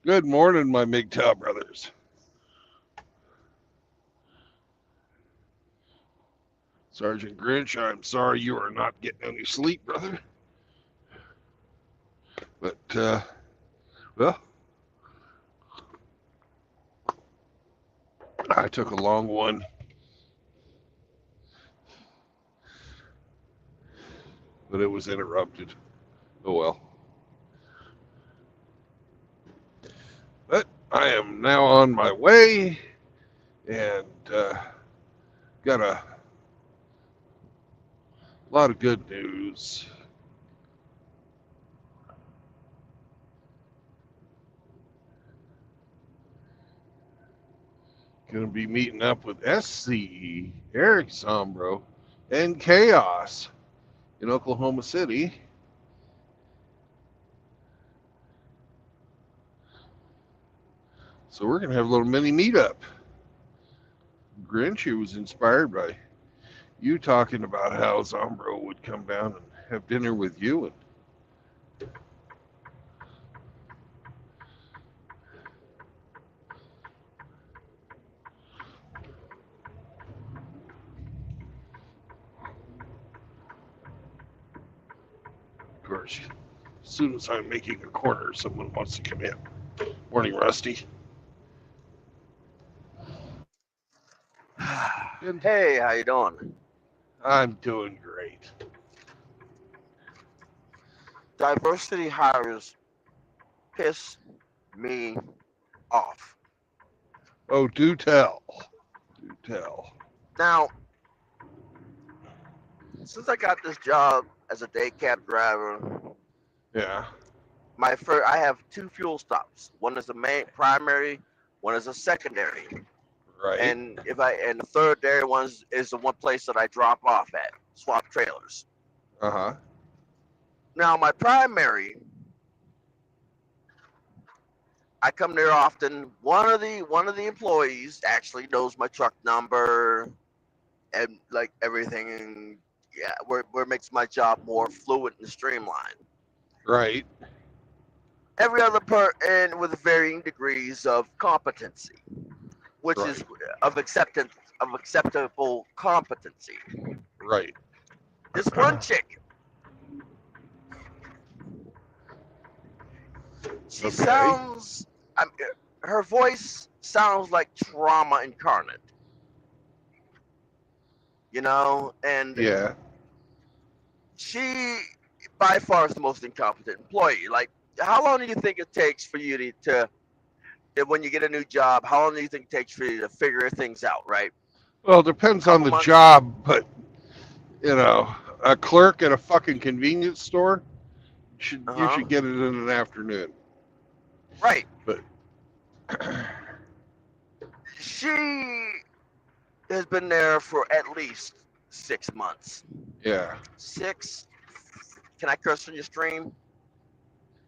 Good morning, my MGTOW brothers. Sergeant Grinch, I'm sorry you are not getting any sleep, brother. But, well, I took a long one, but it was interrupted. Oh well. But I am now on my way and got a lot of good news. Going to be meeting up with SC, Eric Sombro, and Chaos in Oklahoma City. So we're going to have a little mini meetup. Grinch was inspired by you talking about how Zombro would come down and have dinner with you. And of course, as soon as I'm making a corner, someone wants to come in. Morning, Rusty. And Hey, how you doing? I'm doing great. Diversity hires piss me off. Oh, do tell. Do tell. Now, since I got this job as a day cab driver, Yeah. I have two fuel stops. One is a main primary, one is a secondary. Right. And the third dairy one is the one place that I drop off at, swap trailers. Uh huh. Now my primary, I come there often. One of the employees actually knows my truck number and like everything, and yeah, where it makes my job more fluid and streamlined. Right. Every other and with varying degrees of competency, which is Right. of acceptable competency. Right. This one chick, she Okay. sounds, I mean, her voice sounds like trauma incarnate, and Yeah. she by far is the most incompetent employee. Like, how long do you think it takes for you when you get a new job? How long do you think it takes for you to figure things out? Right, Well, it depends on couple the months. job, but you know, a clerk at a fucking convenience store should Uh you huh. should get it in an afternoon. Right. But She has been there for at least 6 months. yeah. Six. Can I curse on your stream?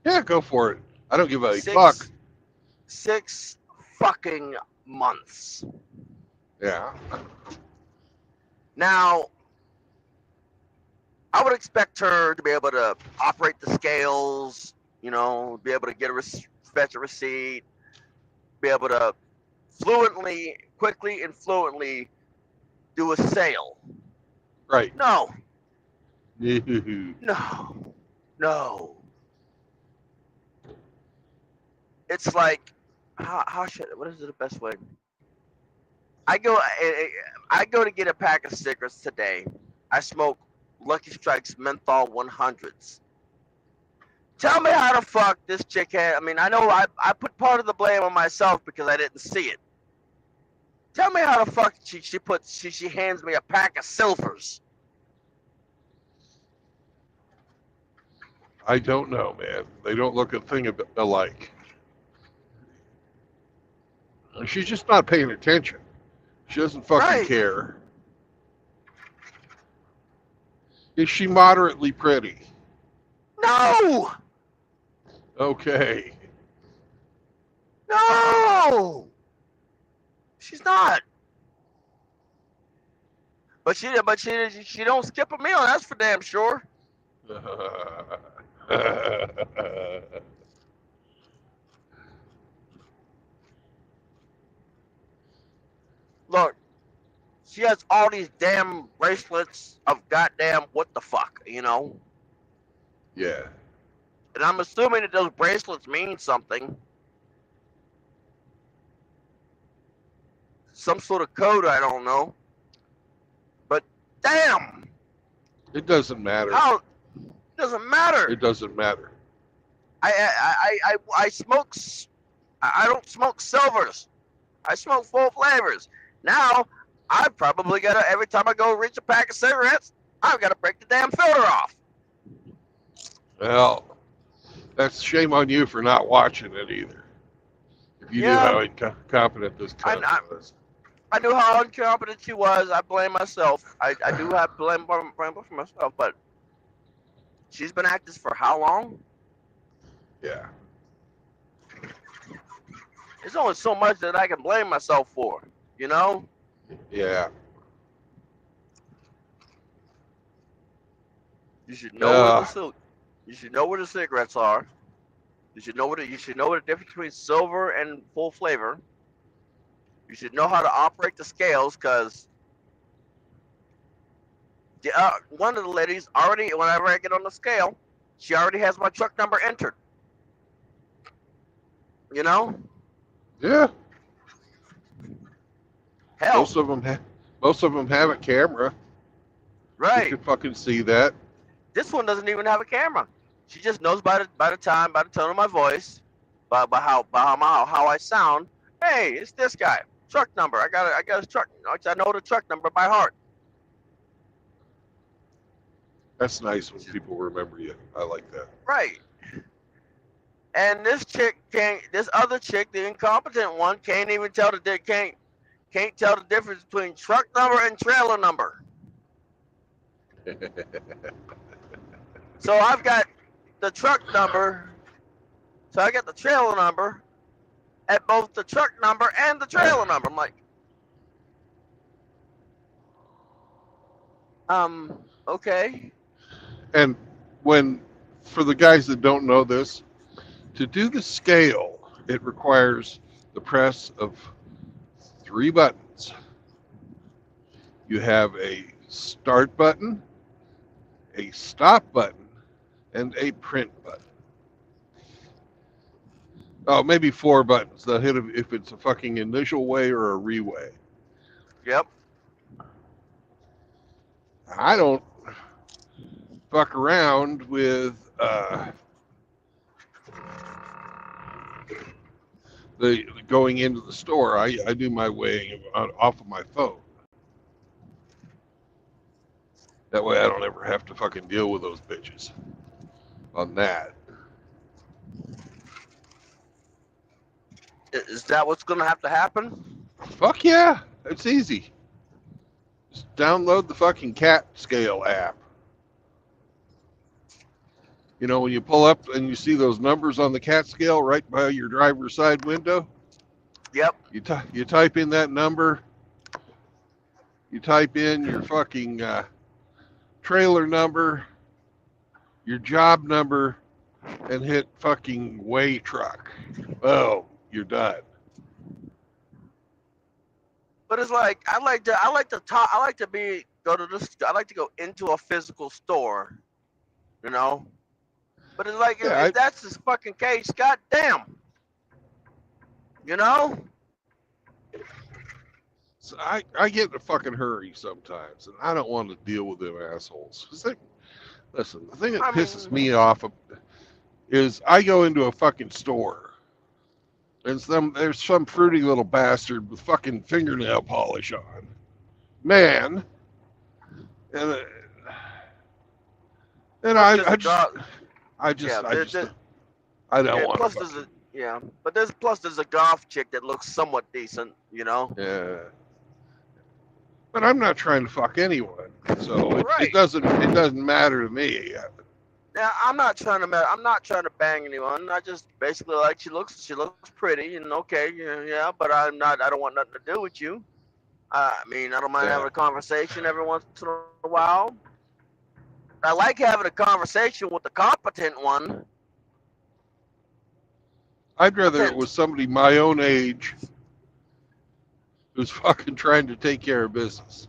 Yeah, go for it. I don't give a fuck. Six. 6 fucking months. Yeah. Now, I would expect her to be able to operate the scales, be able to fetch a receipt, be able to quickly and fluently do a sale. Right. No, no, no. It's like, how should, what is the best way? I go, I go to get a pack of cigarettes today. I smoke Lucky Strikes Menthol 100s. Tell me how the fuck this chick had. I mean, I know I put part of the blame on myself because I didn't see it. Tell me how the fuck she hands me a pack of silvers. I don't know, man. They don't look a thing alike. She's just not paying attention. She doesn't fucking Right? care. Is she moderately pretty? No, Okay. no, she's not. But she don't skip a meal. That's for damn sure. look, she has all these damn bracelets of goddamn what the fuck, you know? Yeah. And I'm assuming that those bracelets mean something. Some sort of code, I don't know. But damn, It doesn't matter. how doesn't matter. It doesn't matter. I smoke. I don't smoke silvers. I smoke full flavors. Now I probably gotta every time I go reach a pack of cigarettes, I've got to break the damn filter off. Well, that's shame on you for not watching it either. If you knew how incompetent this cunt was. I knew how incompetent she was. I blame myself. I do have blame for myself, but she's been at this for how long? Yeah. There's only so much that I can blame myself for, you know? Yeah. You should know you should know where the cigarettes are. You should know what the difference between silver and full flavor. You should know how to operate the scales, because one of the ladies already, whenever I get on the scale, she already has my truck number entered. You know? Yeah. Hell, most of them have a camera. right? You can fucking see that. This one doesn't even have a camera. She just knows by the tone of my voice, by how I sound. Hey, it's this guy. Truck number. I got his truck. I know the truck number by heart. That's nice when people remember you. I like that. Right. And this other chick, the incompetent one, can't tell the difference between truck number and trailer number. So I've got the truck number. So I got the trailer number at both the truck number and the trailer number. I'm like, okay. And for the guys that don't know this, to do the scale, it requires the press of 3 buttons. You have a start button, a stop button, and a print button. Oh, maybe 4 buttons. They'll hit if it's a fucking initial weigh or a reweigh. Yep. I don't fuck around with the going into the store. I do my weighing off of my phone. That way I don't ever have to fucking deal with those bitches on that. Is that what's going to have to happen? Fuck yeah. It's easy. Just download the fucking Cat Scale app. You know, when you pull up and you see those numbers on the Cat Scale right by your driver's side window? Yep. You type in that number. You type in your fucking trailer number, your job number, and hit fucking weigh truck. Oh, you're done. But it's like I like to go into a physical store, you know. But it's like if that's the fucking case, goddamn, you know. So I get in a fucking hurry sometimes, and I don't want to deal with them assholes. Listen, the thing that pisses me off is I go into a fucking store, and there's some fruity little bastard with fucking fingernail polish on, man, and I don't want to. Yeah, but there's a golf chick that looks somewhat decent, you know. Yeah. But I'm not trying to fuck anyone, so right. it doesn't matter to me. Yeah, I'm not trying to bang anyone. I just basically like she looks pretty and okay, yeah. But I don't want nothing to do with you. I mean, I don't mind having a conversation every once in a while. I like having a conversation with the competent one. I'd rather it was somebody my own age who's fucking trying to take care of business.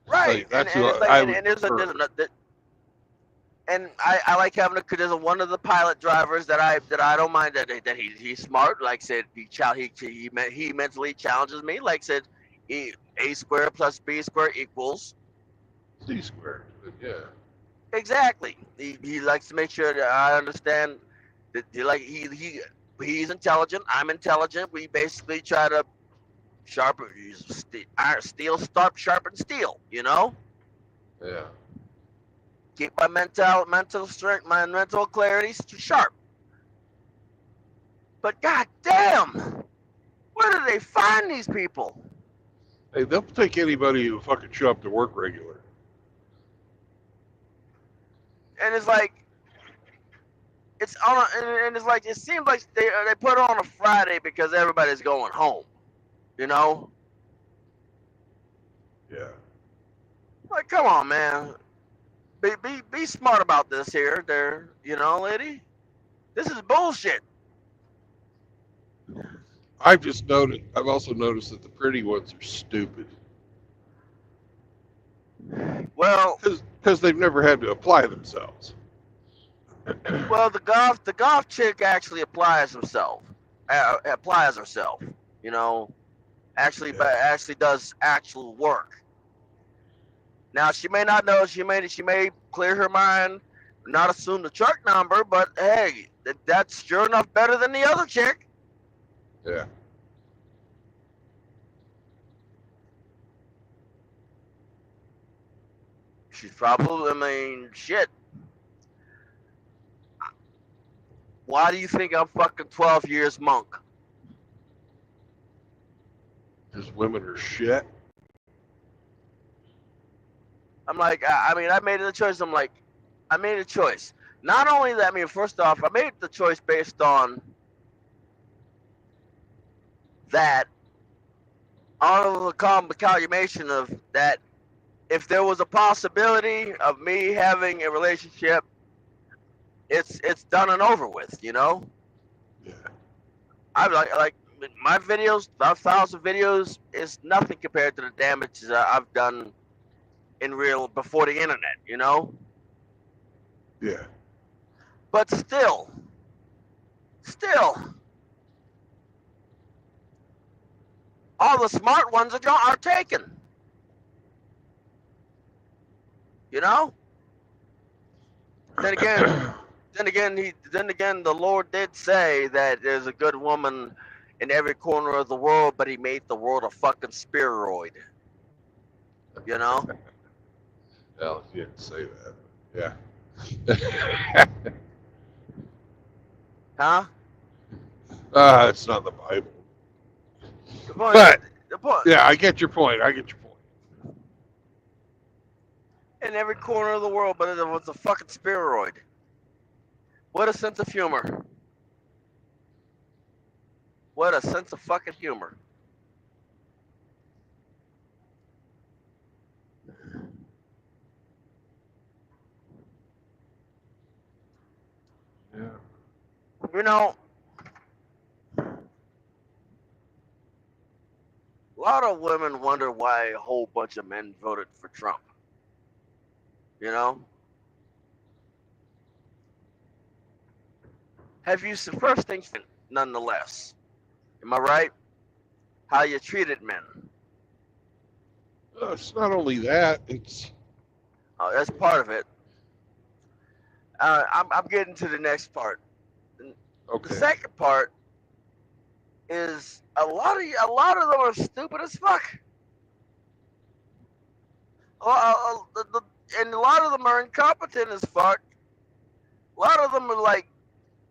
Right, Like that's and who it's like, I and would there's prefer. and I like having a there's one of the pilot drivers that I don't mind that he's smart. Like I said, he mentally challenges me. Like I said, A squared plus B squared equals C squared. But yeah. exactly. He likes to make sure that I understand that he's intelligent. I'm intelligent. We basically try to sharpen steel sharpen steel. You know, Yeah. keep my mental strength, my mental clarity sharp. But goddamn, where do they find these people? Hey, they'll take anybody who fucking show up to work regular. And it's like it's on, and it's like it seems like they put it on a Friday because everybody's going home. You know, Yeah. like come on, man, be smart about this here, there. You know, lady, this is bullshit. I've also noticed that the pretty ones are stupid Well, because they've never had to apply themselves. the golf chick actually applies herself. Applies herself. You know, Yeah. actually does actual work. Now she may not know. She may clear her mind, not assume the truck number, but hey, that's sure enough better than the other chick. Yeah. She's probably. I mean, shit. Why do you think I'm fucking 12 years monk? Because women are shit. I'm like, I mean, I made the choice. I made a choice. Not only that, I mean, first off, I made the choice based on that, on the calculation of that. If there was a possibility of me having a relationship, it's done and over with. You know, Yeah. I like my videos, about 1,000 videos is nothing compared to the damage that I've done in real before the internet. You know, Yeah. but still, all the smart ones are taken. You know. Then again, then again, the Lord did say that there's a good woman in every corner of the world, but He made the world a fucking spheroid. You know, Well, you didn't say that. Yeah. huh? It's not the Bible. The point is, But the point yeah, I get your point. I get your point. in every corner of the world, but it was a fucking spheroid. What a sense of humor. What a sense of fucking humor. Yeah. You know, a lot of women wonder why a whole bunch of men voted for Trump. You know, have you first things nonetheless? Am I right? How you treated men. It's not only that. It's That's part of it. I'm getting to the next part. The okay. second part is a lot of them are stupid as fuck. And a lot of them are incompetent as fuck. A lot of them are like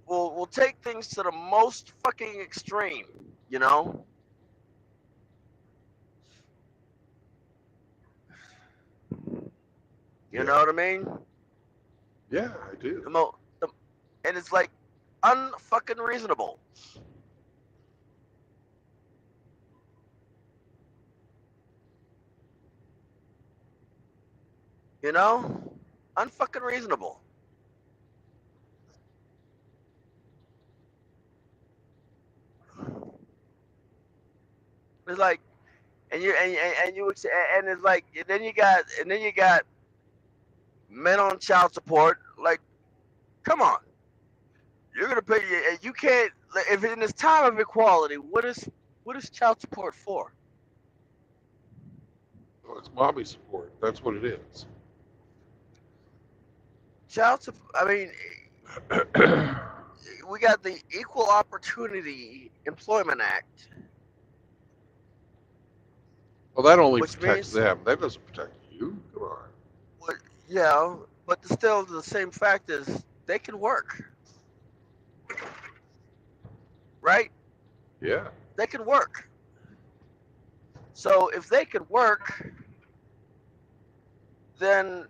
will take things to the most fucking extreme. You know. You Yeah. know what I mean? Yeah, I do. The mo the, and it's like unfucking reasonable. You know, unfucking reasonable. It's like, and you and it's like, and then you got men on child support. Like, come on, you're gonna pay. You can't. If in this time of equality, what is child support for? Well, it's mommy support. That's what it is. Child support. I mean, we got the Equal Opportunity Employment Act, Well, that only which protects means, them. That doesn't protect you. Come on. what, yeah, but still the same fact is they can work, right? Yeah. They can work. So if they can work, then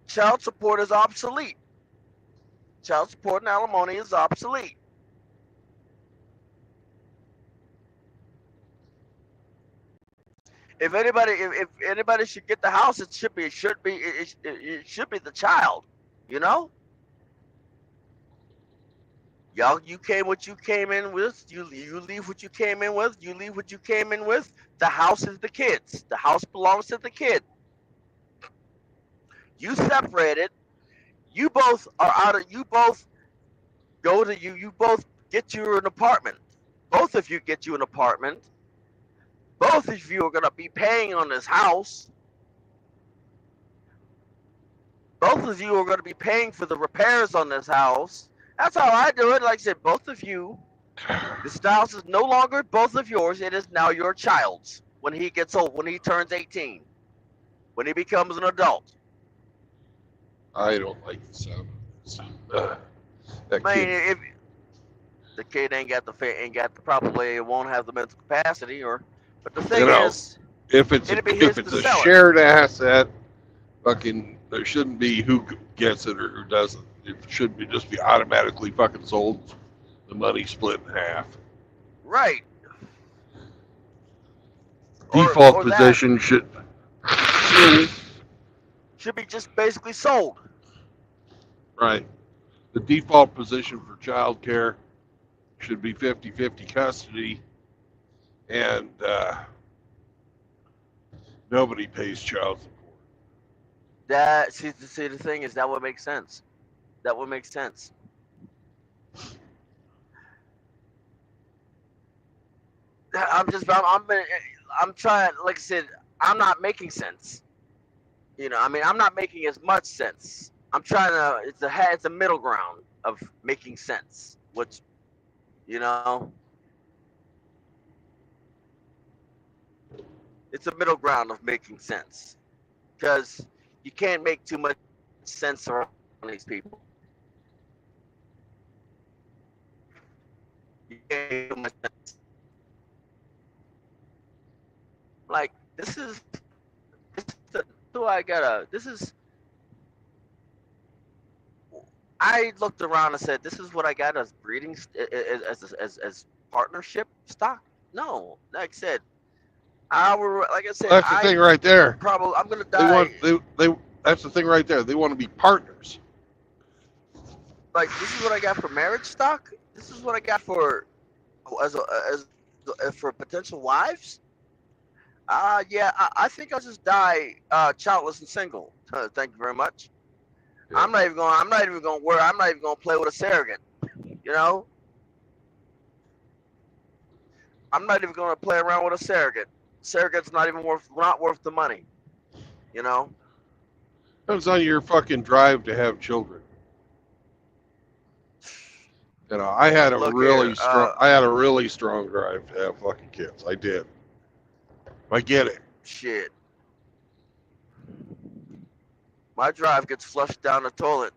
child support is obsolete. Child support and alimony is obsolete. If anybody should get the house, it should be the child. You know, y'all, you came what you came in with. You leave what you came in with. You leave what you came in with. The house is the kids. The house belongs to the kid. You separated. You both are out of. You both go to you. You both get you an apartment. Both of you get you an apartment. Both of you are gonna be paying on this house. Both of you are going to be paying for the repairs on this house. That's how I do it. Like I said, both of you. This house is no longer both of yours. It is now your child's when he gets old, when he turns 18, when he becomes an adult. I don't like the sound of that I mean, kid. if the kid ain't got the probably won't have the mental capacity, but the You thing know, is, if it's it'd be if his to it's a sell it. shared asset, fucking, there shouldn't be who gets it or who doesn't. It should be just be automatically fucking sold. The money split in half. Right. Default Or that position should. should be just basically sold. Right. The default position for child care should be 50-50 custody, and nobody pays child support. That see the thing is that would make sense. That would make sense. I'm trying. Like I said, I'm not making sense. I mean, I'm not making as much sense. I'm trying to. It's a middle ground of making sense. Which, you know, it's a middle ground of making sense because you can't make too much sense around these people. You can't make too much sense. Like this is I gotta. This is I looked around and said, "This is what I got as breeding as partnership stock." No, like I said, like I said, That's the thing right there. I'm gonna They die. want they. That's the thing right there. They want to be partners. Like this is what I got for marriage stock. This is what I got for as a, as for potential wives. Yeah, I think I'll just die childless and single. Thank you very much. Yeah. I'm not even going to worry. I'm not even going to play with a surrogate. You know, I'm not even going to play around with a surrogate. Surrogate's not worth the money. You know. Depends on your fucking drive to have children. You know, I had a Look really here. strong. I had a really strong drive to have fucking kids. I did. I get it. Shit. My drive gets flushed down the toilet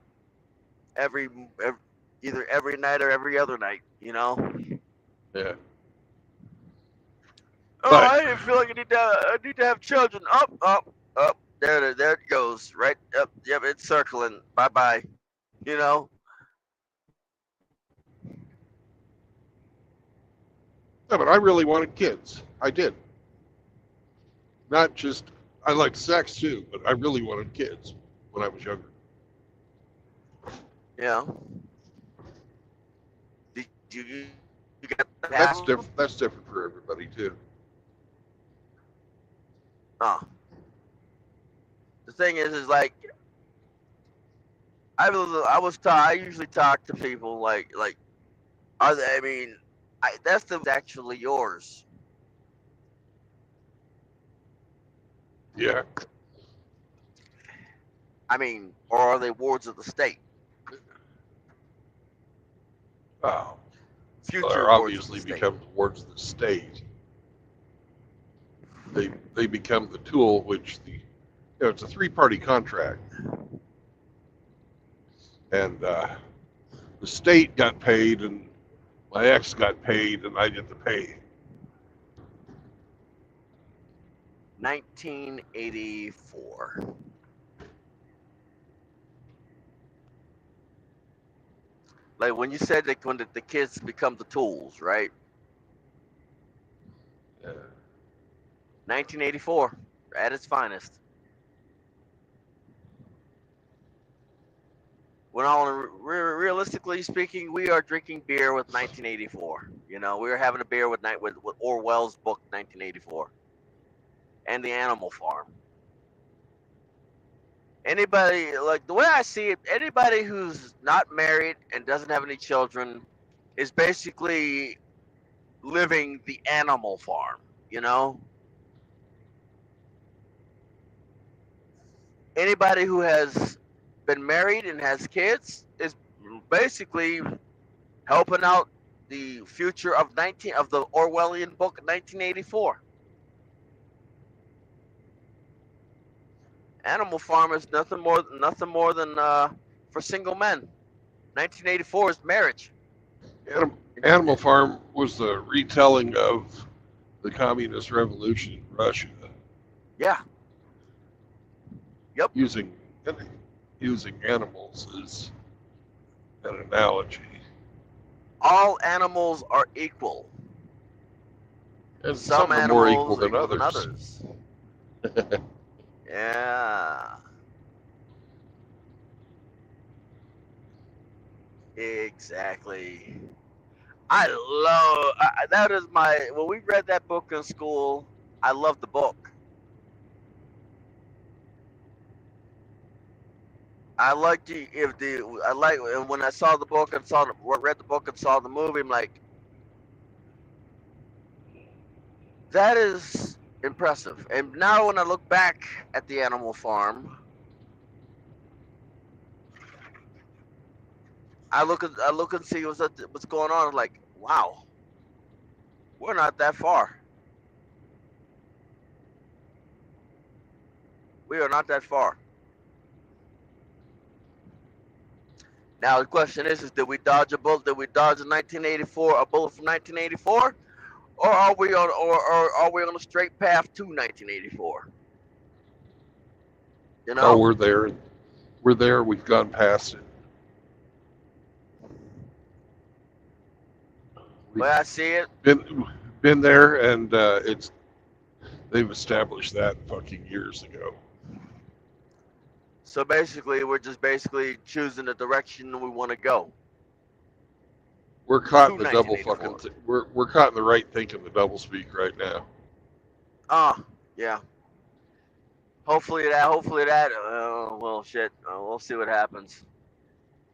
every, every either every night or every other night. You know. Yeah. Oh, But I didn't feel like I need to have children. Up, up, up. There it goes. Right up. Yep, it's circling. Bye bye. You know. yeah, but I really wanted kids. I did. Not just I liked sex too, but I really wanted kids when I was younger. Yeah. Did you get the But that's house? different. That's different for everybody too. The thing is like I usually talk to people like are they, I mean, that's actually yours. Yeah. I mean, or are they wards of the state? Oh, Future they're wards of the obviously state. become wards of the state. They become the tool, which it's a 3-party contract, and the state got paid, and my ex got paid, and I get to pay. 1984. Like when you said that when the kids become the tools, right? 1984 at its finest. When realistically speaking, we are drinking beer with 1984. You know, we were having a beer with Orwell's book 1984 and The Animal Farm. Anybody, like the way I see it, anybody who's not married and doesn't have any children is basically living the Animal Farm, you know? Anybody who has been married and has kids is basically helping out the future of the Orwellian book 1984. Animal Farm is nothing more than for single men. 1984 is marriage. Animal Farm was the retelling of the communist revolution in Russia. Yeah. Yep. Using animals as an analogy. All animals are equal. And some are more equal than others. Yeah. Exactly. That is when we read that book in school, I loved the book. I liked and when I saw the book and read the book and saw the movie, I'm like, that is impressive. And now when I look back at the Animal Farm, I look and see what's going on. I'm like, wow, we're not that far. We are not that far. Now the question is did we dodge a bullet? Did we dodge a 1984, a bullet from 1984, or are we on a straight path to 1984? You know? Oh, we're there. We're there. We've gone past it. The way I see it, been there, and they've established that fucking years ago. So basically, we're just choosing the direction we want to go. We're caught in the double fucking. We're caught in the right thinking, the double speak right now. Yeah. Hopefully that. Well, shit. We'll see what happens.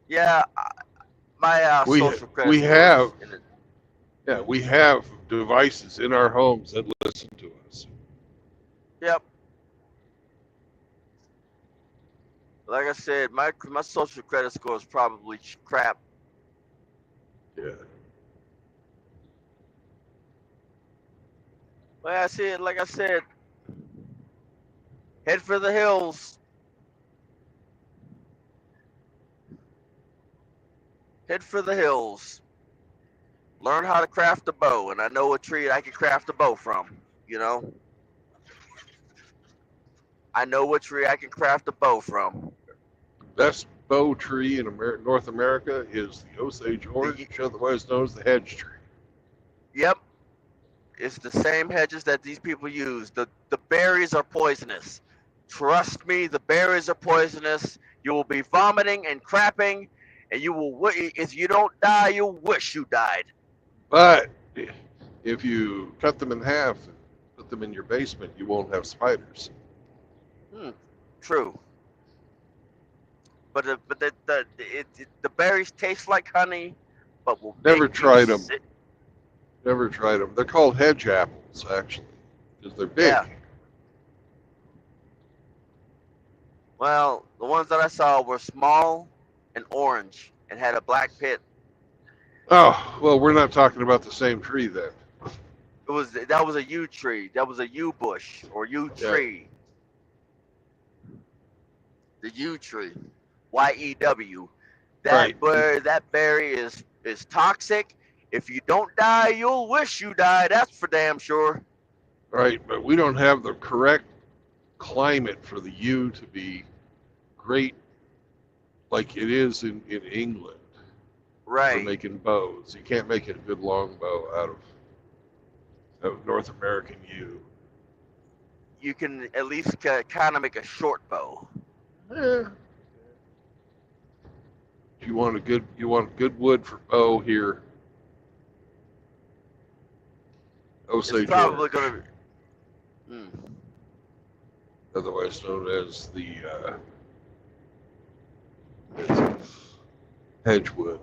Yeah, my social credit. We have devices in our homes that listen to us. Yep. Like I said, my social credit score is probably crap. Yeah. Like I said, head for the hills. Head for the hills. Learn how to craft a bow, and I know a tree I can craft a bow from. You know. I know what tree I can craft a bow from. Best bow tree in North America is the Osage orange, otherwise known as the hedge tree. Yep. It's the same hedges that these people use. The berries are poisonous. Trust me, the berries are poisonous. You will be vomiting and crapping, and you will. If you don't die, you'll wish you died. But if you cut them in half and put them in your basement, you won't have spiders. True. But the berries taste like honey, but will Never make you tried them. sick. Never tried them. They're called hedge apples, actually, because they're big. Yeah. Well, the ones that I saw were small and orange and had a black pit. Oh, well, we're not talking about the same tree then. That was a yew tree. That was a yew bush or yew Yeah. tree. The yew tree, YEW. That berry is toxic. If you don't die, you'll wish you died. That's for damn sure. Right, but we don't have the correct climate for the yew to be great like it is in England for Right. making bows. You can't make a good long bow out of North American yew. You can at least kind of make a short bow. Yeah. You want good wood for bow here. Osage It's probably orange, going to be. otherwise known as the hedgewood.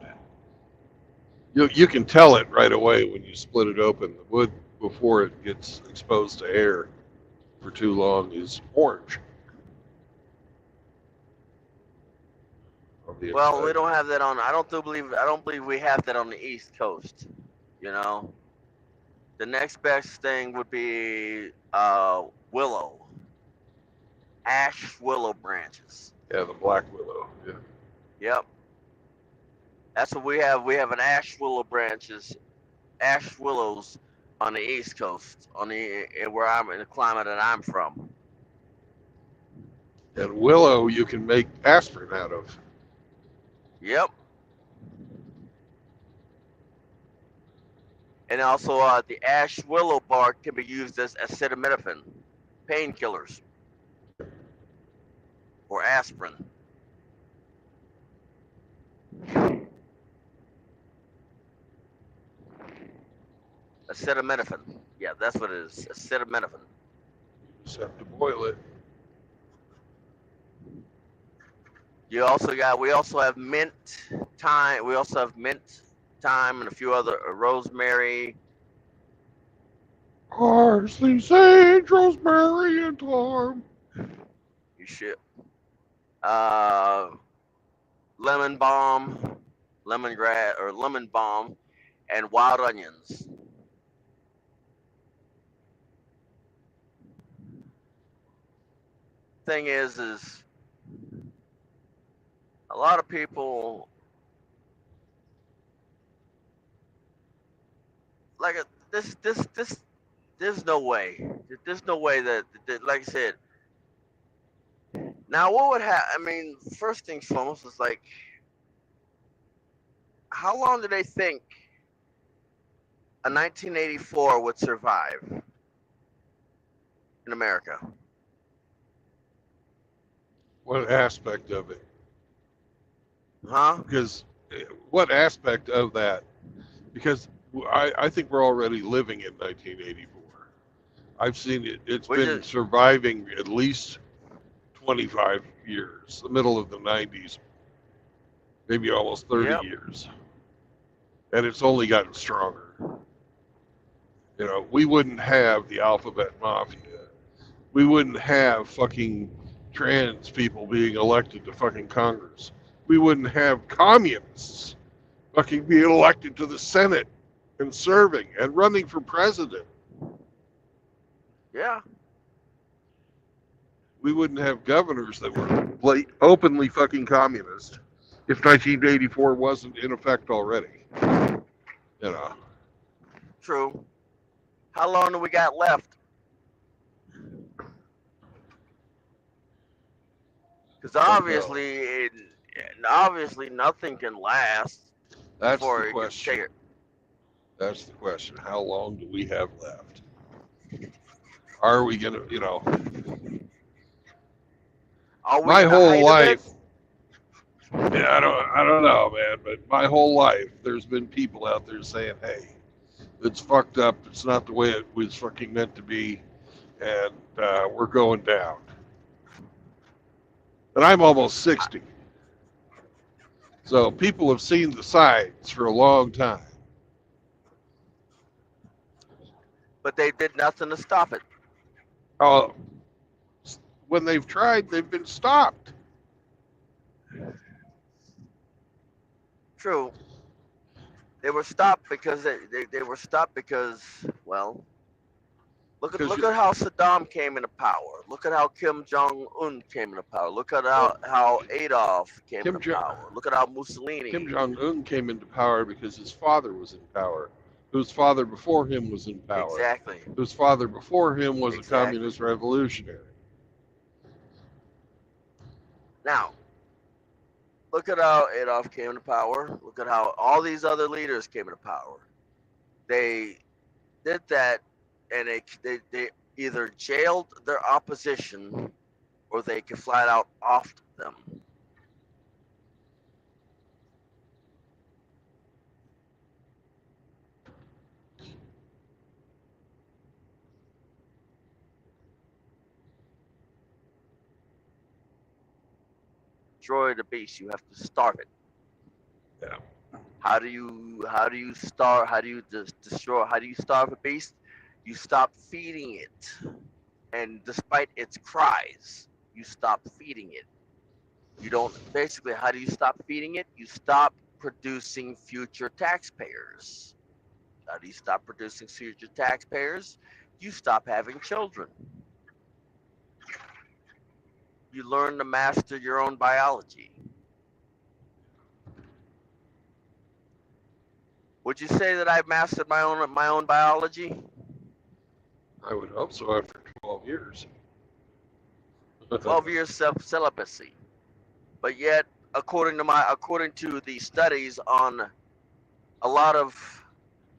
You can tell it right away when you split it open. The wood, before it gets exposed to air for too long, is orange. Well, we don't have that on. I don't believe we have that on the East Coast. You know, the next best thing would be willow, ash willow branches. Yeah, the black willow. Yeah. Yep, that's what we have. We have an ash willows on the East Coast, where I'm in the climate that I'm from. And willow you can make aspirin out of. Yep. And also, the ash willow bark can be used as acetaminophen, painkillers, or aspirin. Acetaminophen. Yeah, that's what it is. Acetaminophen. You just have to boil it. We also have mint, thyme. We also have mint, thyme, and a few other rosemary. Parsley, sage, rosemary, and thyme. You shit. Lemon balm, lemongrass, or lemon balm, and wild onions. Thing is a lot of people like this. There's no way. There's no way that like I said. Now, what would happen? I mean, first things foremost is like, how long do they think a 1984 would survive in America? What aspect of it? Huh? Because what aspect of that? Because I think we're already living in 1984. I've seen it. It's been surviving at least 25 years, the middle of the 90s, maybe almost 30 years. And it's only gotten stronger. You know, we wouldn't have the alphabet mafia. We wouldn't have fucking trans people being elected to fucking Congress. We wouldn't have communists fucking being elected to the Senate and serving and running for president. Yeah. We wouldn't have governors that were openly fucking communist if 1984 wasn't in effect already. You know. True. How long do we got left? Because obviously nothing can last. That's the question. That's the question. How long do we have left? Are we gonna, you know? My whole life. Yeah, I don't know, man. But my whole life, there's been people out there saying, "Hey, it's fucked up. It's not the way it was fucking meant to be. and we're going down. And I'm almost 60. So people have seen the signs for a long time. But they did nothing to stop it. Uh, when they've tried, they've been stopped. True. They were stopped because they were stopped because, well, look at how Saddam came into power. Look at how Kim Jong Un came into power. Look at how Adolf came into power. Look at how Mussolini. Kim Jong Un came into power because his father was in power, whose father before him was in power, Exactly. whose father before him was a communist revolutionary. Now, look at how Adolf came into power. Look at how all these other leaders came into power. They did that, and they either jailed their opposition or they could flat out off them. Destroy the beast, you have to starve it. Yeah. How do you starve a beast? You stop feeding it, and despite its cries, you stop feeding it. You don't basically. How do you stop feeding it? You stop producing future taxpayers. How do you stop producing future taxpayers? You stop having children. You learn to master your own biology. Would you say that I've mastered my own biology? I would hope so after 12 years. 12 years of celibacy. But yet, according to the studies on a lot of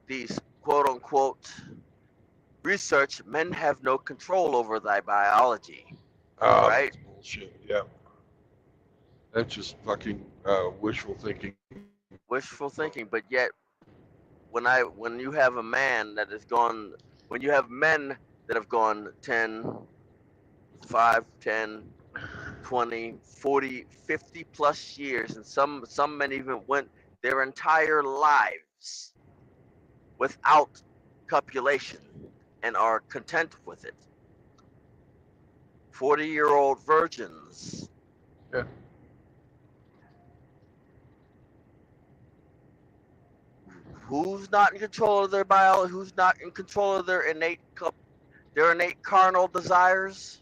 these quote unquote research, men have no control over thy biology. Right? That's bullshit. Yeah. That's just fucking wishful thinking. Wishful thinking. But yet, when you have a man that has gone, when you have men that have gone 10, 5, 10, 20, 40, 50 plus years, and some men even went their entire lives without copulation and are content with it. 40-year-old virgins. Yeah. Who's not in control of their biology? Who's not in control of their innate carnal desires?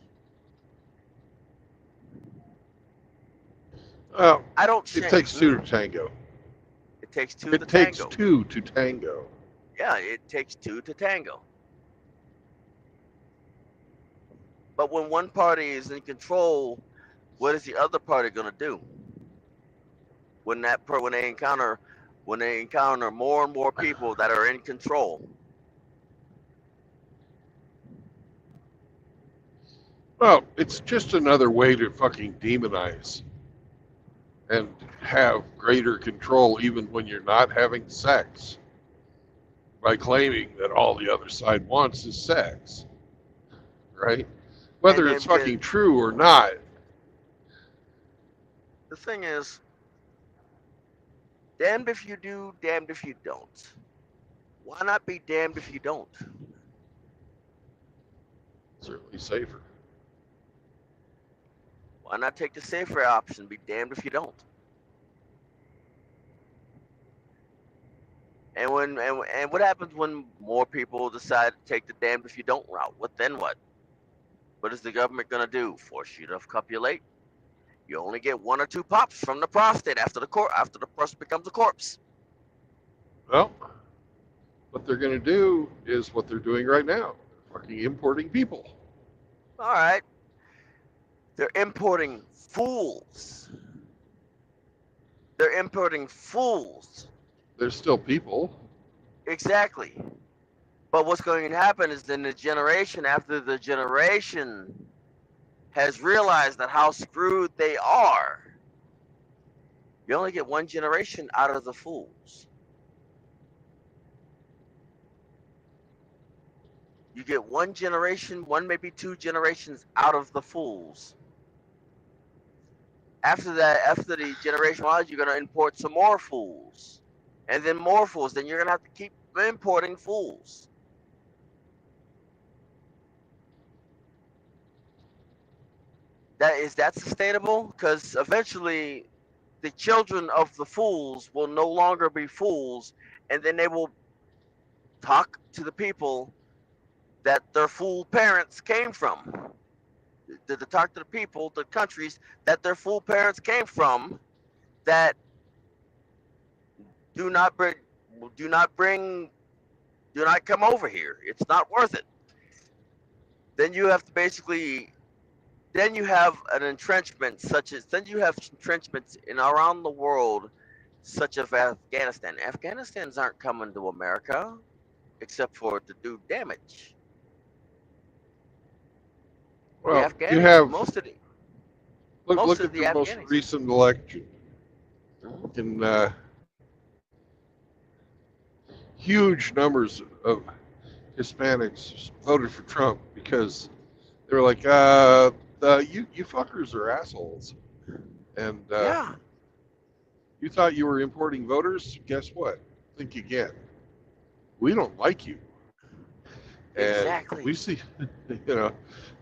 Well, I don't. it takes two to tango. It takes two It to takes tango. two to tango. Yeah, it takes two to tango. But when one party is in control, what is the other party going to do? When they encounter more and more people that are in control. Well, it's just another way to fucking demonize and have greater control even when you're not having sex by claiming that all the other side wants is sex. Right? Whether it's fucking true or not. The thing is, damned if you do, damned if you don't. Why not be damned if you don't? Certainly safer. Why not take the safer option? Be damned if you don't. And what happens when more people decide to take the damned if you don't route? What is the government gonna do? Force you to copulate? You only get 1 or 2 pops from the prostate after the person becomes a corpse. Well, what they're going to do is what they're doing right now. They're fucking importing people. All right. They're importing fools. They're importing fools. They're still people. Exactly. But what's going to happen is then the generation after the generation has realized that how screwed they are. You only get 1 generation out of the fools. You get one generation, one maybe two generations out of the fools. After that, after the generation wise, you're gonna import some more fools, and then more fools. Then you're gonna have to keep importing fools. Is that sustainable? Because eventually, the children of the fools will no longer be fools, and then they will talk to the people that their fool parents came from. To talk to the people, the countries that their fool parents came from, that do not bring, do not bring, do not come over here. It's not worth it. Then you have to basically, then you have an entrenchment then you have entrenchments in around the world, such as Afghanistan. Afghanistans aren't coming to America except for to do damage. Well, The you Afghanis, have most of the look at the most Afghanis. recent election. In huge numbers of Hispanics voted for Trump because they were like, you fuckers are assholes, and Yeah, you thought you were importing voters. Guess what? Think again. We don't like you, and exactly. we see,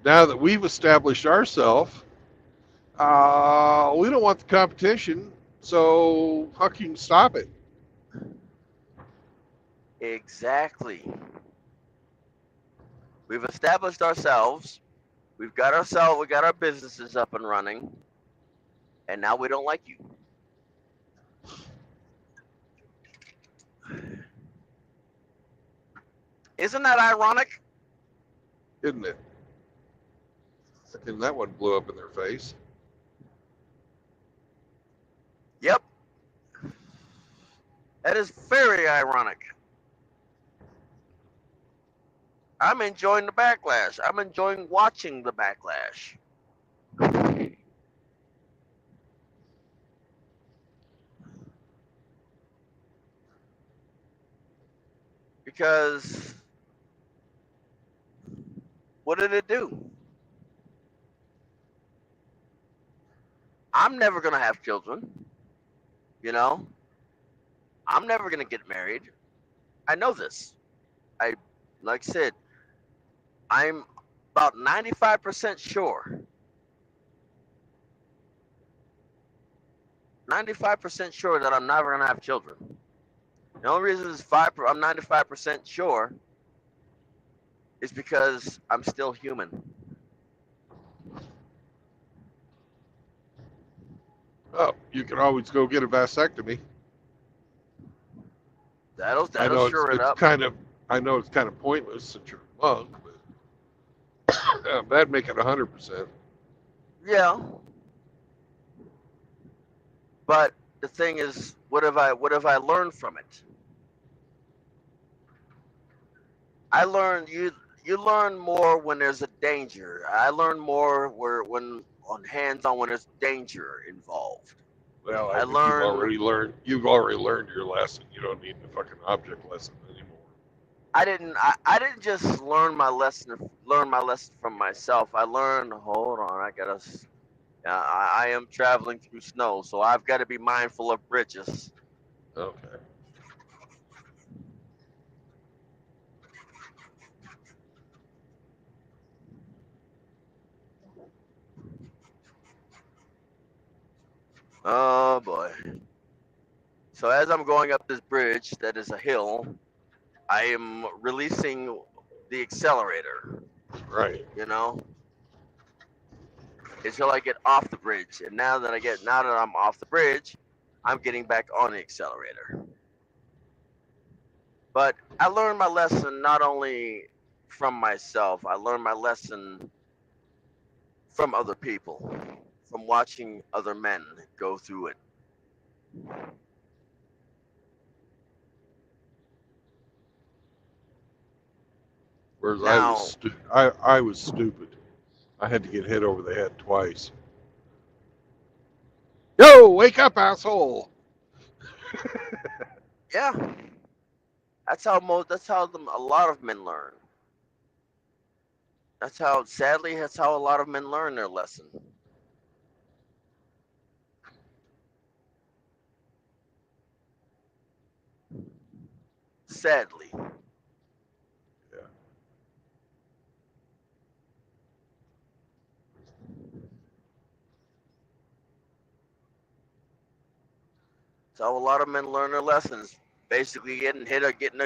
now that we've established ourselves, we don't want the competition, so fucking stop it. Exactly. We've established ourselves. We got our businesses up and running, and now we don't like you. Isn't that ironic? Isn't it? And that one blew up in their face. Yep. That is very ironic. I'm enjoying the backlash. I'm enjoying watching the backlash. Because what did it do? I'm never going to have children. You know, I'm never going to get married. I know this. Like I said, I'm about 95% sure. 95% sure that I'm never going to have children. The only reason I'm 95% sure is because I'm still human. Oh, you can always go get a vasectomy. That'll I know sure it up. I know it's kind of pointless since you're a monk, but that'd make it 100%. Yeah. But the thing is, what have I learned from it? I learned you learn more when there's a danger. I learn more when on hands on when there's danger involved. Well, I I think you've learn already learned your lesson. You don't need the fucking object lesson anymore. I didn't just learn my lesson from myself. I learned, hold on, I am traveling through snow, so I've got to be mindful of bridges. Okay. Oh boy. So as I'm going up this bridge that is a hill, I am releasing the accelerator, Right. until I get off the bridge. And now that I'm off the bridge, I'm getting back on the accelerator. But I learned my lesson not only from myself, I learned my lesson from other people, from watching other men go through it. Whereas Now, I was stupid. I had to get hit over the head twice. Yo, wake up, asshole! yeah, that's how a lot of men learn. Sadly, that's how a lot of men learn their lesson. Sadly. Yeah. That's how a lot of men learn their lessons. Basically getting hit or getting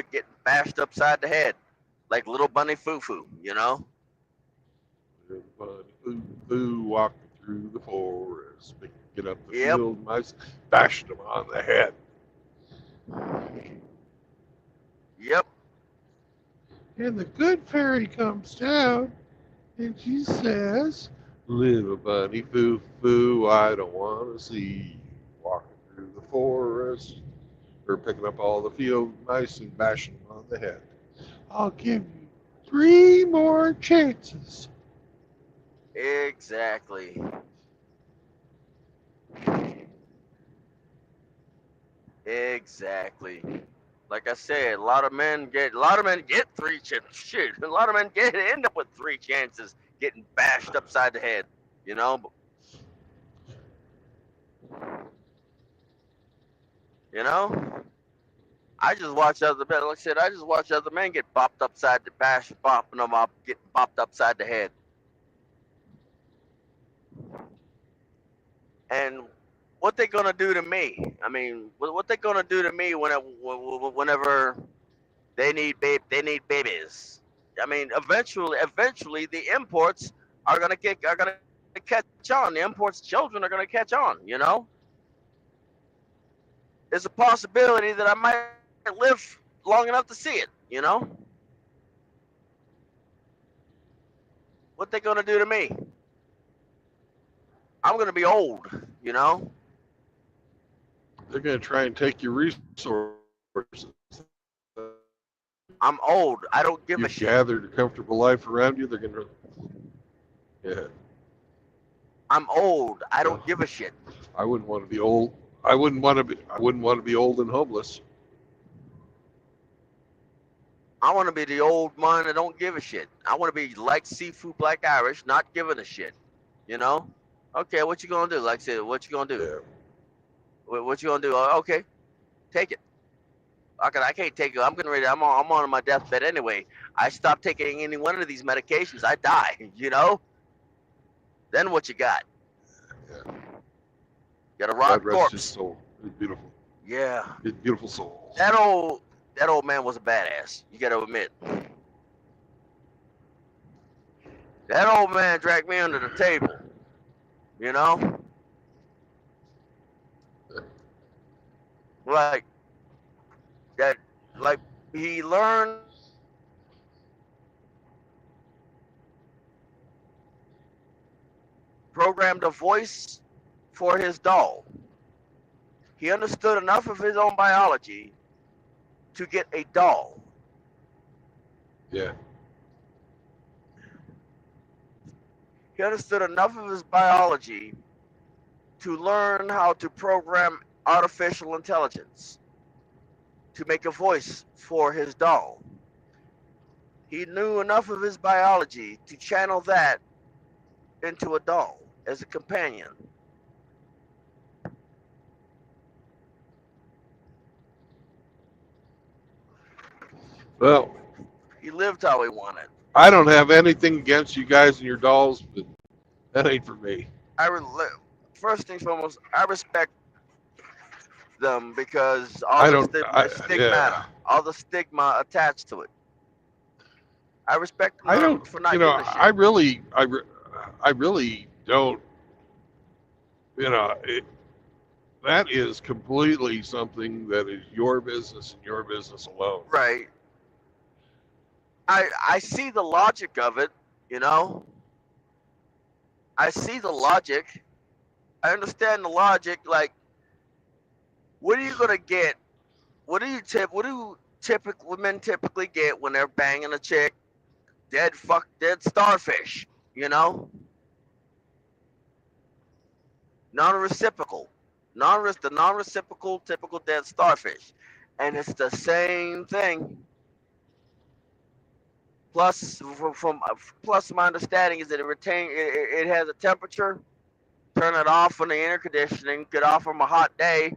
bashed upside the head. Like little bunny foo foo, you know? Everybody, ooh, ooh, walking through the forest, picking up the Yep. field mice, bashed them on the head. Yep. And the good fairy comes down and she says, little bunny foo foo, I don't want to see you walking through the forest or picking up all the field mice and bashing them on the head. I'll give you 3 more chances. Exactly. Exactly. Like I said, a lot of men get three chances. Shit, a lot of men end up with three chances getting bashed upside the head. You know, you know. I just watch other men. Like I said, I just watch other men get bopped upside the bash, bopping them up, getting bopped upside the head. And what they gonna do to me? I mean, what they gonna do to me whenever they need babies? I mean, eventually the imports are gonna catch on. The imports' children are gonna catch on. You know, there's a possibility that I might live long enough to see it. You know, what they gonna do to me? I'm gonna be old. You know, They're going to try and take your resources. I'm old. I don't give a You've shit. gathered a comfortable life around you. They're going to, yeah. I'm old. I don't Well, give a shit. I wouldn't want to be old. I wouldn't want to be. I wouldn't want to be old and homeless. I want to be the old man that don't give a shit. I want to be like Seafood Black Irish, not giving a shit. You know? Okay, what you gonna do? Like I said, what you gonna do? Yeah. What you gonna do? Okay, take it. I can't take it. I'm getting ready. I'm on my deathbed anyway. I stop taking any one of these medications, I die. You know? Then what you got? Yeah. You got a God rotten rest his corpse. soul. His beautiful, Yeah. his beautiful soul. That old that old man was a badass. You gotta admit. That old man dragged me under the table. You know? Like that like he learned programmed a voice for his doll. He understood enough of his own biology to get a doll. Yeah. He understood enough of his biology to learn how to program artificial intelligence to make a voice for his doll. He knew enough of his biology to channel that into a doll as a companion. Well, He lived how he wanted. I don't have anything against you guys and your dolls, but that ain't for me. I first things foremost, I respect them because I don't. stigmata, Yeah. all the stigma attached to it. I respect them I don't. for not giving a shit. I really don't. You know, that is completely something that is your business and your business alone. Right. I see the logic of it, you know. I see the logic. I understand the logic. Like, what are you gonna get? What do typical women typically get when they're banging a chick? Dead starfish. You know, non-reciprocal, the non-reciprocal typical dead starfish, and it's the same thing. Plus, plus my understanding is that it has a temperature. Turn it off on the air conditioning. Get off from a hot day.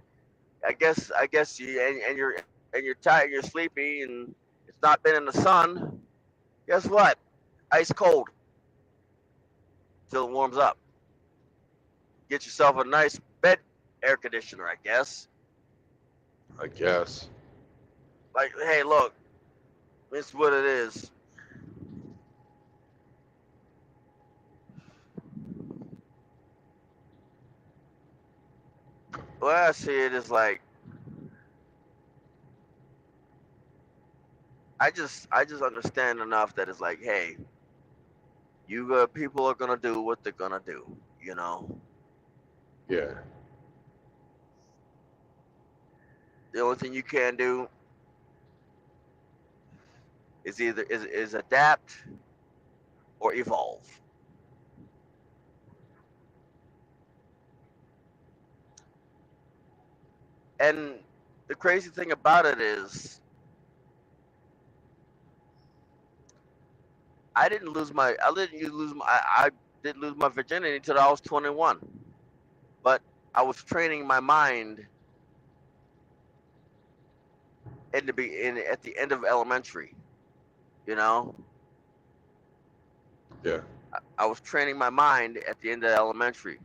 I guess you're tired, you're sleepy, and it's not been in the sun. Guess what? Ice cold till it warms up. Get yourself a nice bed air conditioner, I guess. I guess. Like, hey, look, it's what it is. The way I see it is like, I just understand enough that it's like, hey, people are gonna do what they're gonna do, you know. Yeah. The only thing you can do is either adapt or evolve. And the crazy thing about it is, I didn't lose my virginity until I was 21. But I was training my mind at the end of elementary, you know. Yeah. I was training my mind at the end of elementary.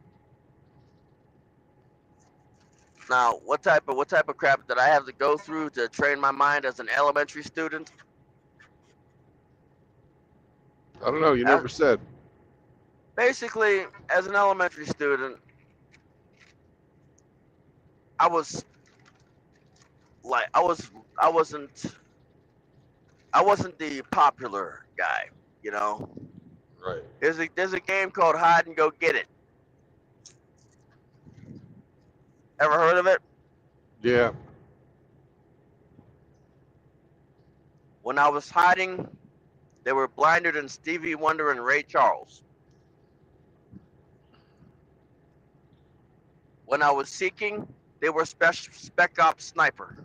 Now, what type of crap did I have to go through to train my mind as an elementary student? I don't know. You As, never said. basically, as an elementary student, I was like I wasn't I wasn't the popular guy, you know. Right. There's a game called Hide and Go Get It. Ever heard of it? Yeah. When I was hiding, they were blinder than Stevie Wonder and Ray Charles. When I was seeking, they were Spec Ops Sniper.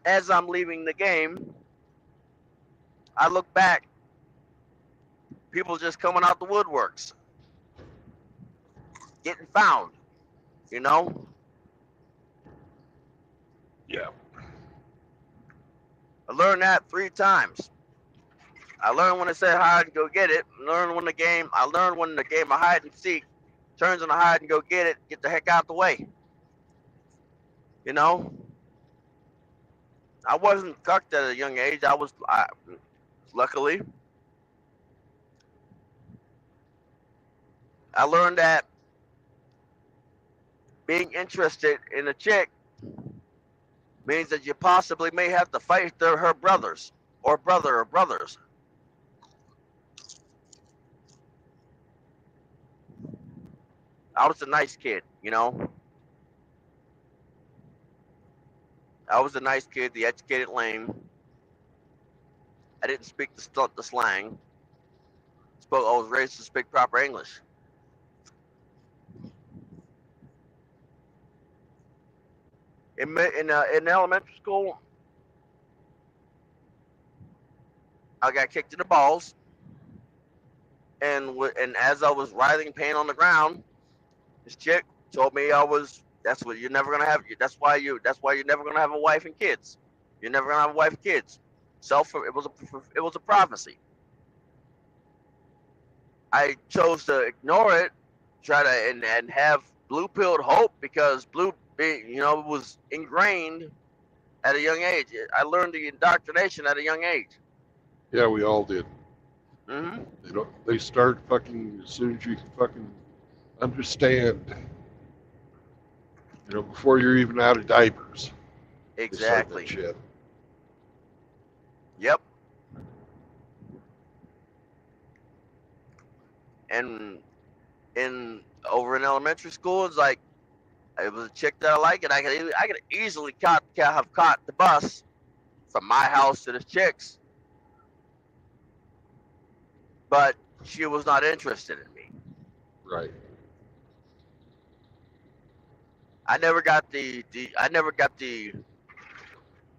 As I'm leaving the game, I look back, people just coming out the woodworks, getting found, you know? Yeah. I learned that 3 times. I learned when it said hide and go get it. I learned when the game of hide and seek turns into hide and go get it, get the heck out the way. You know? I wasn't cucked at a young age. Luckily, I learned that being interested in a chick means that you possibly may have to fight her brothers or brothers. I was a nice kid, you know. I was a nice kid, the educated lame. I didn't speak the slang. I was raised to speak proper English. In elementary school, I got kicked in the balls, and as I was writhing in pain on the ground, this chick told me That's what you're never gonna have. That's why you're never gonna have a wife and kids. You're never gonna have a wife and kids. It was a prophecy. I chose to ignore it, try to and have blue pilled hope because it was ingrained at a young age. I learned the indoctrination at a young age. Yeah, we all did. Mm-hmm. They start fucking as soon as you fucking understand. Before you're even out of diapers. Exactly. They start that shit. Yep. And over in elementary school, it's like it was a chick that I like, and I could easily have caught the bus from my house to this chick's, but she was not interested in me. Right. I never got the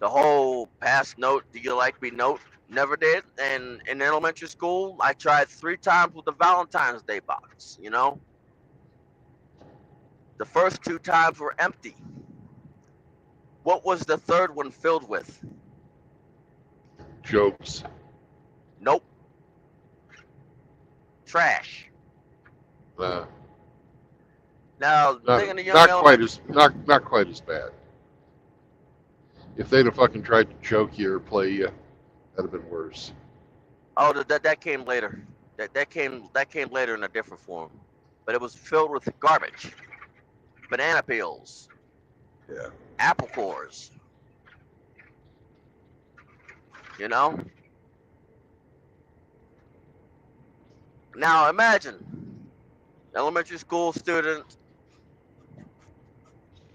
The whole pass note, do you like me note, never did. And in elementary school, I tried 3 times with the Valentine's Day box, you know? The first 2 times were empty. What was the third one filled with? Jokes. Nope. Trash. Uh, Now, the thing in the young not quite elementary. as not quite as bad. If they'd have fucking tried to choke you or play you, that'd have been worse. Oh, that came later. That came later in a different form, but it was filled with garbage, banana peels, Yeah. apple cores. You know. Now imagine, elementary school student.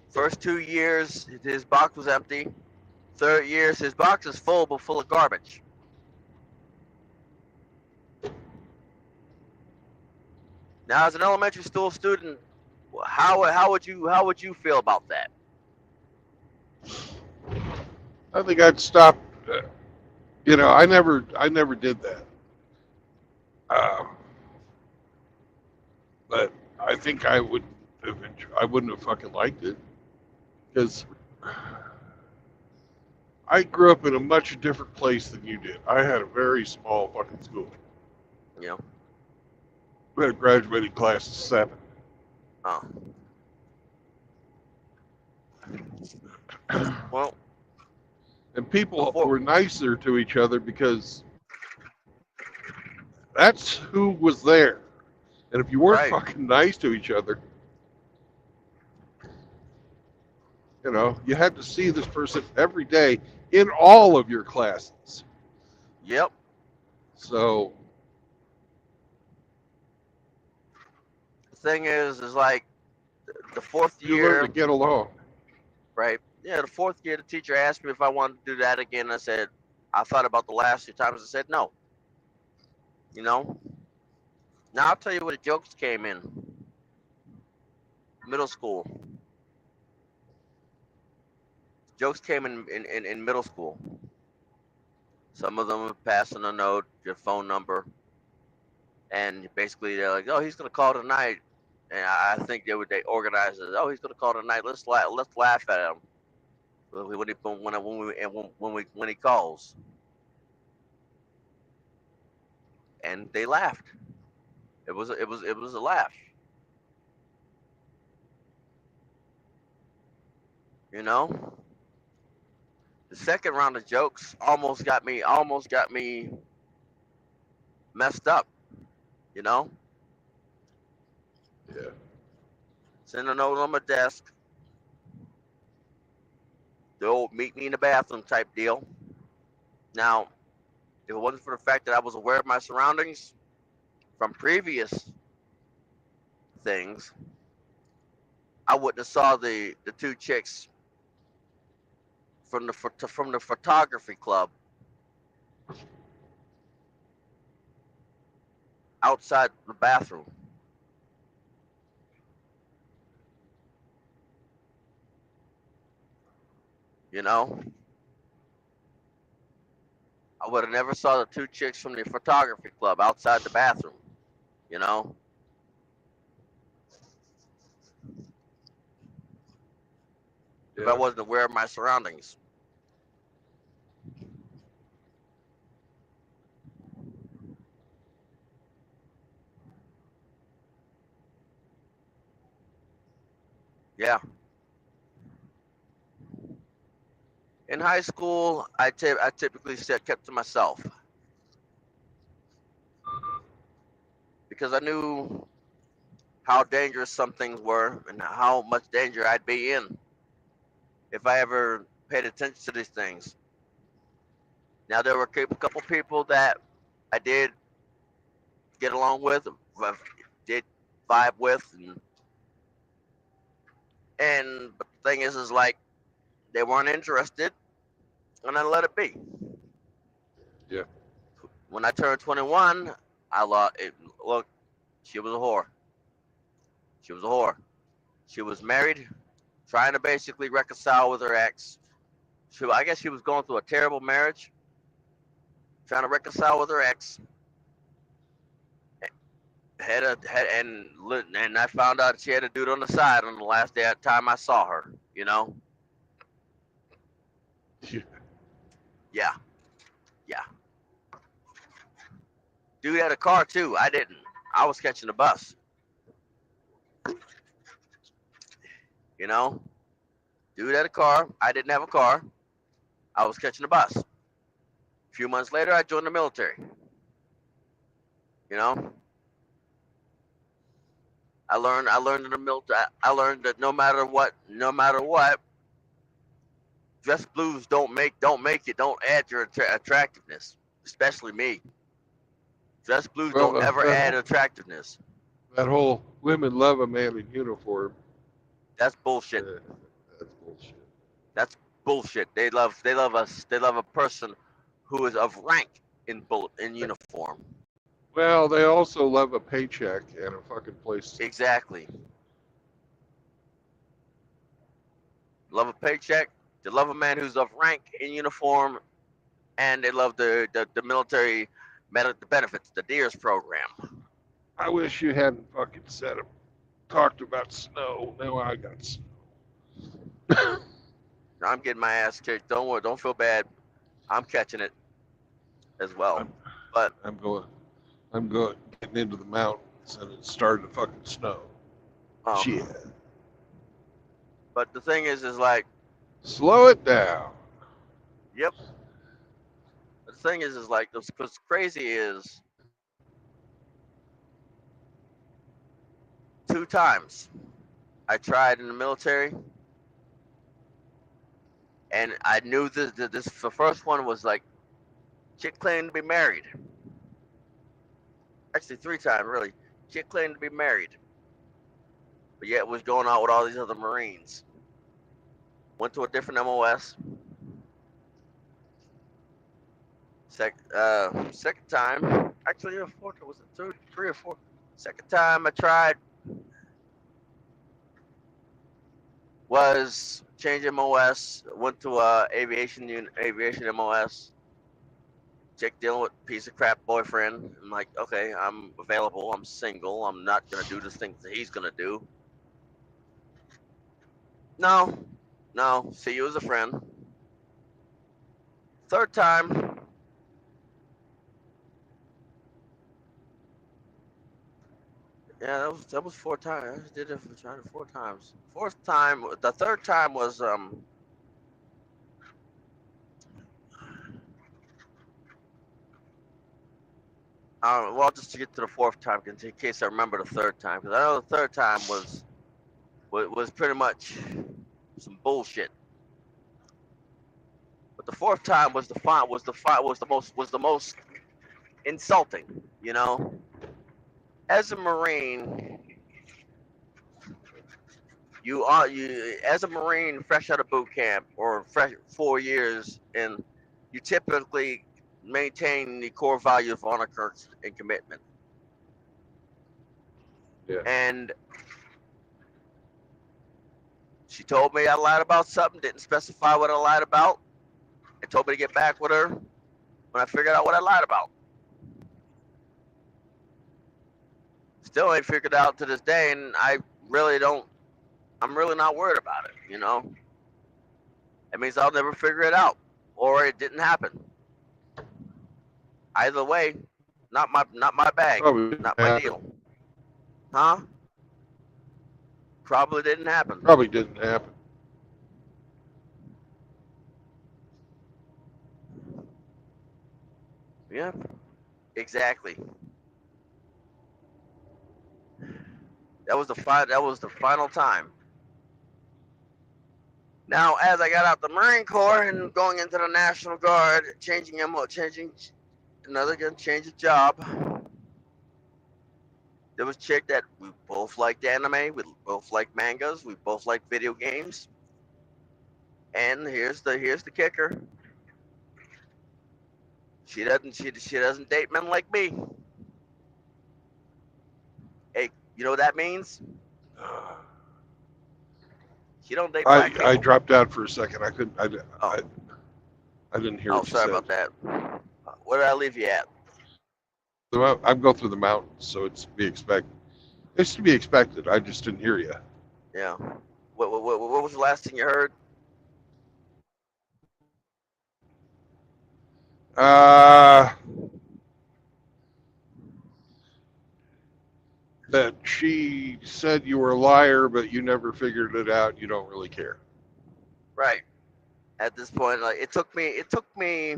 First 2 years, his box was empty. Third years, his box is full, but full of garbage. Now, as an elementary school student, how would you feel about that? I think I'd stop. I never did that. But I think I would. I wouldn't have fucking liked it because I grew up in a much different place than you did. I had a very small fucking school. You know. We had a graduating class of 7. Oh. Well. And people were nicer to each other because that's who was there. And if you weren't Right. fucking nice to each other, you had to see this person every day in all of your classes. Yep. So The thing is like the fourth you learn to year, get along. right? Yeah, the fourth year, the teacher asked me if I wanted to do that again. I said, I thought about the last 2 times. I said no. You know. Now I'll tell you where the jokes came in. Middle school. Jokes came in middle school. Some of them were passing a note, your phone number, and basically they're like, "Oh, he's gonna call tonight," and I think they organized it. "Oh, he's gonna call tonight. Let's laugh at him when he calls," and they laughed. It was a laugh. You know, the second round of jokes almost got me messed up. You know, Yeah. send a note on my desk. The old meet me in the bathroom type deal. Now, if it wasn't for the fact that I was aware of my surroundings from previous things, I wouldn't have saw the 2 chicks from the photography club outside the bathroom. You know, I would have never saw the 2 chicks from the photography club outside the bathroom. You know, if I Yeah. wasn't aware of my surroundings. Yeah. In high school, I typically kept to myself because I knew how dangerous some things were and how much danger I'd be in if I ever paid attention to these things. Now there were a couple people that I did get along with, did vibe with, and but the thing is like they weren't interested, and I let it be. Yeah. When I turned 21, I lost it. Look, she was a whore. She was a whore. She was married, trying to basically reconcile with her ex, I guess she was going through a terrible marriage, trying to reconcile with her ex. And I found out she had a dude on the side on the last time I saw her. You know? Yeah, yeah. Dude had a car too. I didn't. I was catching the bus. You know? Dude had a car. I didn't have a car. I was catching the bus. A few months later, I joined the military. You know? I learned in the military. I learned that no matter what, dress blues don't add your attractiveness, especially me. Dress blues don't ever add attractiveness. That whole women love a man in uniform. That's bullshit. That's bullshit. That's bullshit. They love us. They love a person who is of rank in uniform. Well, they also love a paycheck and a fucking place. Exactly. Love a paycheck. They love a man who's of rank in uniform, and they love the military benefits, the DEERS program. I wish you hadn't fucking talked about snow. Now I got snow. I'm getting my ass kicked. Don't worry. Don't feel bad. I'm catching it as well. I'm getting into the mountains, and it's starting to fucking snow. Shit. But the thing is like, slow it down. Yep. The thing is like, what's crazy is 2 times I tried in the military, and I knew this. The first one was like, chick claimed to be married. Actually, 3 times really. Chick claimed to be married, but yet was going out with all these other Marines. Went to a different MOS. Second time, actually, was it 3 or 4? Second time I tried was change MOS. Went to aviation MOS. Chick dealing with piece of crap boyfriend. I'm like, okay, I'm available. I'm single. I'm not gonna do the things that he's gonna do. No. See you as a friend. Third time. Yeah, that was 4 times. I did it 4 times. Fourth time, the third time was well, just to get to the 4th time, in case I remember the 3rd time, because I know the 3rd time was pretty much some bullshit. But the 4th time was the most insulting. You know, as a Marine, you as a Marine fresh out of boot camp or fresh 4 years, and you typically maintain the core value of honor, courage, and commitment. Yeah. And she told me I lied about something, didn't specify what I lied about, and told me to get back with her when I figured out what I lied about. Still ain't figured out to this day, and I'm really not worried about it, you know? It means I'll never figure it out, or it didn't happen. Either way, not my bag, not my deal. Huh? Probably didn't happen. Probably didn't happen. Yeah, exactly. That was the final time. Now, as I got out the Marine Corps and going into the National Guard, change of job. There was a chick that we both liked anime, we both liked mangas, we both liked video games. And here's the kicker. She doesn't date men like me. Hey, you know what that means? She don't date black people. I dropped out for a second. I couldn't. I didn't hear Oh, what you sorry said. about that. Where did I leave you at? So I'm going through the mountains, so it's to be expected. It's to be expected. I just didn't hear you. Yeah. What was the last thing you heard? That she said you were a liar, but you never figured it out. You don't really care. Right. At this point, like it took me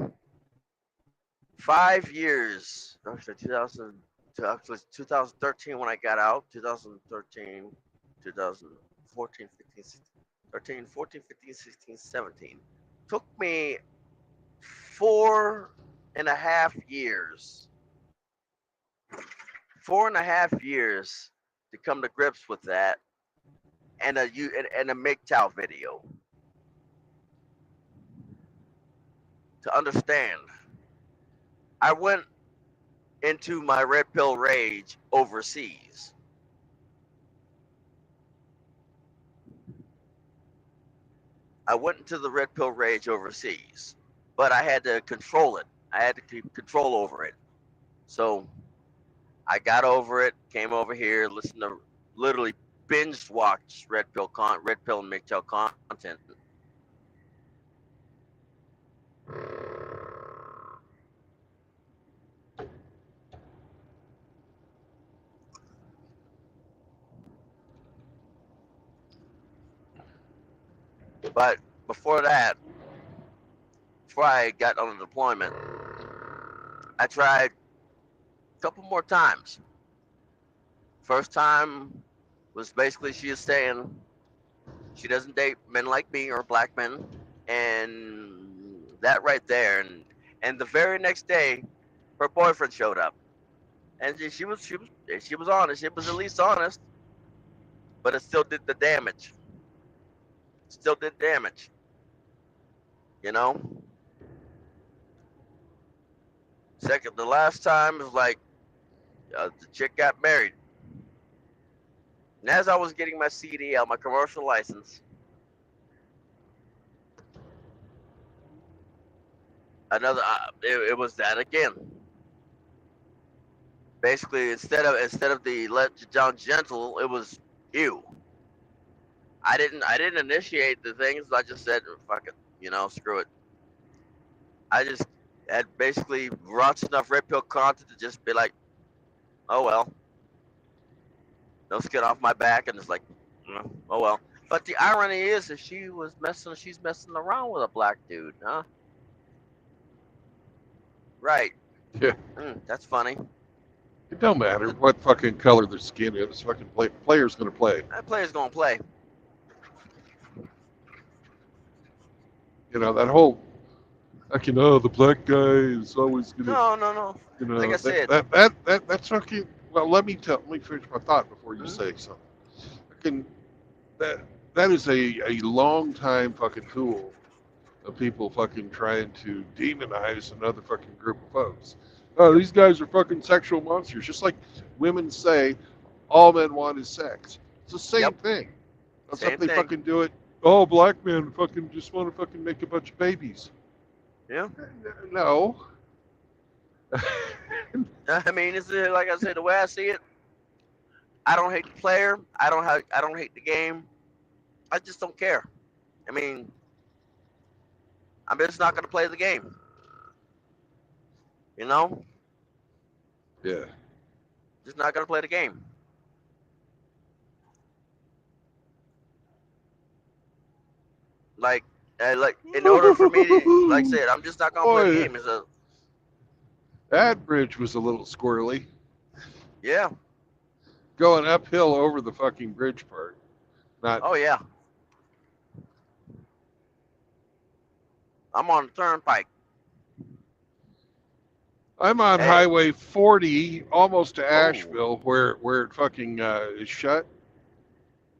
5 years. Actually, 2013 when I got out. 2013, 2014, 15, 16, 13, 14, 15, 16, 17. Took me 4.5 years. 4.5 years to come to grips with that, and a MGTOW video to understand. I went into my red pill rage overseas. I went into the red pill rage overseas, but I had to control it. I had to keep control over it. So I got over it, came over here, listened to literally binge watch red pill and MGTOW content. But before that, before I got on the deployment, I tried a couple more times. First time was basically she is saying she doesn't date men like me or black men, and that right there, and the very next day, her boyfriend showed up, and she was honest. It was at least honest, but it still did the damage. Still did damage, you know. Second, the last time was like the chick got married, and as I was getting my CDL, my commercial license, another it was that again. Basically, instead of the let John gentle, it was you. I didn't initiate the things. I just said fuck it, screw it. I just had basically watched enough red pill content to just be like, oh well, no skin off my back, and it's like, oh well. But the irony is that she's messing around with a black dude, huh? Right. Yeah. That's funny. It don't matter what fucking color their skin is. Fucking player's gonna play. That player's gonna play. You know that whole. The black guy is always gonna. No. Like I said. That's fucking. Well, let me finish my thought before you say something. Fucking that is a long time fucking tool of people fucking trying to demonize another fucking group of folks. Oh, these guys are fucking sexual monsters. Just like women say, all men want is sex. It's the same thing. Except they fucking do it. Oh, black men fucking just want to fucking make a bunch of babies. Yeah. No. I mean, it's like I said, the way I see it, I don't hate the player. I don't hate the game. I just don't care. I mean, I'm just not going to play the game. You know? Yeah. Just not going to play the game. Like in order for me to, like I said, I'm just not going to play the game. That bridge was a little squirrely. Yeah. Going uphill over the fucking bridge part. Oh, yeah. I'm on the turnpike. I'm on Highway 40, almost to Asheville, where it fucking is shut.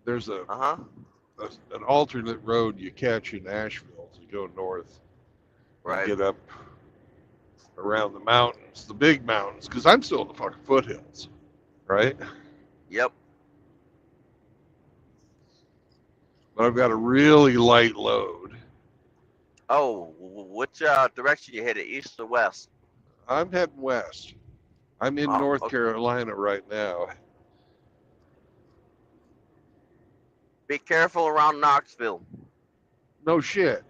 There's an alternate road you catch in Asheville to go north. Right. Get up around the mountains, the big mountains, because I'm still in the fucking foothills, right? Yep. But I've got a really light load. Oh, which direction you headed, east or west? I'm heading west. I'm in Oh, North okay. Carolina right now. Be careful around Knoxville. No shit.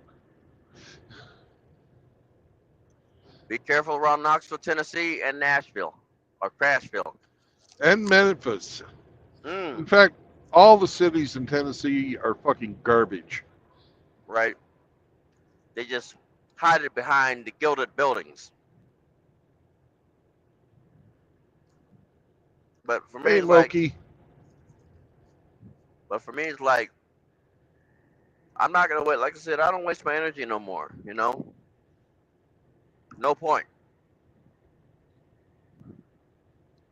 Be careful around Knoxville, Tennessee, and Nashville or Crashville. And Memphis. In Mm, fact, all the cities in Tennessee are fucking garbage. right. They just hide it behind the gilded buildings. But for me, Hey, it's like, Loki. but for me, it's like, I'm not gonna wait. Like I said, I don't waste my energy no more. No point.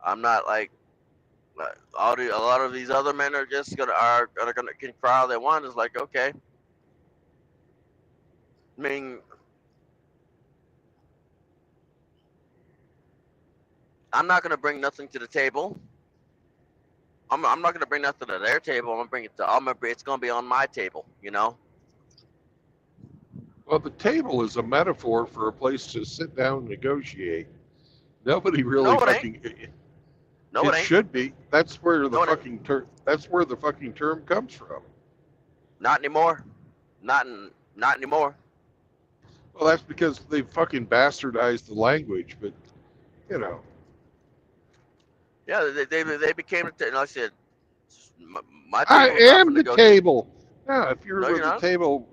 I'm not like a lot of these other men are just gonna can cry all they want. It's like, okay. I mean, I'm not gonna bring nothing to the table. I'm not gonna bring nothing to their table. It's gonna be on my table. Well, the table is a metaphor for a place to sit down and negotiate. Nobody really No, it ain't. fucking. No, It it ain't. should be. That's where the No, it ain't. fucking term. That's where the fucking term comes from. Not anymore. Not anymore. Well, that's because they fucking bastardized the language. But you know, Yeah, they became. Like I said, my I table is not for am the negotiate. table. Now, if you're No, you're with the not. table,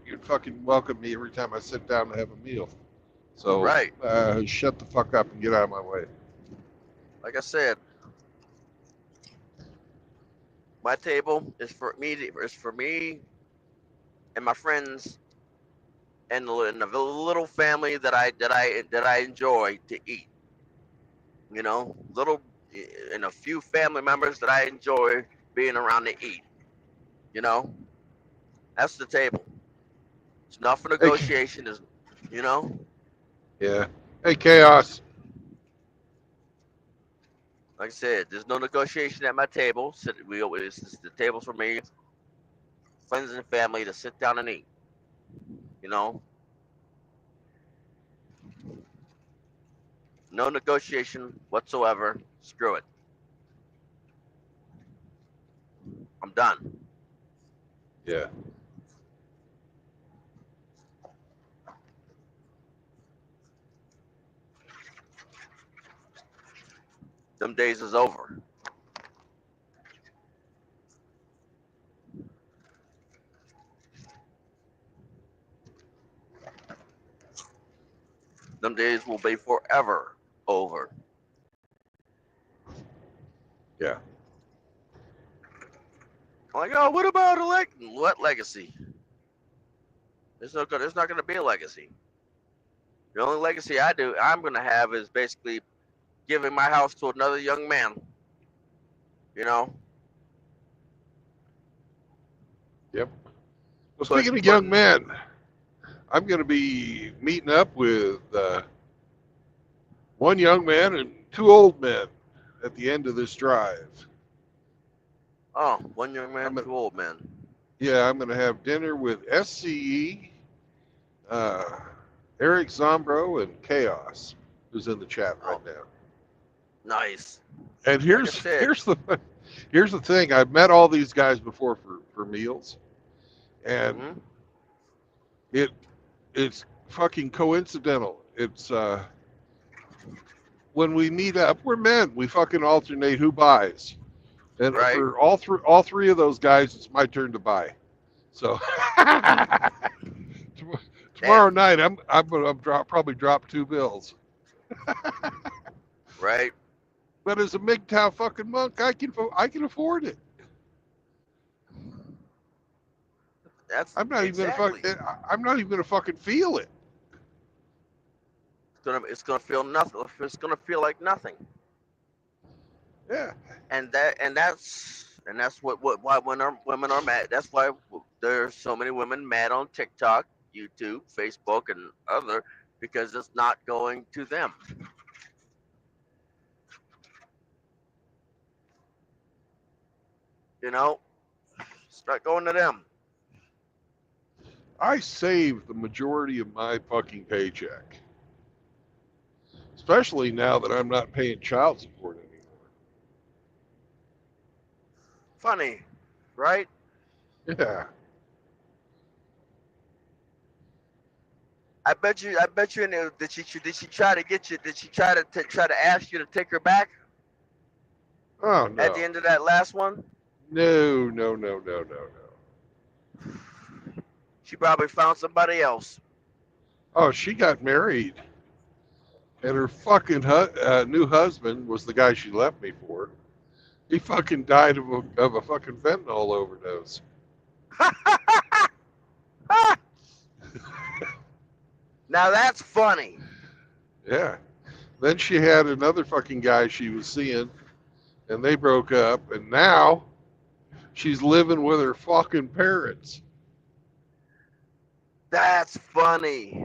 you'd fucking welcome me every time I sit down to have a meal. So Right. shut the fuck up and get out of my way. Like I said, my table is for me. Is for me and my friends and the little family that I enjoy to eat. Little and a few family members that I enjoy being around to eat. You know, that's the table. It's not for Hey, negotiation. Is you know, yeah. Hey, chaos. like I said, there's no negotiation at my table. We always the tables for me, friends and family to sit down and eat. You know, no negotiation whatsoever. Screw it. I'm done. Yeah. Them days is over. Them days will be forever over. Yeah. I'm like, oh, what about what legacy? There's not gonna be a legacy. The only legacy I'm gonna have is basically giving my house to another young man. You know, Yep. Well, put speaking of young putting men, I'm going to be meeting up with one young man and two old men at the end of this drive. oh, one young man, I'm two old men. Yeah, I'm going to have dinner with SCE, uh, Eric Zombro, and Chaos, who's in the chat right Oh, now. nice. And Like I said, here's the thing. I've met all these guys before for meals, and hmm it it's fucking coincidental. It's when we meet up, we're men. We fucking alternate who buys, and right? for all three of those guys, it's my turn to buy. So Damn, tomorrow night, I'm gonna probably drop two bills. right? But as a MGTOW fucking monk, I can afford it. That's I'm not even gonna fuck. exactly. I'm not even gonna fucking feel it. It's gonna feel nothing. It's gonna feel like nothing. Yeah. And that's why women are mad. That's why there's so many women mad on TikTok, YouTube, Facebook, and other because it's not going to them. You know, it's not going to them. I save the majority of my fucking paycheck, especially now that I'm not paying child support anymore. Funny, right? Yeah. I bet you. Did she try to get you? Did she try to ask you to take her back Oh at the no. end of that last one? No, no, no, no, no, no. She probably found somebody else. Oh, she got married, and her fucking new husband was the guy she left me for. He fucking died of a fucking fentanyl overdose. Now that's funny. Yeah. Then she had another fucking guy she was seeing, and they broke up, and now she's living with her fucking parents. That's funny.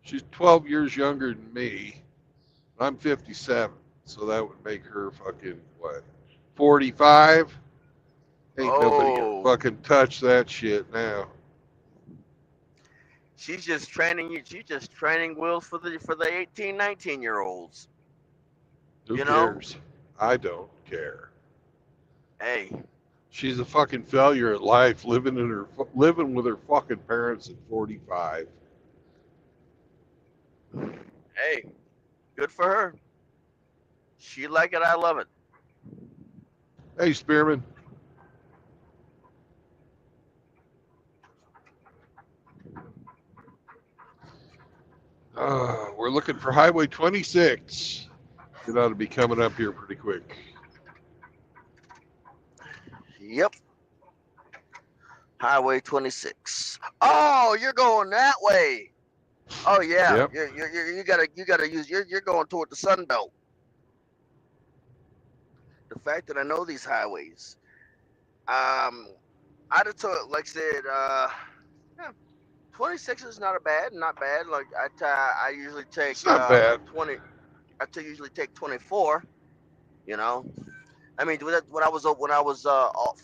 She's 12 years younger than me. I'm 57, so that would make her fucking, what, 45? Ain't nobody gonna Oh, fucking touch that shit now. she's just training you. She's just training wheels for the 18, 19-year-olds. Who You know? cares? I don't care. Hey, She's a fucking failure at life, living with her fucking parents at 45. hey, good for her. She like it. I love it. Hey, Spearman. We're looking for Highway 26. It ought to be coming up here pretty quick. Yep. Highway 26. Oh, you're going that way. Oh yeah. Yep. You gotta use. You're going toward the Sun Belt. The fact that I know these highways. I'd have told, like I said, yeah, 26 is not bad. Like I usually take It's not bad. 20. Usually take 24. You know, I mean, when I was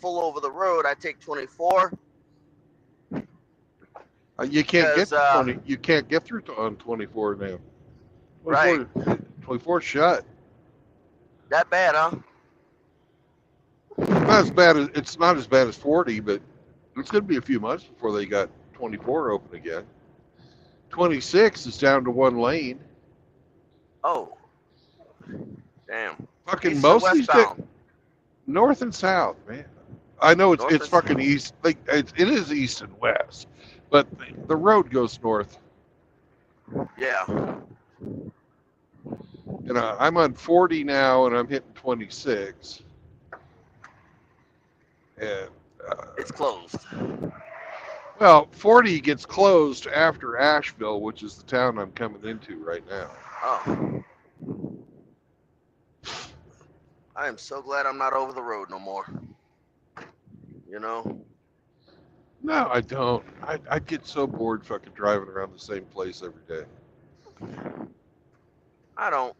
full over the road, I take 24. You can't get Because 20. You can't get through on 24 now. 24, right, 24 shut. that bad, huh? Not as bad as it's not as bad as 40, but it's going to be a few months before they got 24 open again. 26 is down to one lane. Oh, damn. Fucking East and most of these westbound. north and south, man. I know North it's and fucking south. east. Like it is east and west, but the road goes north. Yeah. And I'm on 40 now, and I'm hitting 26. And It's closed. well, 40 gets closed after Asheville, which is the town I'm coming into right now. Oh. I am so glad I'm not over the road no more. You know? No, I don't. I get so bored fucking driving around the same place every day. I don't.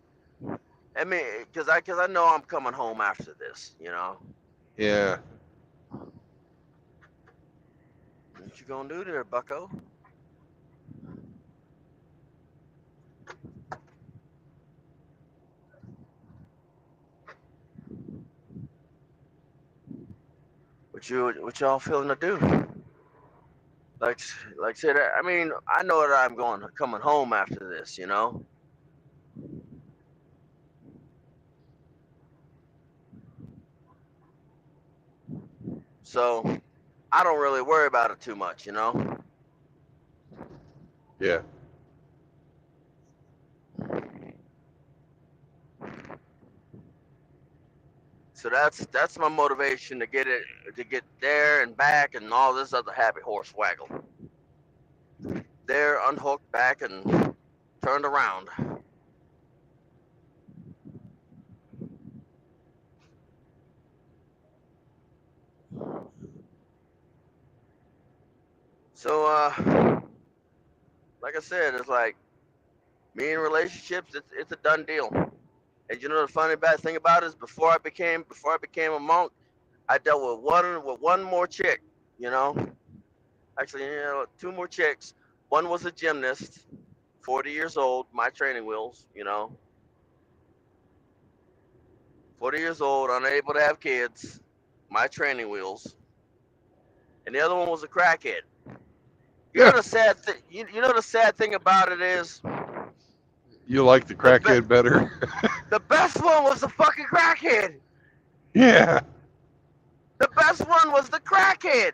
I mean, cause I know I'm coming home after this. You know? Yeah. What you gonna do there, Bucko? What y'all feeling to do? Like I said, I mean, I know that I'm coming home after this. You know? So I don't really worry about it too much. You know? Yeah. So that's my motivation to get there and back and all this other happy horse waggle. There, unhooked, back, and turned around. So, like I said, it's like me in relationships, it's a done deal. And you know the funny bad thing about it is before I became a monk, I dealt with one more chick, you know. Actually, you know, two more chicks. One was a gymnast, 40 years old, my training wheels, you know. 40 years old, unable to have kids, my training wheels. And the other one was a crackhead. You know Yeah, the sad thing. You know the sad thing about it is you like the the be- crackhead better. the best one was the fucking crackhead. Yeah, The best one was the crackhead.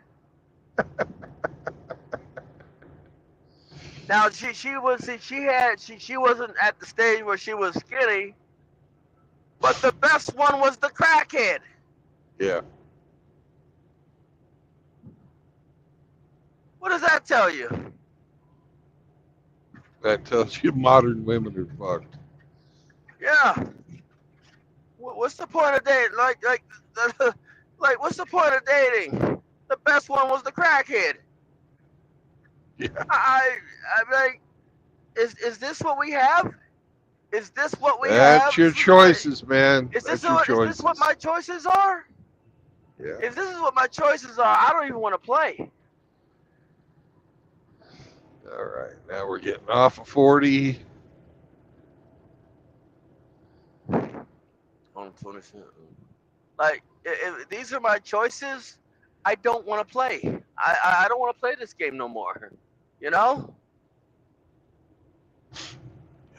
Now she wasn't at the stage where she was skinny, but the best one was the crackhead. yeah. What does that tell you? That tells you modern women are fucked. Yeah. What's the point of dating? Like what's the point of dating? The best one was the crackhead. Yeah, I'm like, is this what we have? Is this what we that's have? your choices, man. That's your Is this what choices. my choices are? Yeah. If this is what my choices are, I don't even want to play. All right, now we're getting off of 40. On 20 cents. Like, if these are my choices, I don't want to play. I don't want to play this game no more. You know?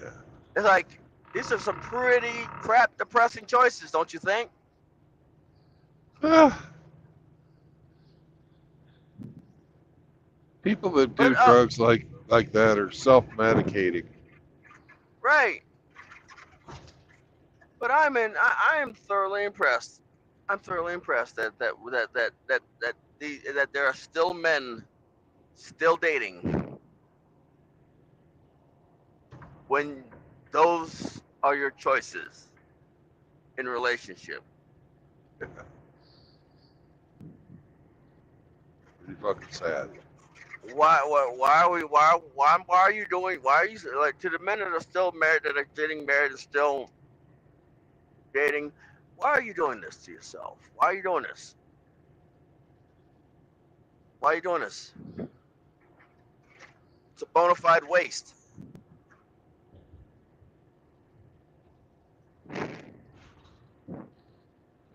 Yeah. It's like, these are some pretty crap, depressing choices, don't you think? Ah, people that But, do drugs like that are self-medicating. right. But I am thoroughly impressed. I'm thoroughly impressed that there are still men still dating when those are your choices in a relationship. Pretty fucking sad. Why are you doing? Why are you like to the men that are still married, that are getting married and still dating? Why are you doing this to yourself? Why are you doing this? Why are you doing this? It's a bona fide waste.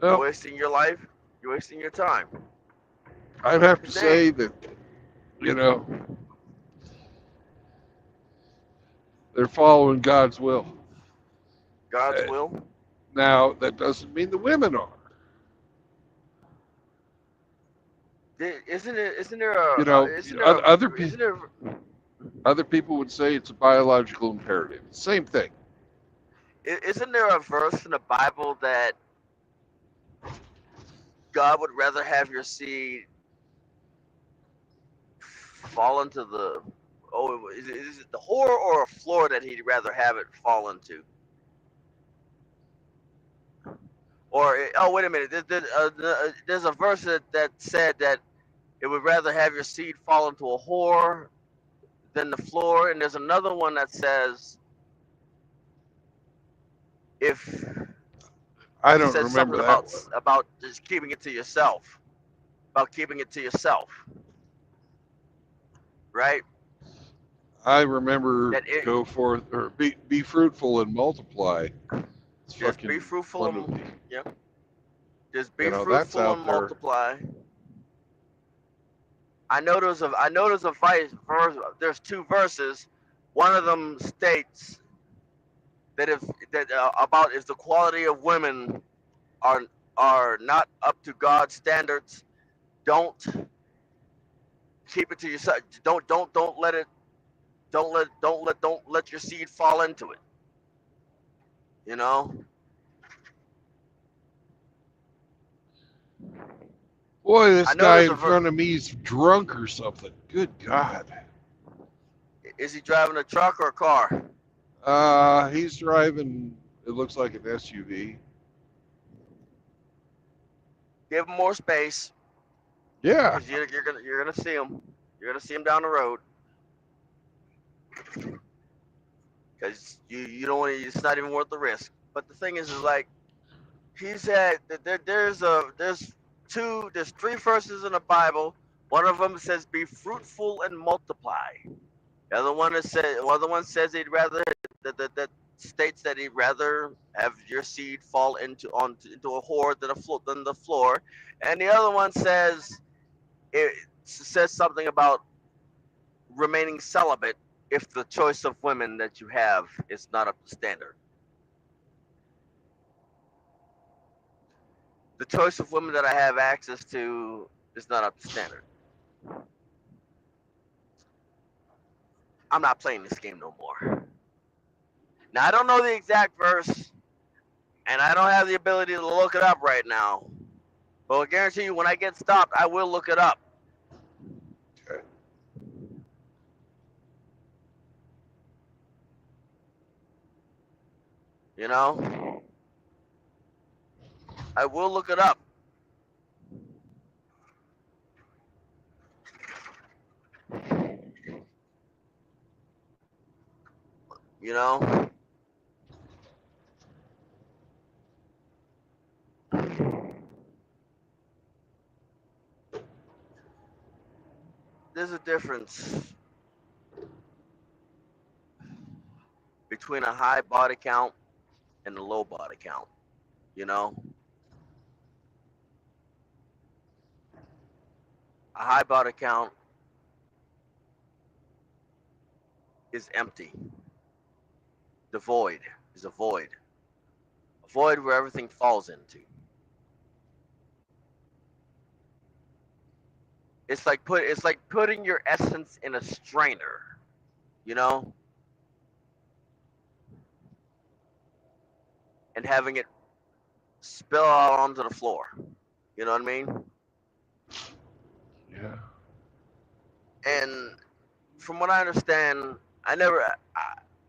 You're Well, wasting your life. You're wasting your time. I'd have to They, say that, you know, they're following God's will. God's Uh, will. Now, that doesn't mean the women are. Isn't it? You know, Isn't there? other people would say it's a biological imperative. Same thing. Isn't there a verse in the Bible that God would rather have your seed fall into the is it the whore or a floor that he'd rather have it fall into? Or oh wait a minute, there's a verse that said that it would rather have your seed fall into a whore than the floor, and there's another one that says if I it don't says remember something that one. about just keeping it to yourself, about keeping it to yourself, right? I remember That it go forth or be fruitful and multiply. It's just be fucking fruitful one of and the, yeah, just you be know, that's fruitful out and there. multiply. I know there's a verse. There's two verses. One of them states that if that about if the quality of women are not up to God's standards, don't keep it to yourself. Don't let it. Don't let your seed fall into it. You know. Boy, I this know guy there's in front of me is drunk or something. Good God. Is he driving a truck or a car? He's driving, it looks like an SUV. Give him more space Yeah. because you're gonna see him. You're gonna see him down the road because you don't want. It's not even worth the risk. But the thing is like he's at there's there's 3 verses in the Bible. One of them says, "Be fruitful and multiply." The other one says he'd rather that states that he'd rather have your seed fall into a whore than the floor, and the other one says it says something about remaining celibate if the choice of women that you have is not up to standard. The choice of women that I have access to is not up to standard. I'm not playing this game no more. Now, I don't know the exact verse, and I don't have the ability to look it up right now. But I guarantee you, when I get stopped, I will look it up. Okay. You know? I will look it up. You know? There's a difference between a high body count and a low body count. You know? A high body count is empty. The void is a void. A void where everything falls into. It's like putting your essence in a strainer, you know? And having it spill out onto the floor. You know what I mean? Yeah. And from what I understand,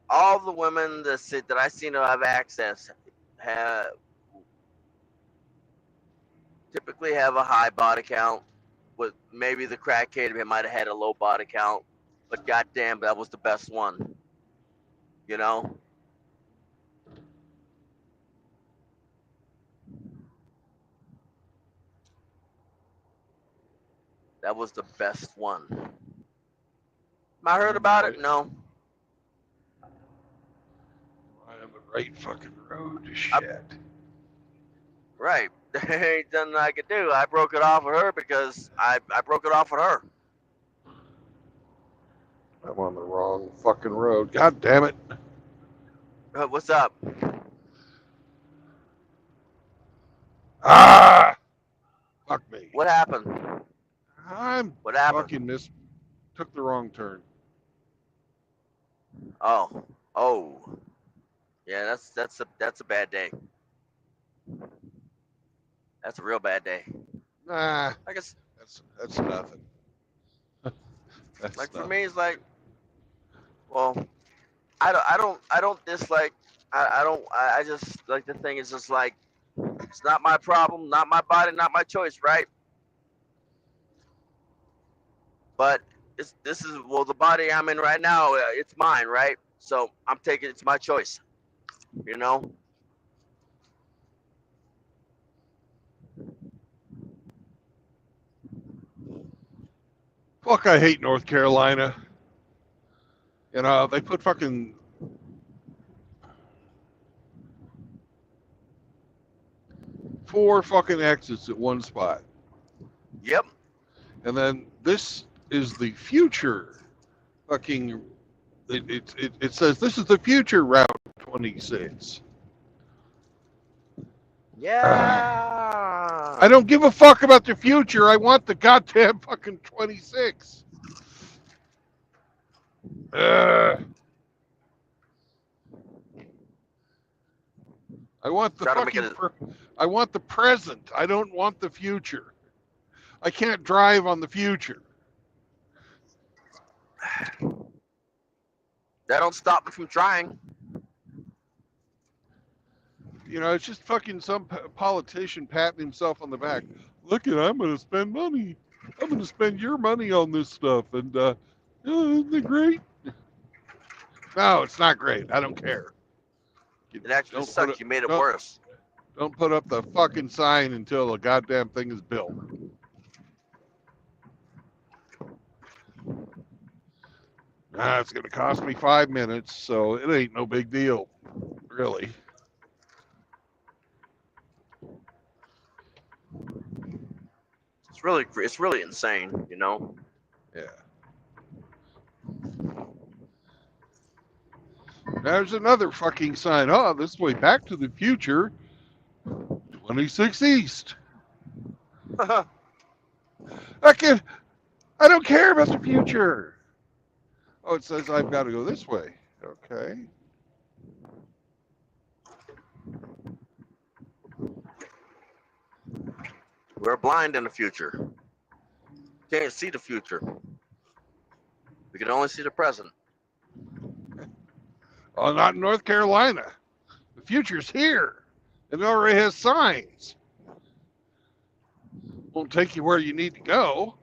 all the women that I seen to have access typically have a high body count. With maybe the crackhead might have had a low body count, but goddamn, that was the best one. You know? That was the best one. I heard about it? No. I'm on the right fucking road. Shit. Right. There ain't nothing I could do. I broke it off with her because I broke it off with her. I'm on the wrong fucking road. God damn it. What's up? Ah! Fuck me. What happened? What happened? Fucking took the wrong turn. Oh. Yeah, that's a bad day. That's a real bad day. Nah. I guess That's nothing. That's like nothing. for me, it's like, well, I don't dislike. I just like the thing is just like, it's not my problem, not my body, not my choice, right? But this is the body I'm in right now. It's mine, right? So I'm taking it's my choice. You know. Fuck, I hate North Carolina. You know, they put fucking 4 fucking exits at one spot. Yep. And then this is the future fucking it says this is the future Route 26. Yeah. I don't give a fuck about the future. I want the goddamn fucking 26. I want the fucking I want the present. I don't want the future. I can't drive on the future. That don't stop me from trying. You know, it's just fucking some politician patting himself on the back. Look at, I'm going to spend money. I'm going to spend your money on this stuff. And, isn't it great? No, it's not great. I don't care. It actually sucks. You made it worse. Don't put up the fucking sign until the goddamn thing is built. It's going to cost me 5 minutes, so it ain't no big deal, really. It's really insane, you know. Yeah. There's another fucking sign. Oh, this way Back to the Future, 26 East. I don't care about the future. Oh, it says I've got to go this way. Okay. We're blind in the future. Can't see the future. We can only see the present. Oh, not in North Carolina. The future's here. It already has signs. Won't take you where you need to go.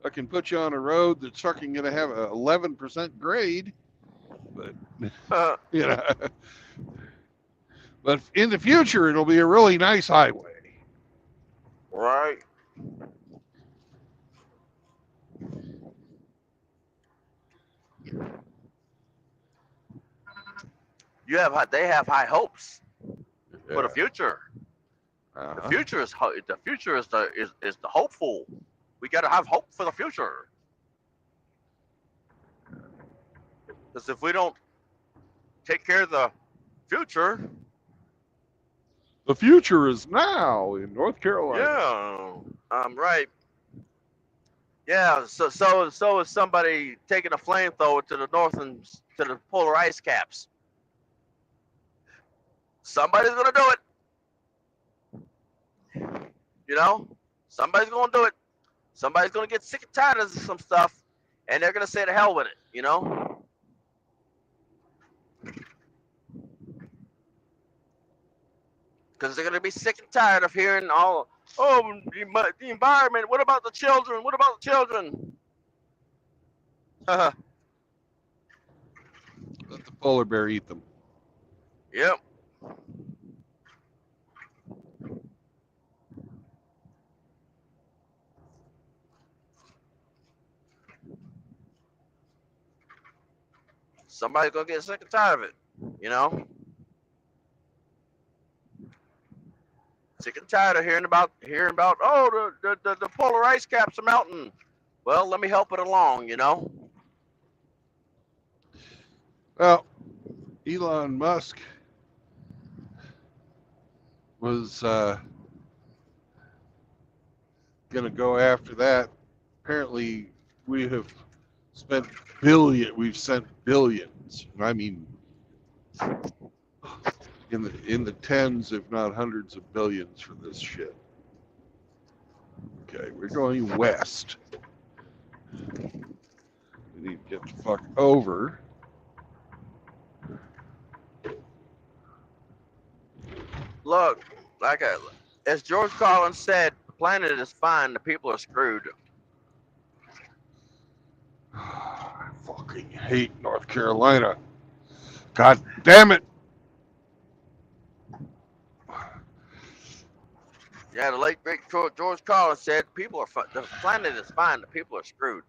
I can put you on a road that's fucking going to have a 11% grade, but you know. But in the future, it'll be a really nice highway. Right. They have high hopes for the future. Uh-huh. The future is the hopeful. We gotta have hope for the future. Because if we don't take care of the future, The future is now in North Carolina. yeah, right. Yeah, so is somebody taking a flamethrower to the north and to the polar ice caps. Somebody's gonna do it. You know, somebody's gonna do it. Somebody's gonna get sick and tired of some stuff, and they're gonna say to hell with it. You know. Because they're gonna be sick and tired of hearing all, oh, the environment. What about the children? What about the children? Let the polar bear eat them. Yep. Somebody's gonna get sick and tired of it. You know. Sick and tired of hearing about oh the polar ice caps are melting. Well, let me help it along, you know. Well, Elon Musk was going to go after that. Apparently, we've sent billions. I mean, in the tens, if not hundreds of billions for this shit. Okay, we're going west. We need to get the fuck over. Look, as George Carlin said, the planet is fine, the people are screwed. I fucking hate North Carolina. God damn it. Yeah, the late great George Carlin said, the planet is fine, the people are screwed.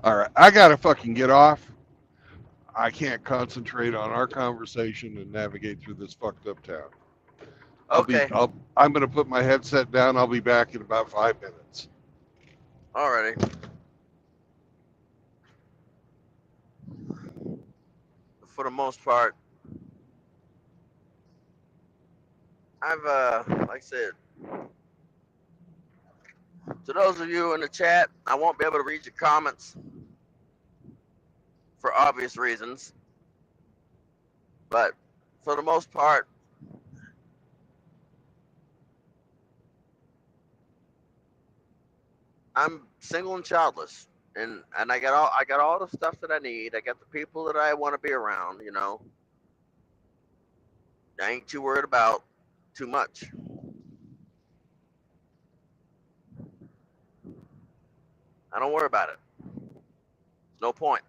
All right, I gotta fucking get off. I can't concentrate on our conversation and navigate through this fucked up town. Okay. I'm gonna put my headset down. I'll be back in about 5 minutes. Alrighty. For the most part, I've like I said, to those of you in the chat, I won't be able to read your comments for obvious reasons. But for the most part, I'm single and childless, and I got all the stuff that I need. I got the people that I want to be around. You know, I ain't too worried about too much. I don't worry about it. No point.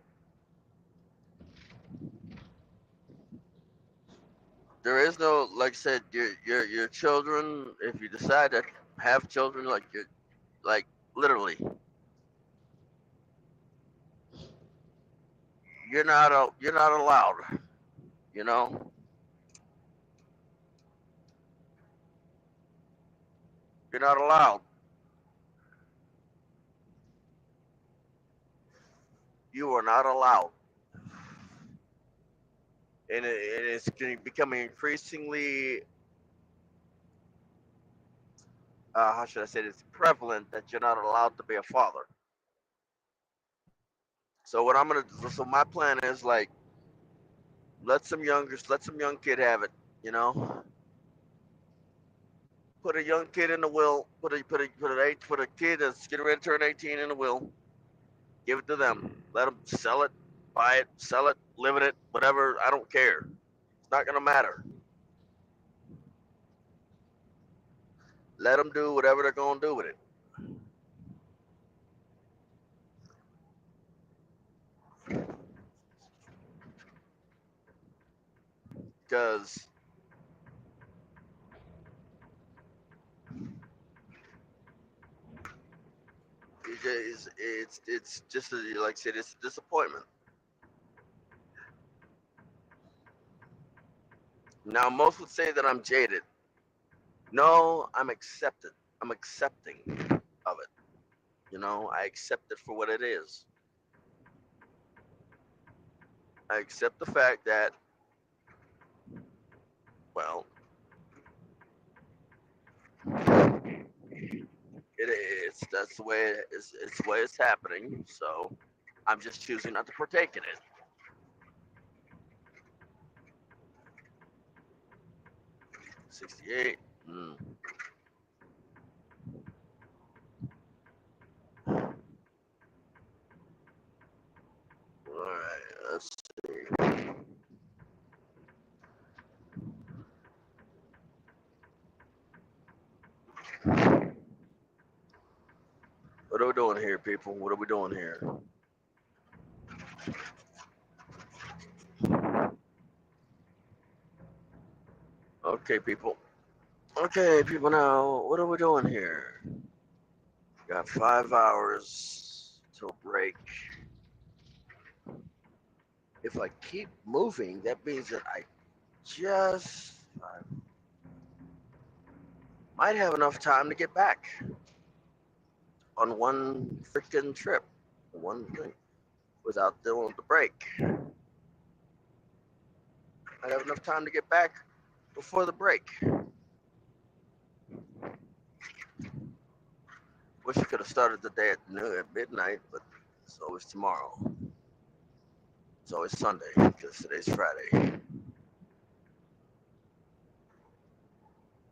There is no, like I said, your children. If you decide to have children, like like literally, you're not allowed. You know, you're not allowed. You are not allowed, and it's becoming increasingly. How should I say this? Prevalent that you're not allowed to be a father. So what I'm gonna, so my plan is like, let some young kid have it. You know, put a young kid in the will. Put a kid that's getting ready to turn 18 in the will. Give it to them. Let them sell it, buy it, sell it, live in it, whatever. I don't care. It's not gonna matter. Let them do whatever they're gonna do with it. Because it's just like I said, it's a disappointment. Now most would say that I'm jaded. No, I'm accepted. I'm accepting of it. You know, I accept it for what it is. I accept the fact that, well, it's that's the way it's the way it's happening. So I'm just choosing not to partake in it. 68. Mm. All right, let's see. What are we doing here, people? What are we doing here? Okay, people. Okay, people. Now, what are we doing here? Got 5 hours till break. If I keep moving, that means that I might have enough time to get back on one freaking trip, one thing, without dealing with the break. I have enough time to get back before the break. Wish I could have started the day at noon, at midnight, but it's always tomorrow. It's always Sunday because today's Friday.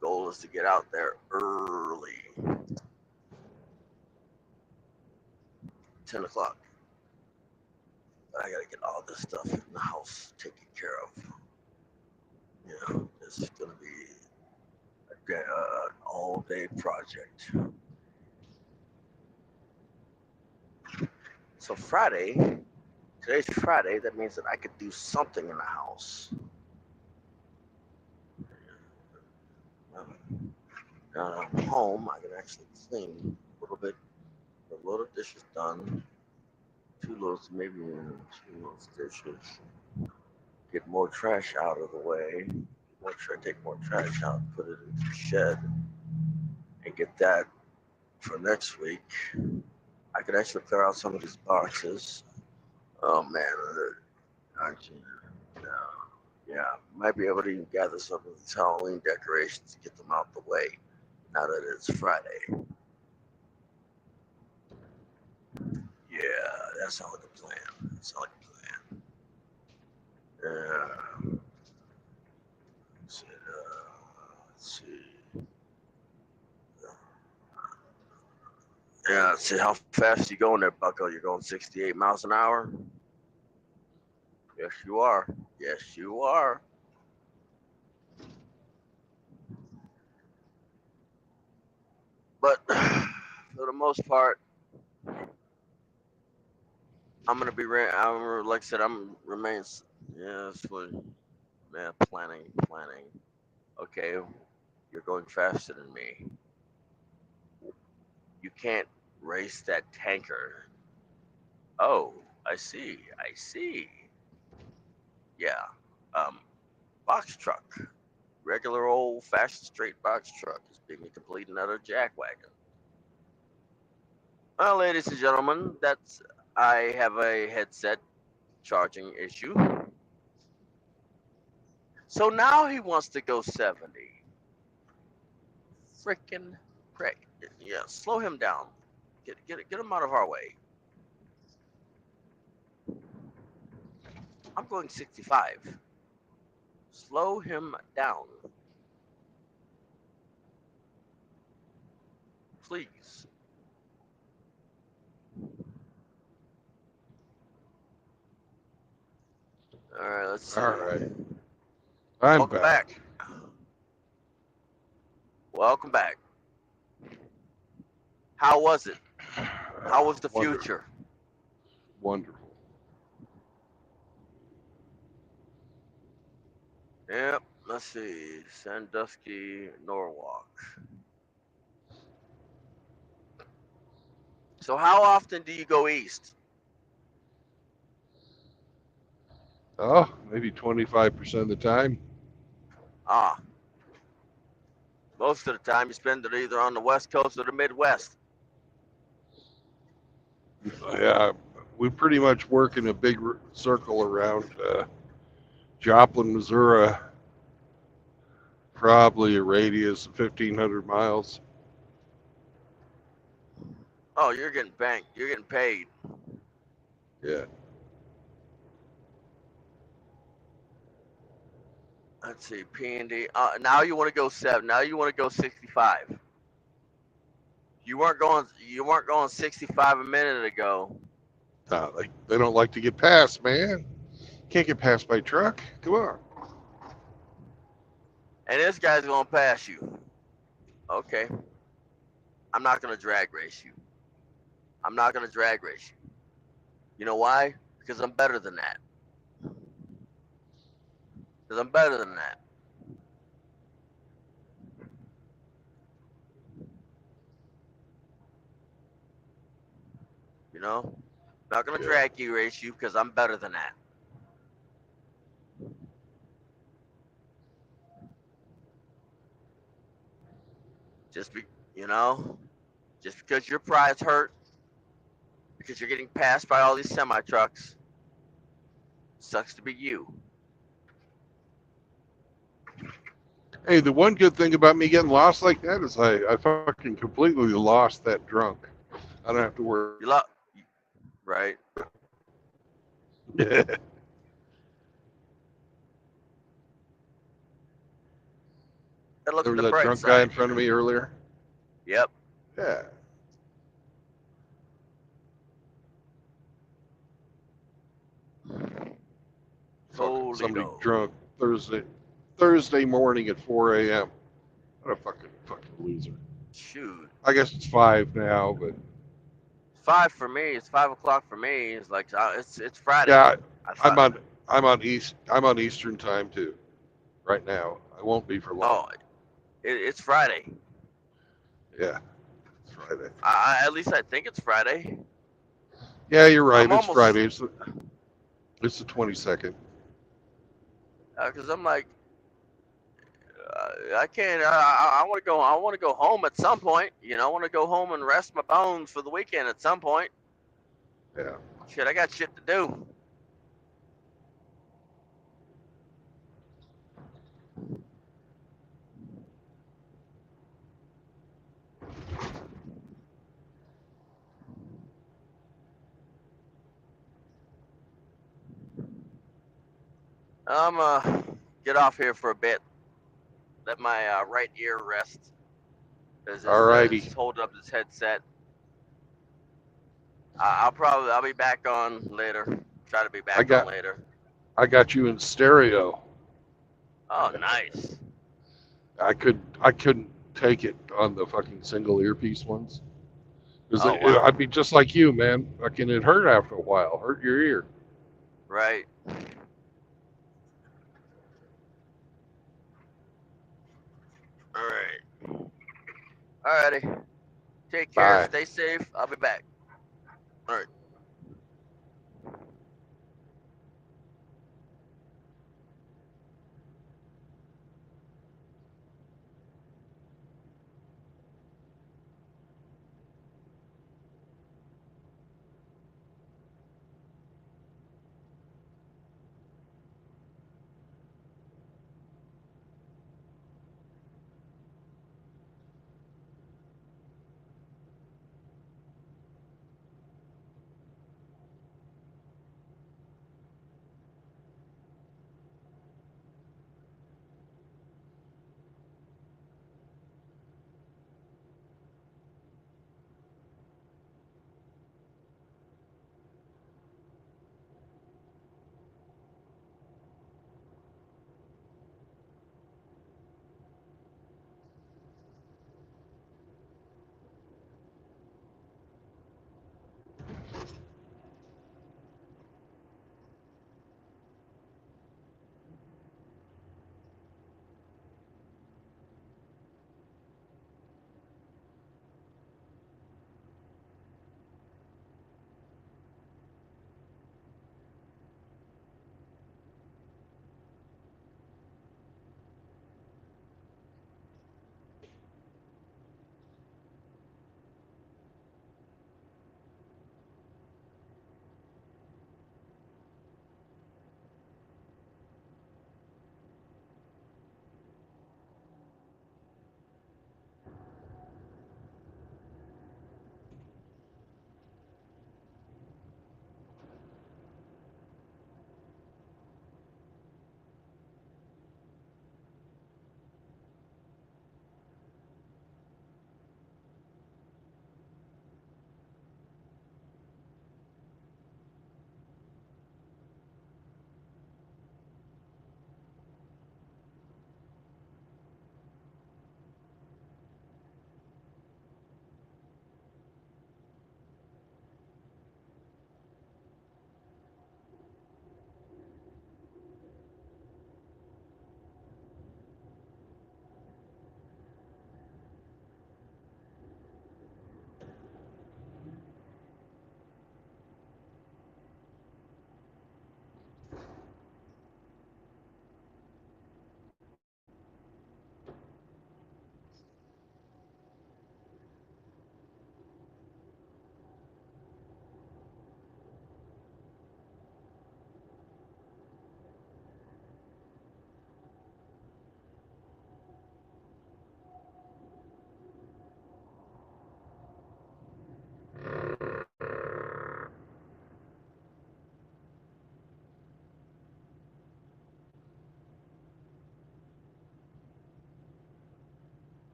Goal is to get out there early, 10 o'clock. I gotta get all this stuff in the house taken care of. You know, it's gonna be an all-day project. So Friday, today's Friday. That means that I could do something in the house. Now I'm home, I can actually clean a little bit. A load of dishes done. Two loads, maybe two loads of dishes. Get more trash out of the way. Take more trash out, put it into the shed, and get that for next week. I could actually clear out some of these boxes. Oh man, actually, yeah, yeah, might be able to even gather some of these Halloween decorations and get them out the way. Now that it's Friday. Yeah, that sounds like a plan. That sounds like a plan. Yeah. Let's see. Yeah, see how fast you going there, Bucko? You're going 68 miles an hour? Yes, you are. Yes, you are. But for the most part, I'm gonna be. I'm like I said. I'm remains. Yeah, that's what. Man, planning. Okay, you're going faster than me. You can't race that tanker. Oh, I see. Yeah. Um, box truck. Regular old fashioned straight box truck is being complete another jackwagon. Well, ladies and gentlemen, I have a headset charging issue. So now he wants to go 70. Frickin' prick. Yeah, slow him down. Get him out of our way. I'm going 65. Slow him down. Please. All right, let's see. All right. I'm Welcome back. Welcome back. How was it? How was the Wonderful. future? Wonderful. Yep. Let's see. Sandusky, Norwalk. So how often do you go east? Oh, maybe 25% of the time. Ah. Most of the time you spend it either on the West Coast or the Midwest. Yeah, we pretty much work in a big circle around Joplin, Missouri, probably a radius of 1,500 miles. Oh, you're getting banked. You're getting paid. Yeah. Let's see, P&D. Now you want to go 7. Now you want to go 65. You weren't going 65 a minute ago. No, they don't like to get past, man. Can't get past by truck. Come on. And this guy's going to pass you. Okay. I'm not going to drag race you. You know why? Because I'm better than that. You know? Not going to drag you race you because I'm better than that. Just because your pride's hurt, because you're getting passed by all these semi trucks, sucks to be you. Hey, the one good thing about me getting lost like that is I fucking completely lost that drunk. I don't have to worry. You love, right? There Look at was the that bright drunk side. guy in front of me earlier. Yep. Yeah. Fucking somebody drunk Thursday morning at 4 a.m. What a fucking loser. Shoot. I guess it's 5 now, but 5 for me. It's 5 o'clock for me. It's like it's Friday. yeah, I'm on Eastern time too. Right now, I won't be for long. Oh, it's Friday. Yeah, it's Friday. At least I think it's Friday. Yeah, you're right. It's Friday. It's the 22nd. Because I'm like, I can't. I want to go. I want to go home at some point. I want to go home and rest my bones for the weekend at some point. Yeah. Shit, I got shit to do. I'm get off here for a bit. Let my right ear rest. Alrighty. Just hold up this headset. I'll be back on later. Try to be back on later. I got you in stereo. Oh, nice. I couldn't take it on the fucking single earpiece ones. Wow. I'd be just like you, man. Fucking it hurt after a while. Hurt your ear. Right. All right. Alrighty. Take care. Bye. Stay safe. I'll be back. All right.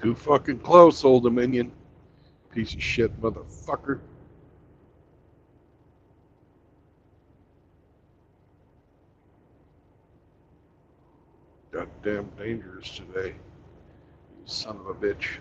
Too fucking close, Old Dominion. Piece of shit motherfucker. Goddamn dangerous today. You son of a bitch.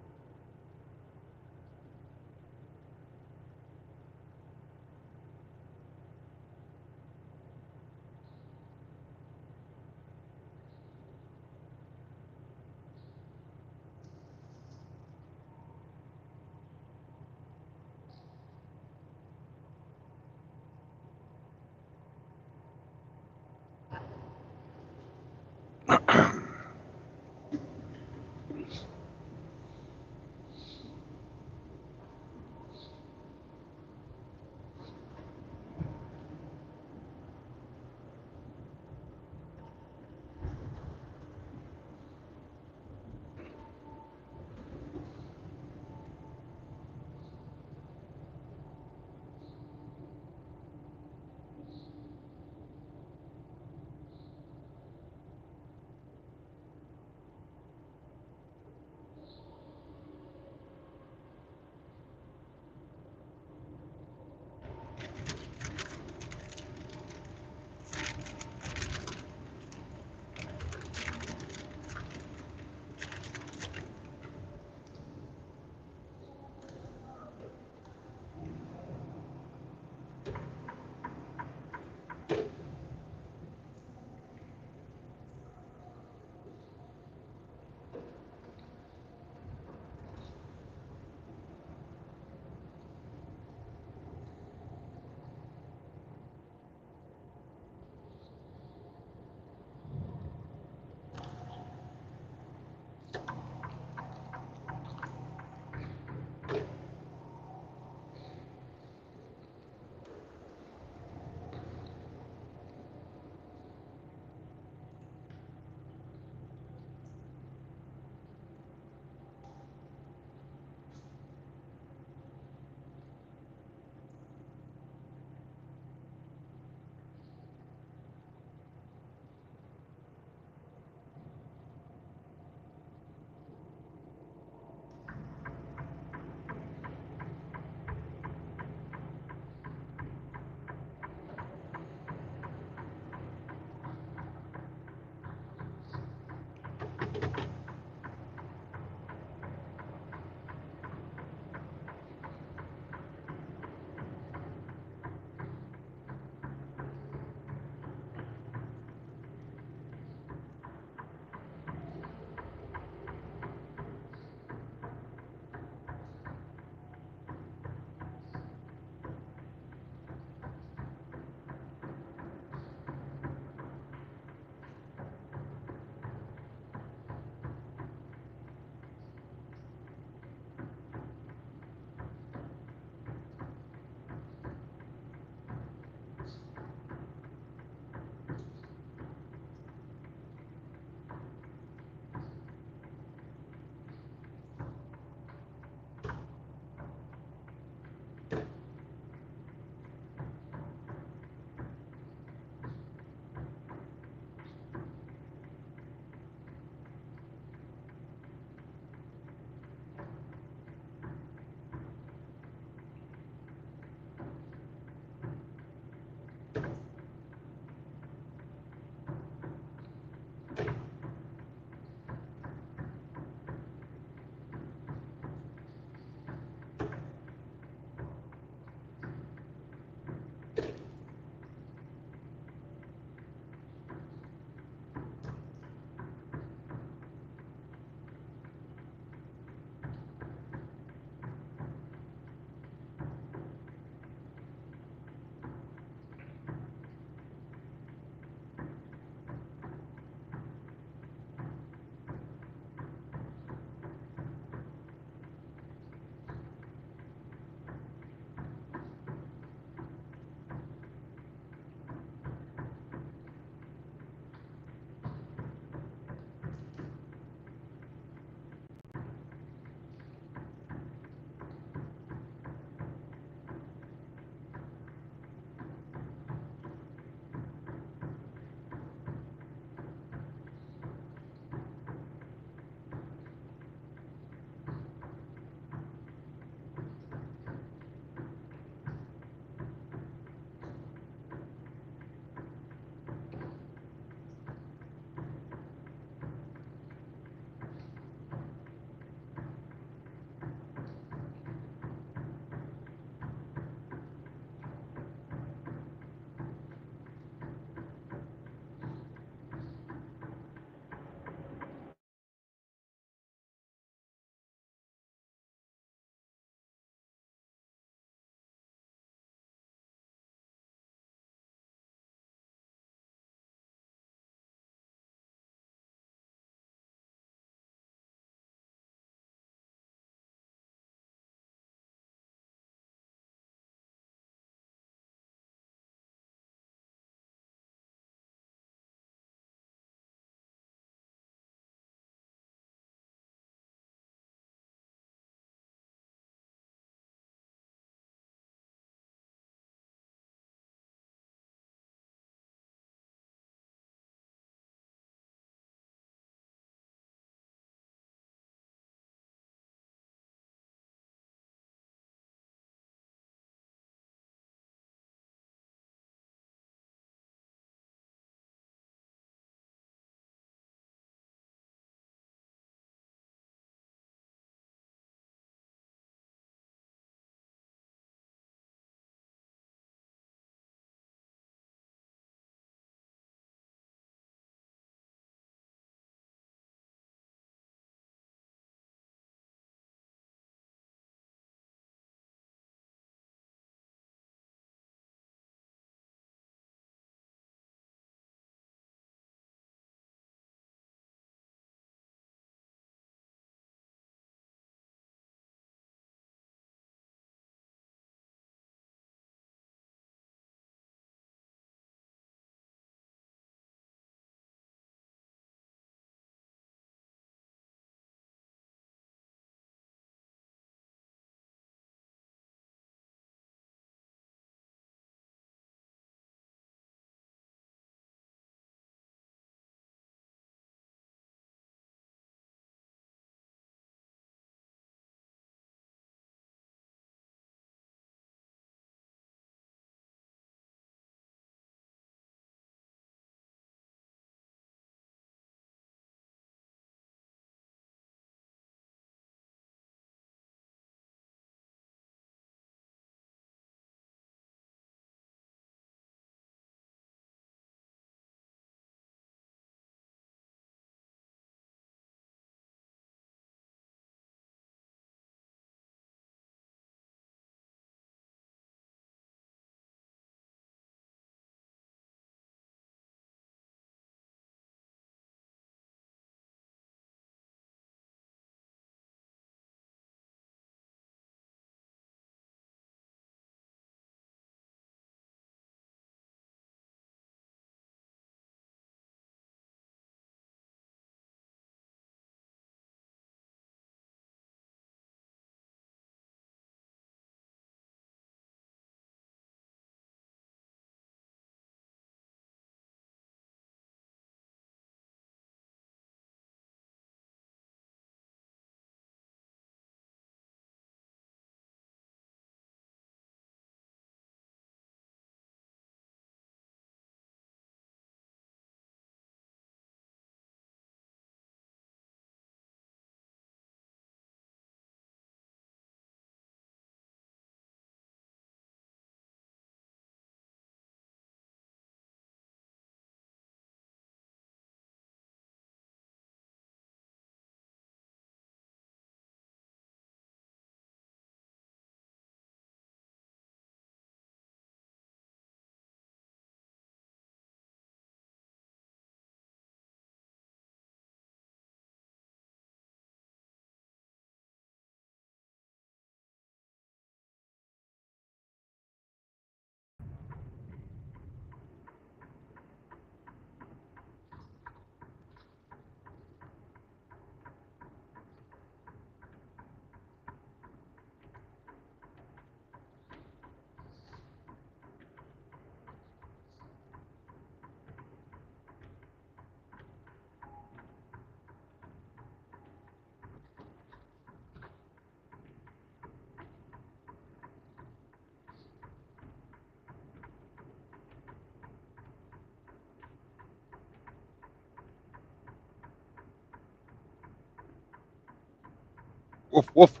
Woof woof.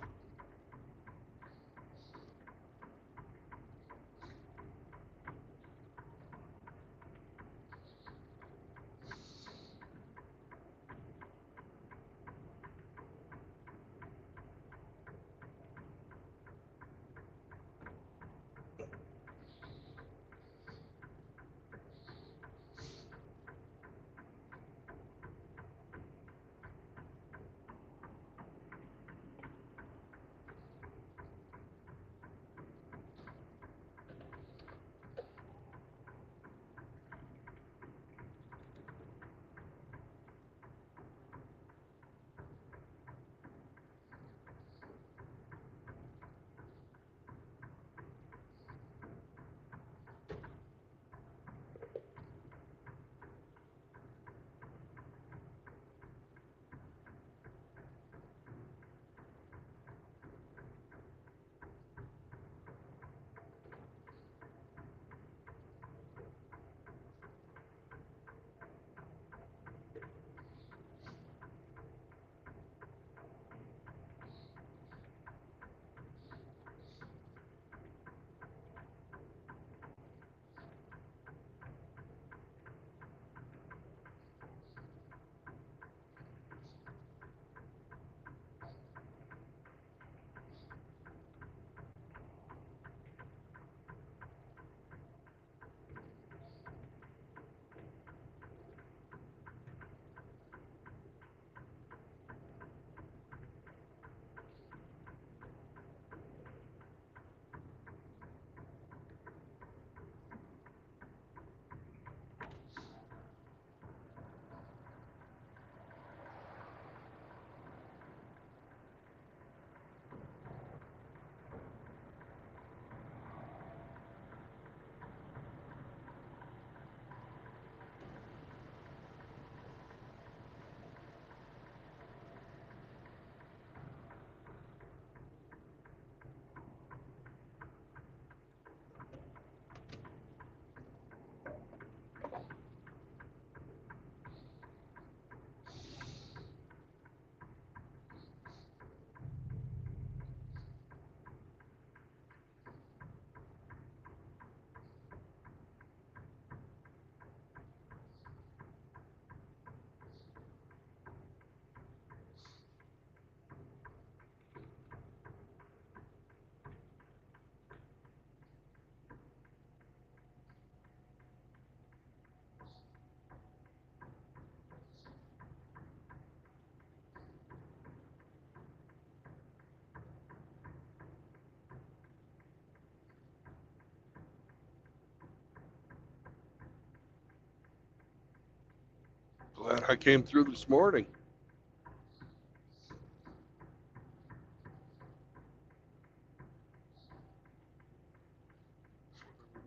Glad I came through this morning.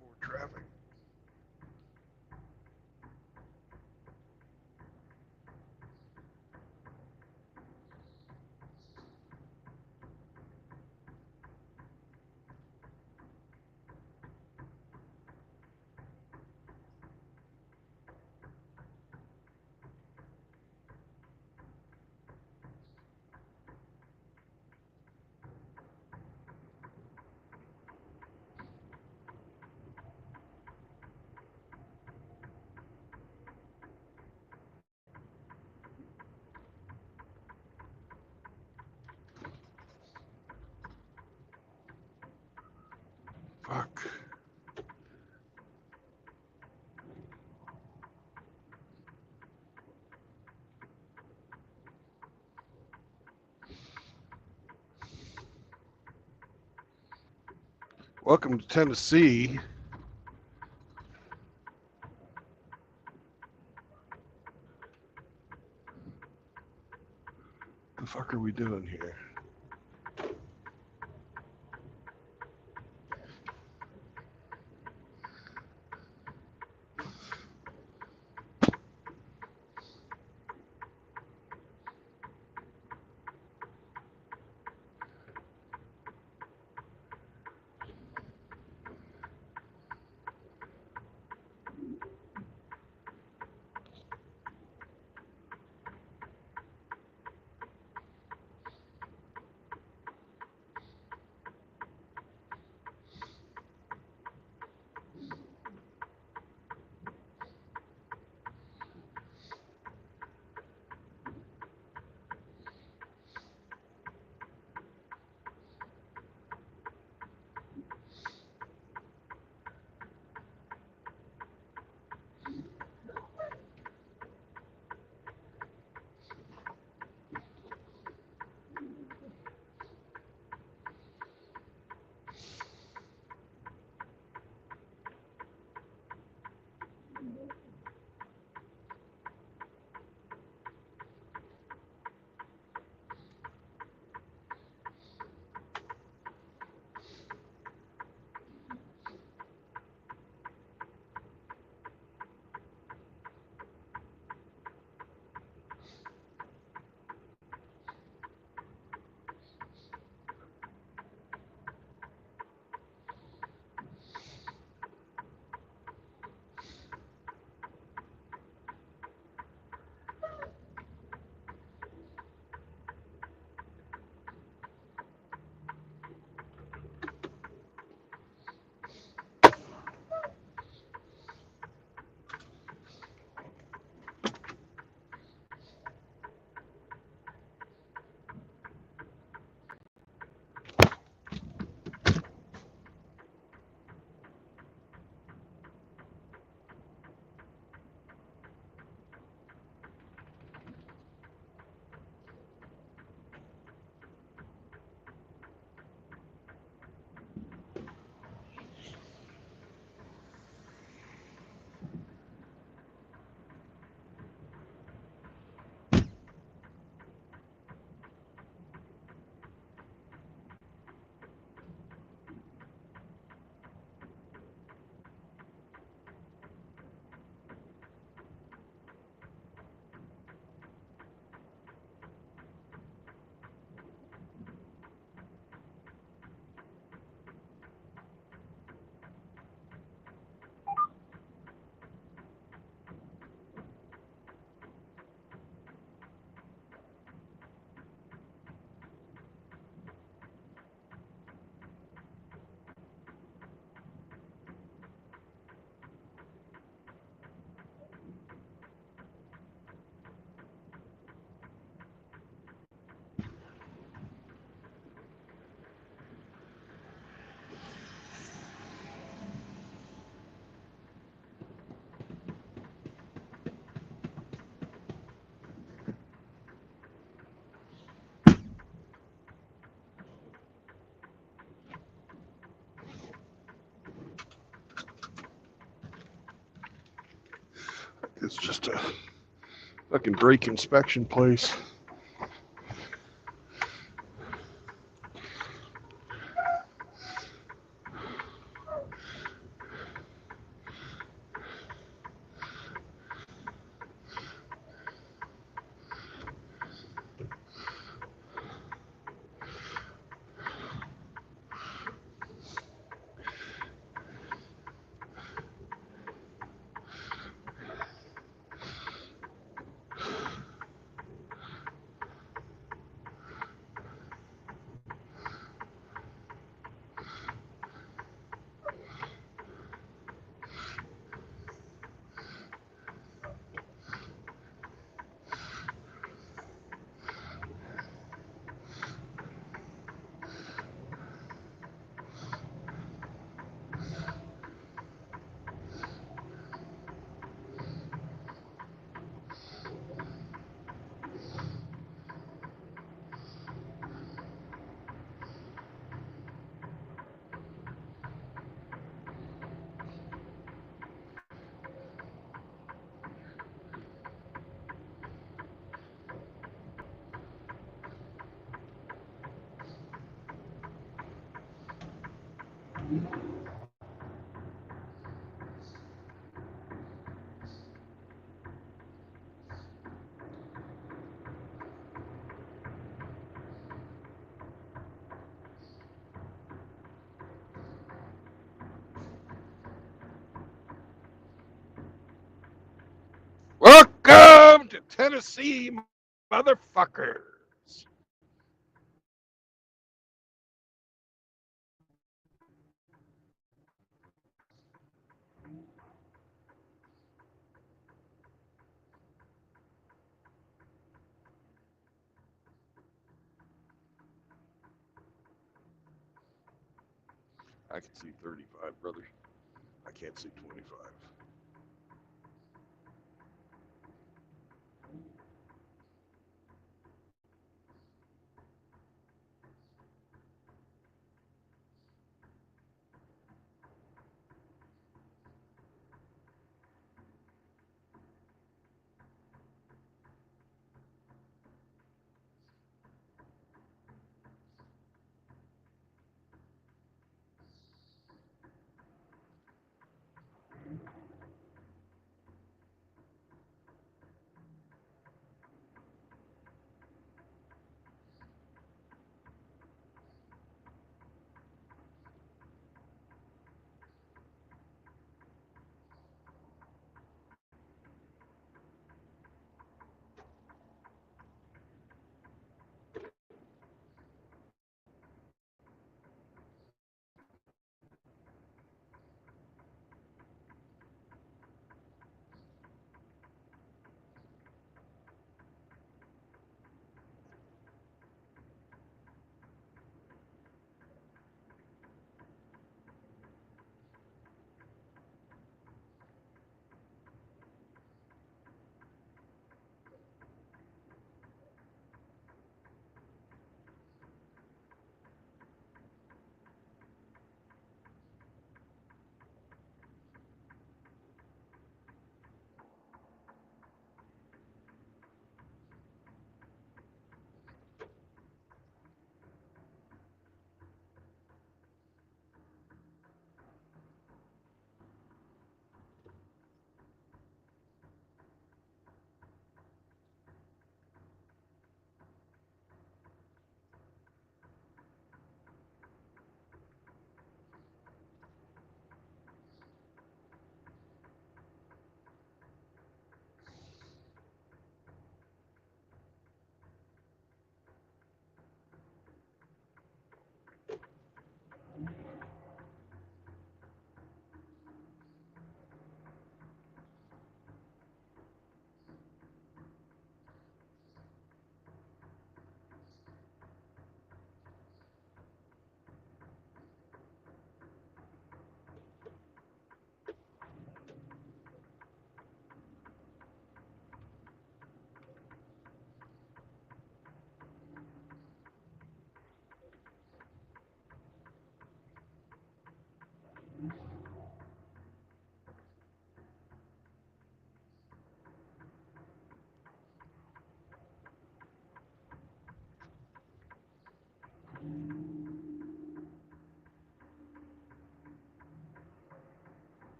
More traffic. Fuck. Welcome to Tennessee. The fuck are we doing here? It's just a fucking brake inspection place. Welcome to Tennessee, motherfuckers. I can see 35, brother. I can't see 25.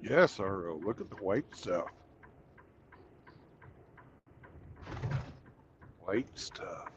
Yes, RO. Look at the white stuff. White stuff.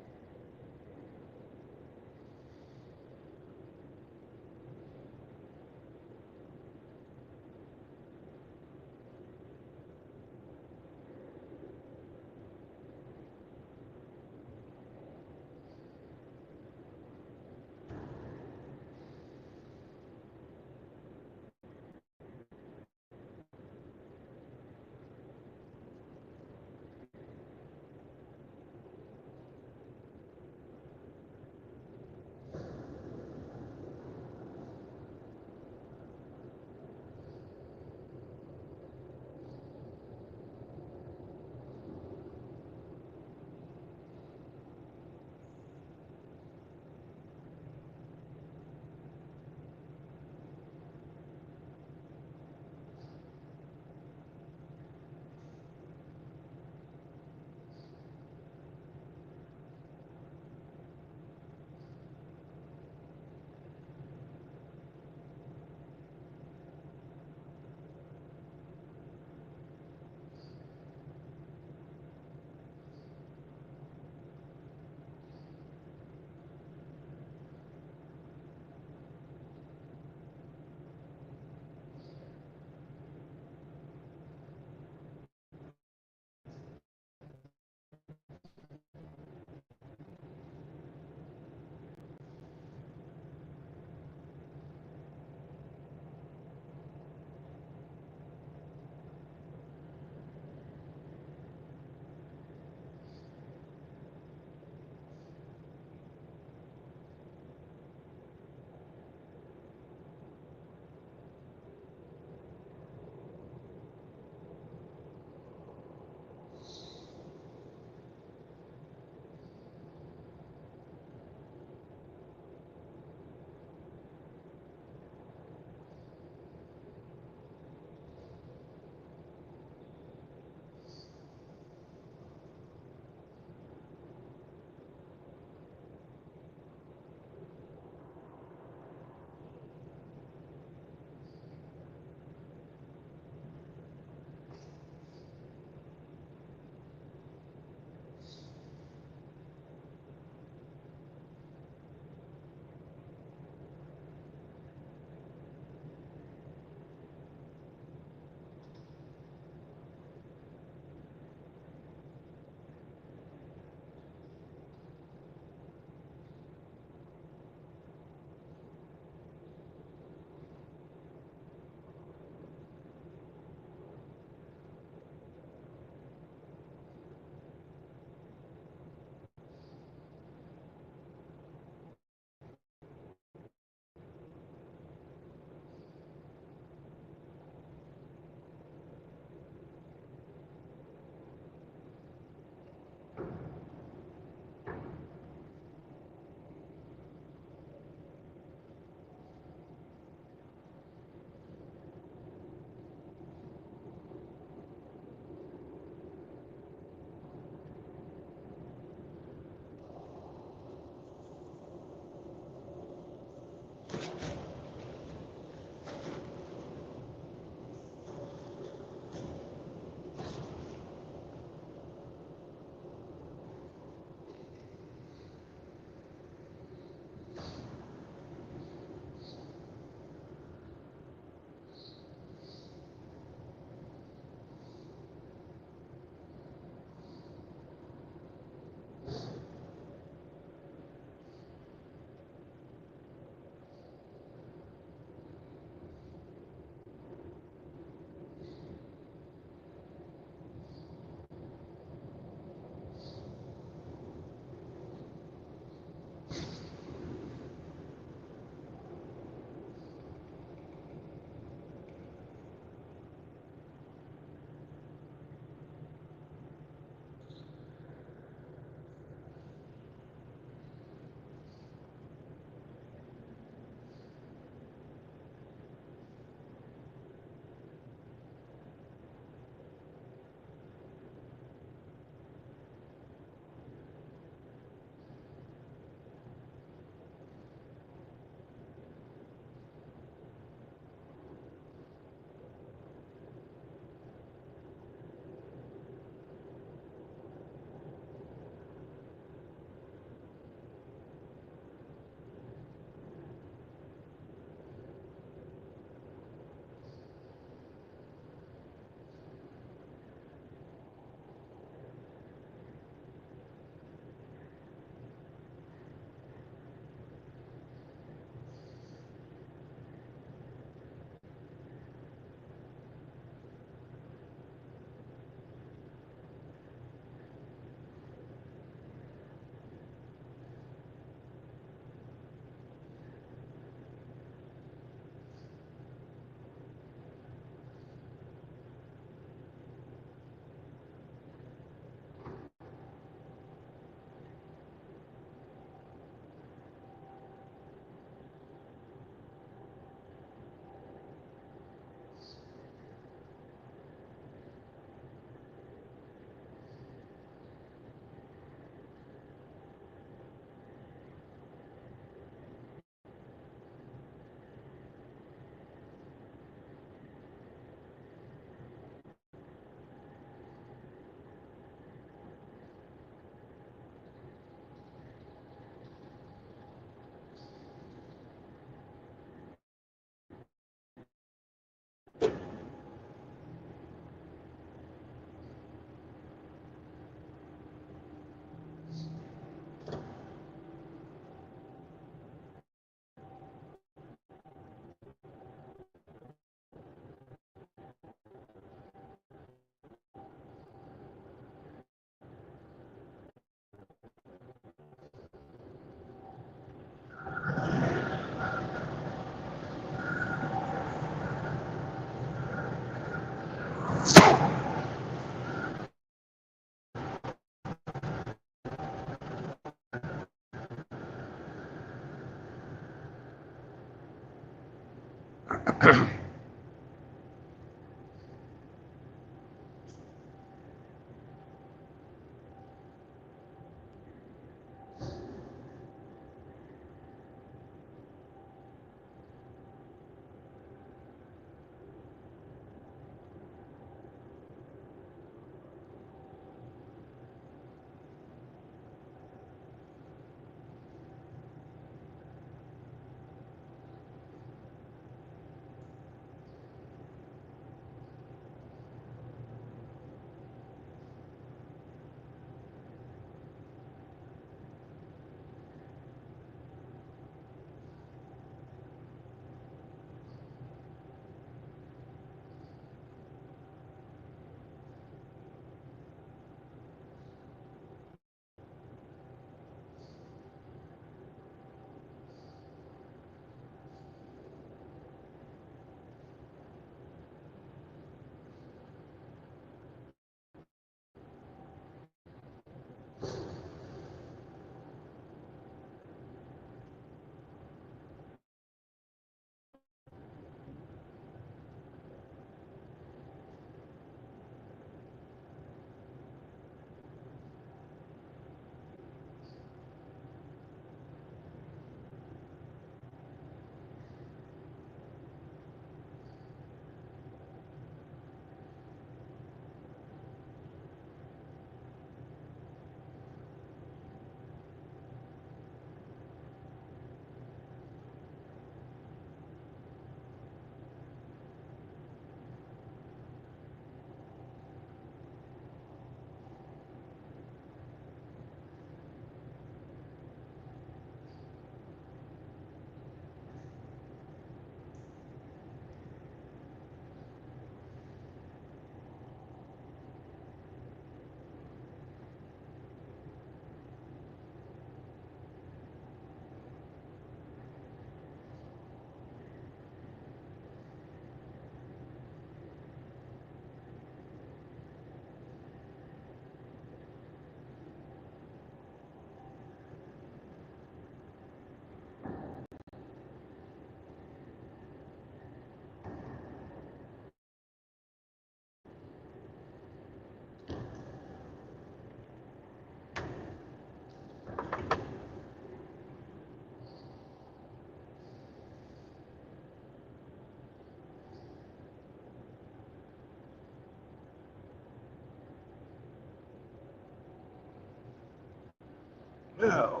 Now,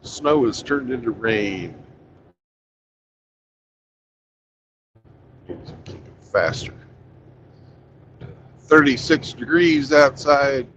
snow has turned into rain. Need to keep it faster. 36 degrees outside.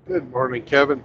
Good morning, Kevin.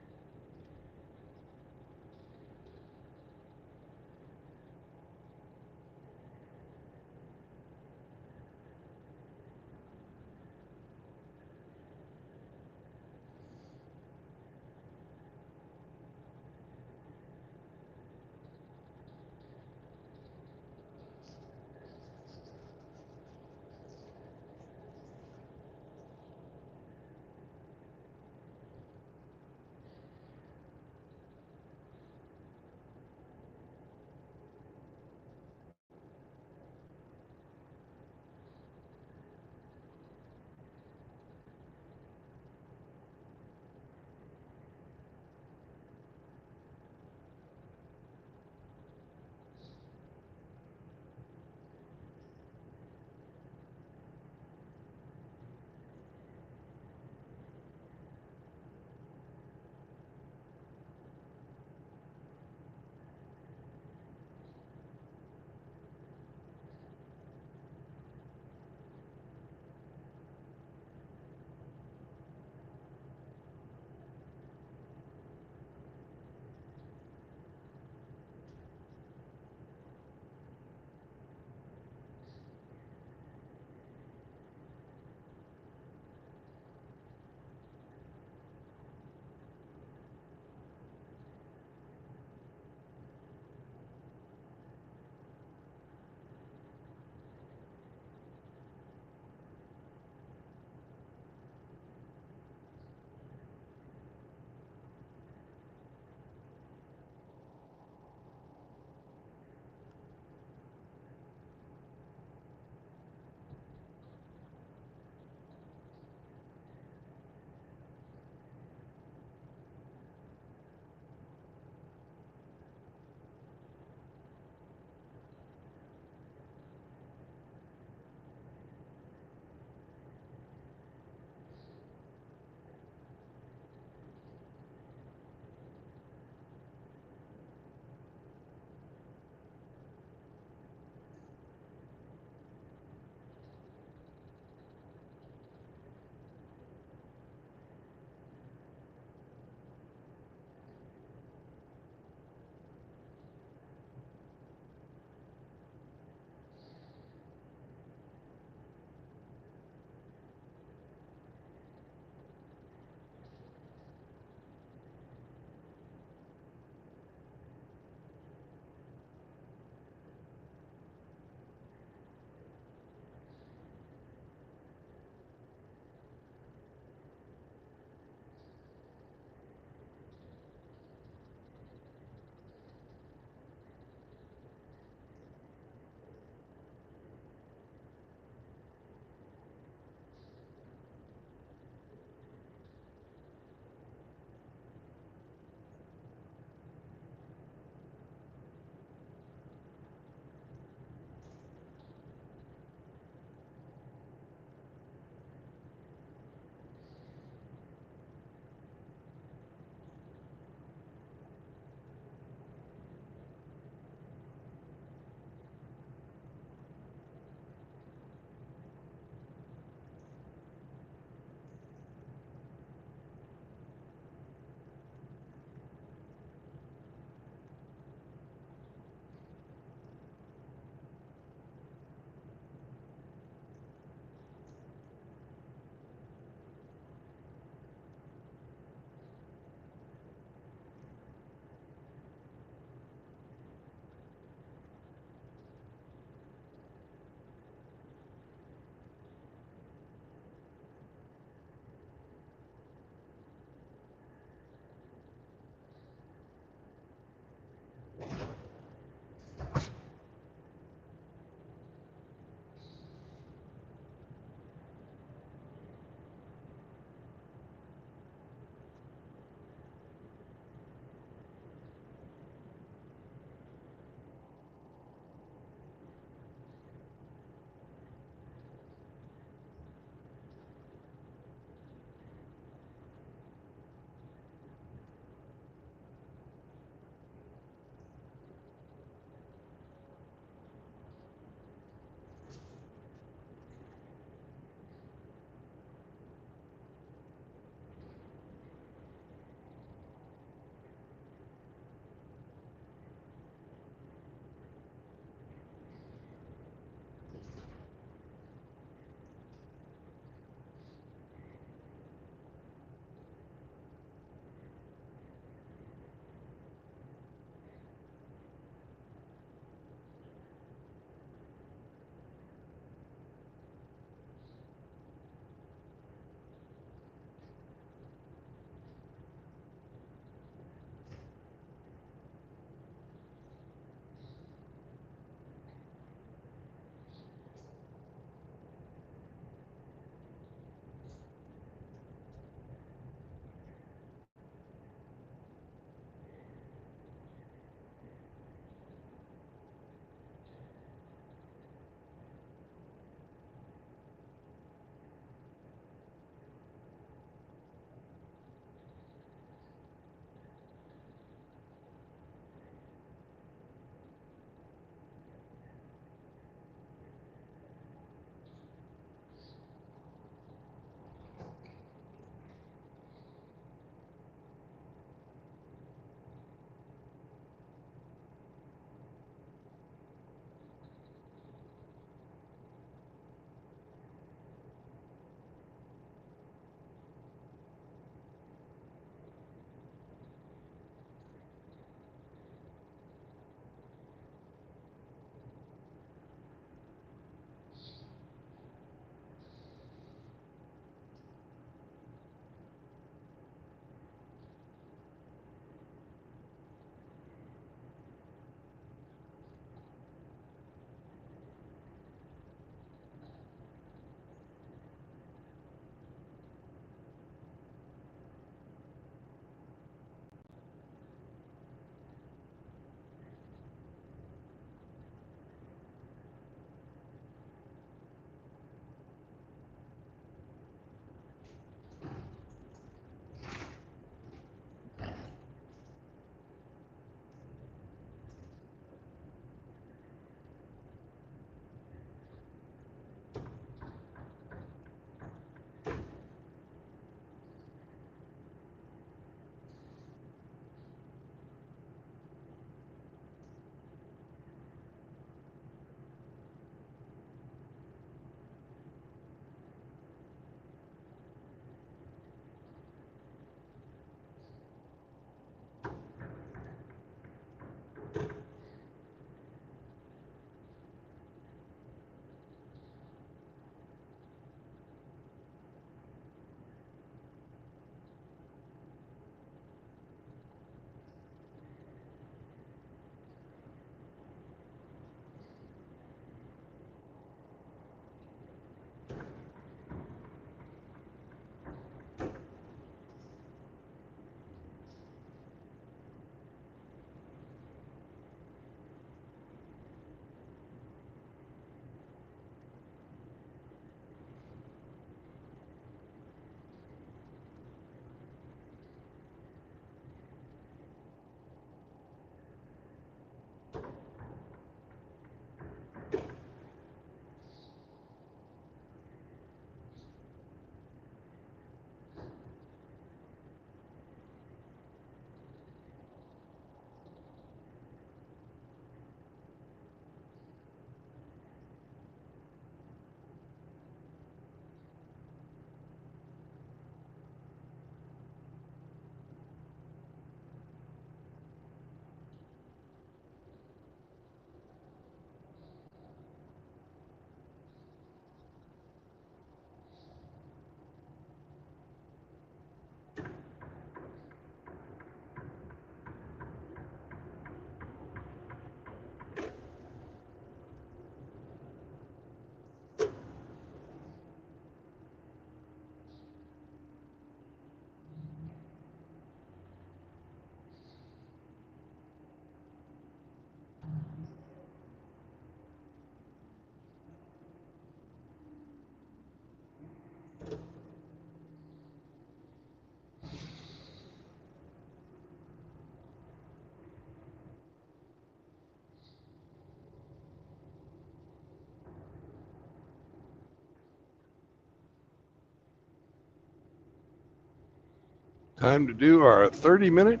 Time to do our 30-minute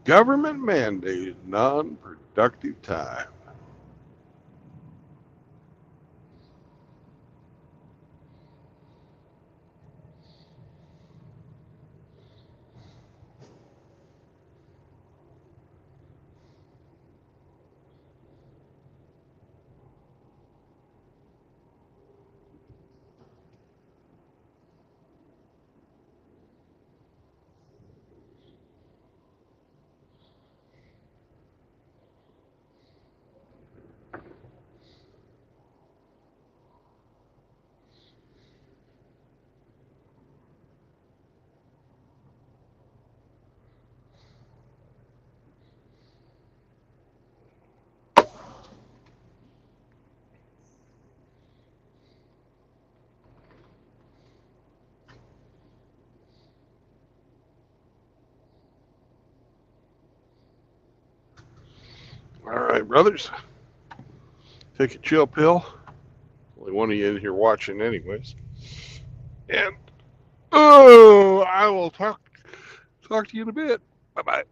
government mandated non-productive time. All right, brothers. Take a chill pill. Only one of you in here watching, anyways. And I will talk to you in a bit. Bye bye.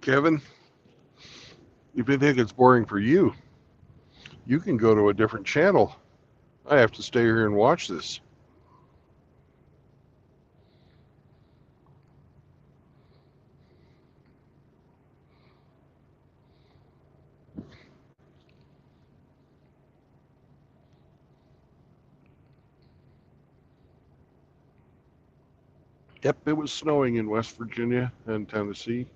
Kevin, if you think it's boring for you, you can go to a different channel. I have to stay here and watch this. Yep, it was snowing in West Virginia and Tennessee.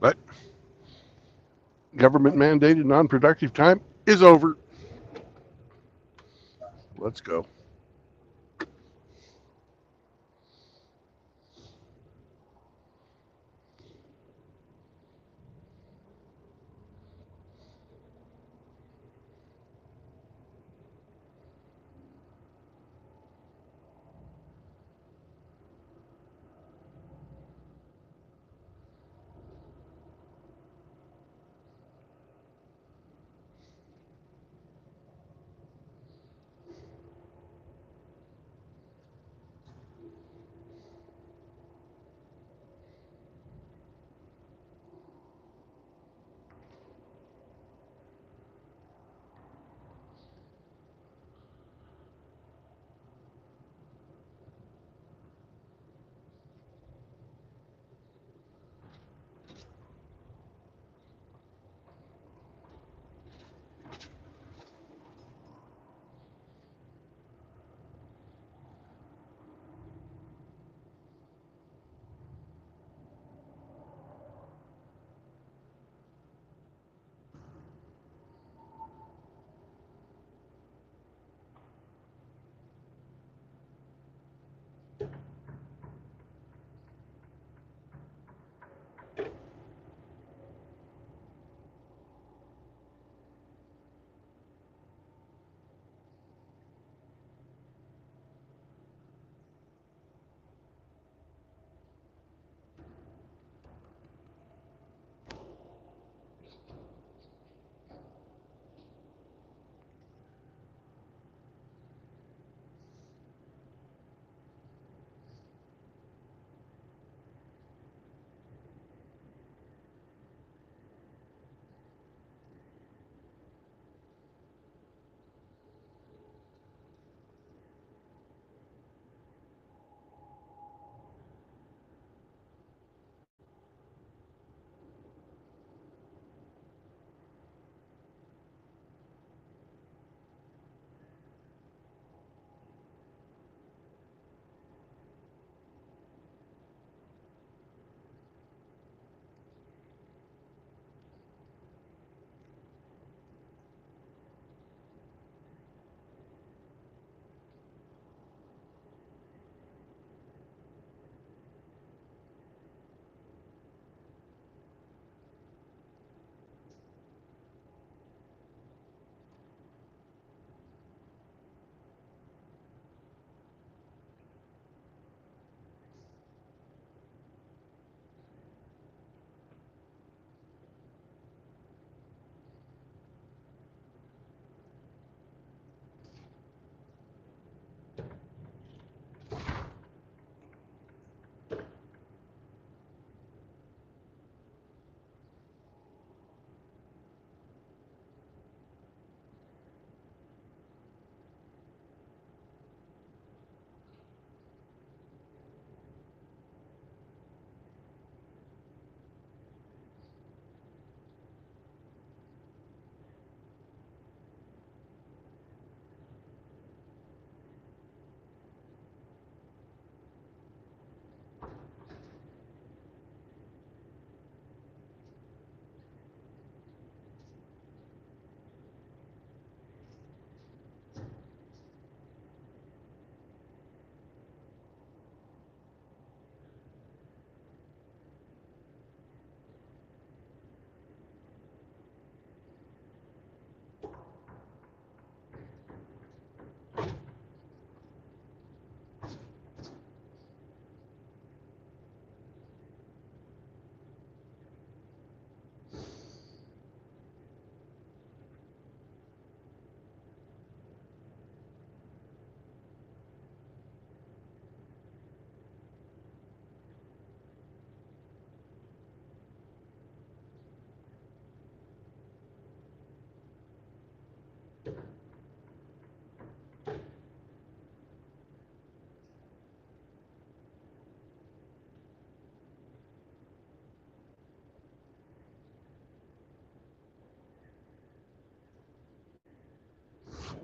But government mandated non-productive time is over. Let's go.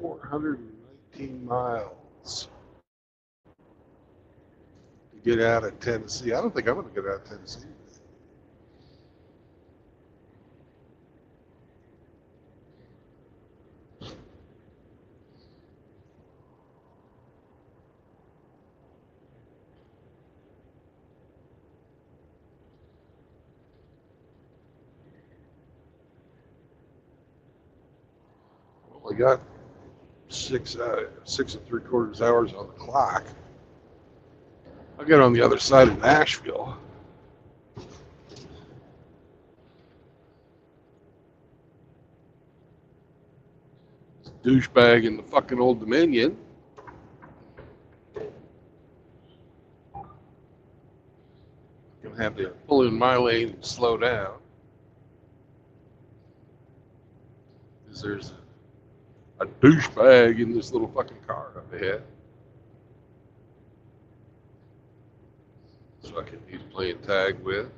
419 miles to get out of Tennessee. I don't think I'm going to get out of Tennessee. Well, I got 6 and 3/4 hours on the clock. I'll get on the other side of Nashville. Douchebag in the fucking Old Dominion. Gonna have to pull in my lane and slow down. Because there's a douchebag in this little fucking car up ahead. So he's playing tag with.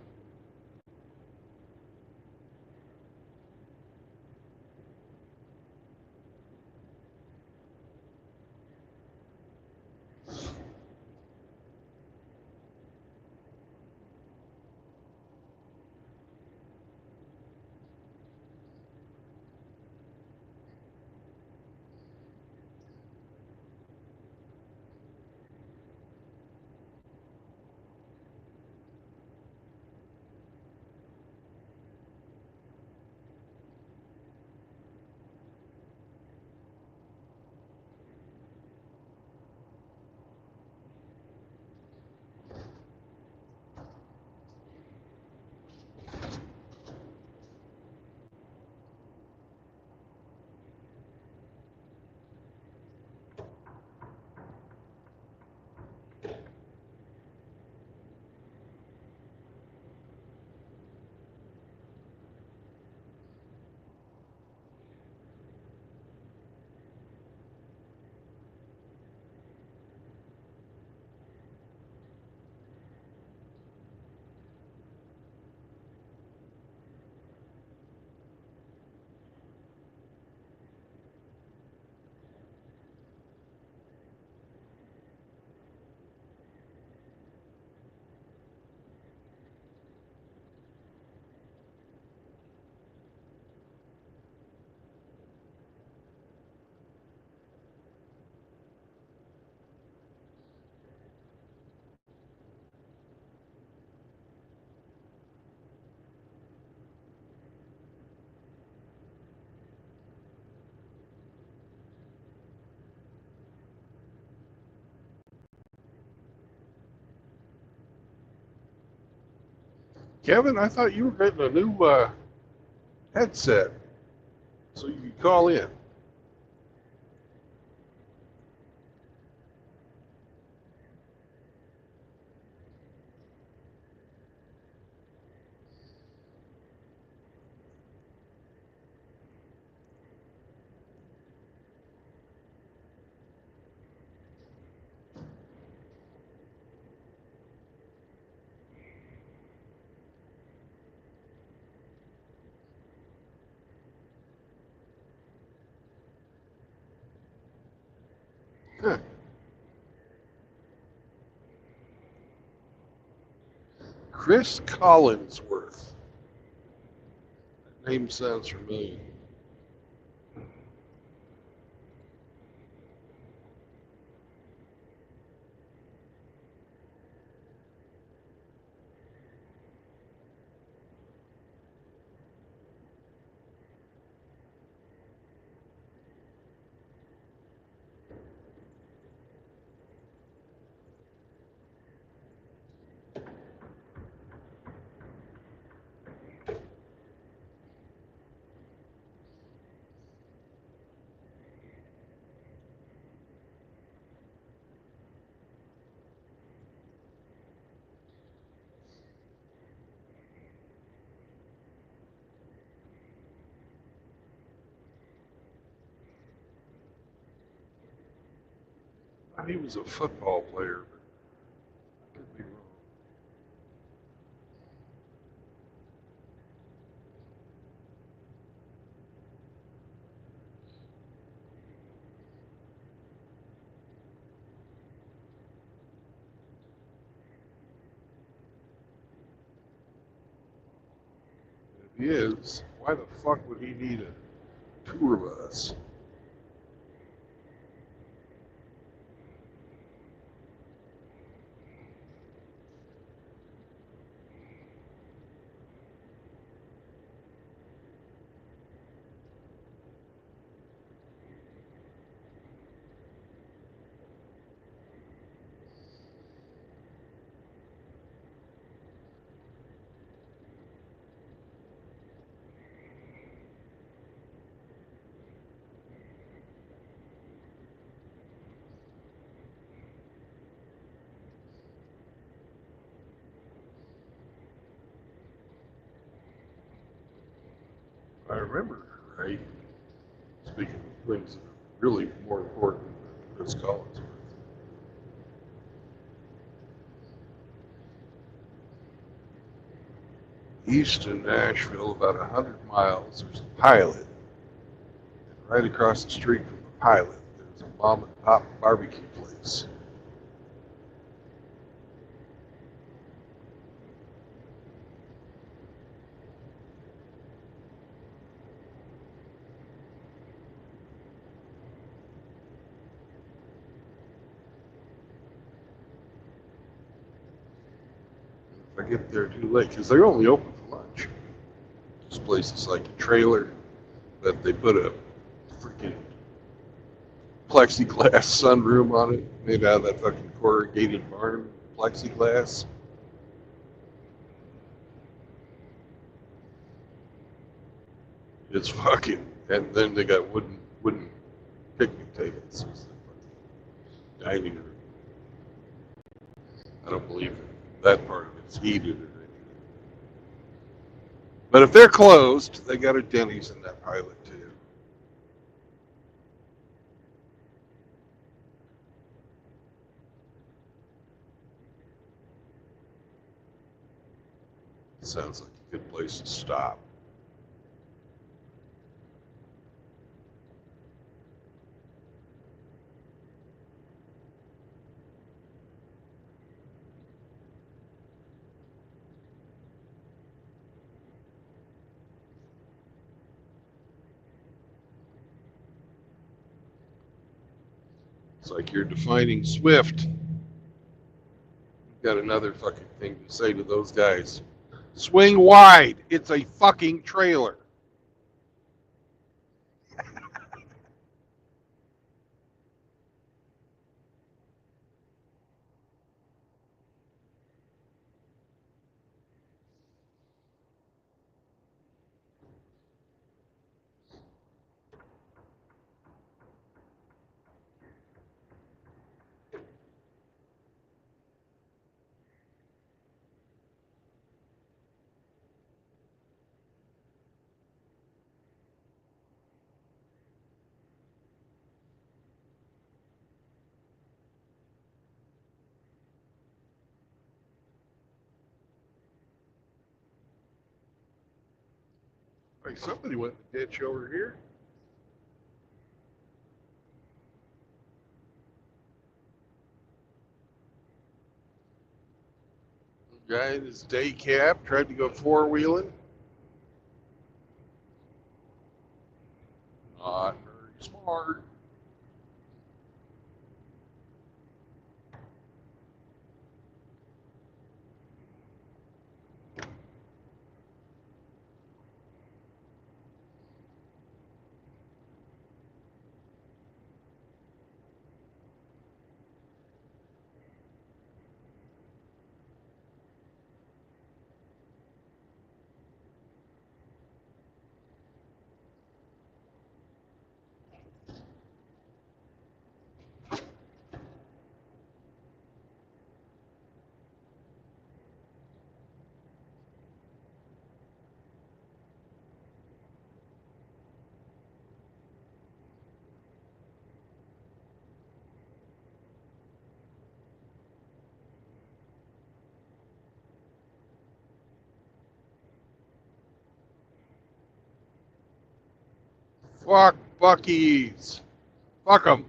Kevin, I thought you were getting a new headset so you could call in. Huh. Chris Collinsworth. That name sounds familiar. thought he was a football player, but I could be wrong. If he is, why the fuck would he need a tour bus? If I remember right, speaking of things that are really more important than Chris Collinsworth, east of Nashville, about 100 miles, there's a pilot. And right across the street from the pilot, there's a mom and pop barbecue place. If I get there too late, because they're only open for lunch. This place is like a trailer, but they put a freaking plexiglass sunroom on it, made out of that fucking corrugated barn plexiglass. It's fucking, and then they got wooden picnic tables. It's the dining room. I don't believe that part of it's heated or anything. But if they're closed, they got a Denny's in that pilot too. Sounds like a good place to stop. It's like you're defining Swift. You've got another fucking thing to say to those guys. Swing wide. It's a fucking trailer. Hey, somebody went in the ditch over here. Guy in his day cab tried to go four-wheeling. Not very smart. Fuck Bucky's. Fuck them.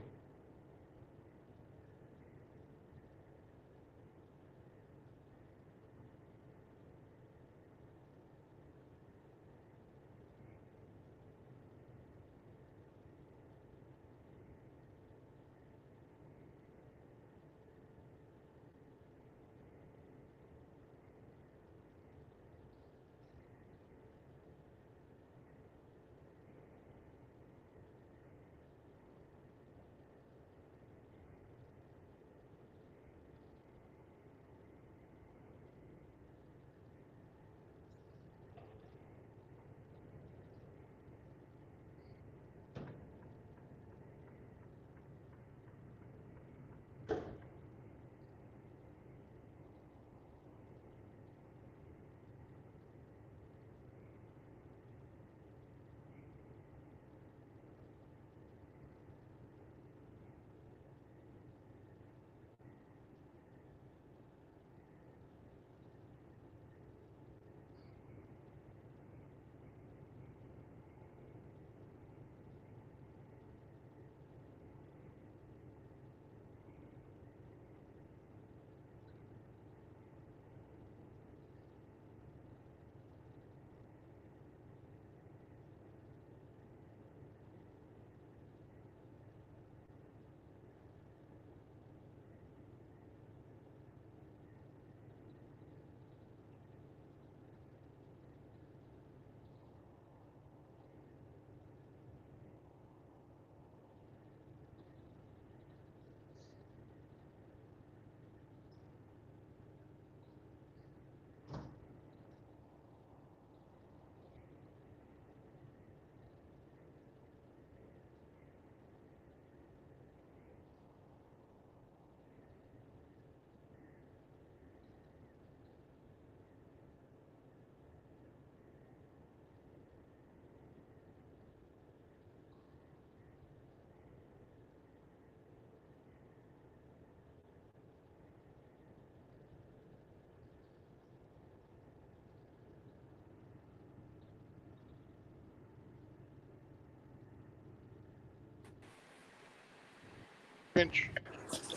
Pinch.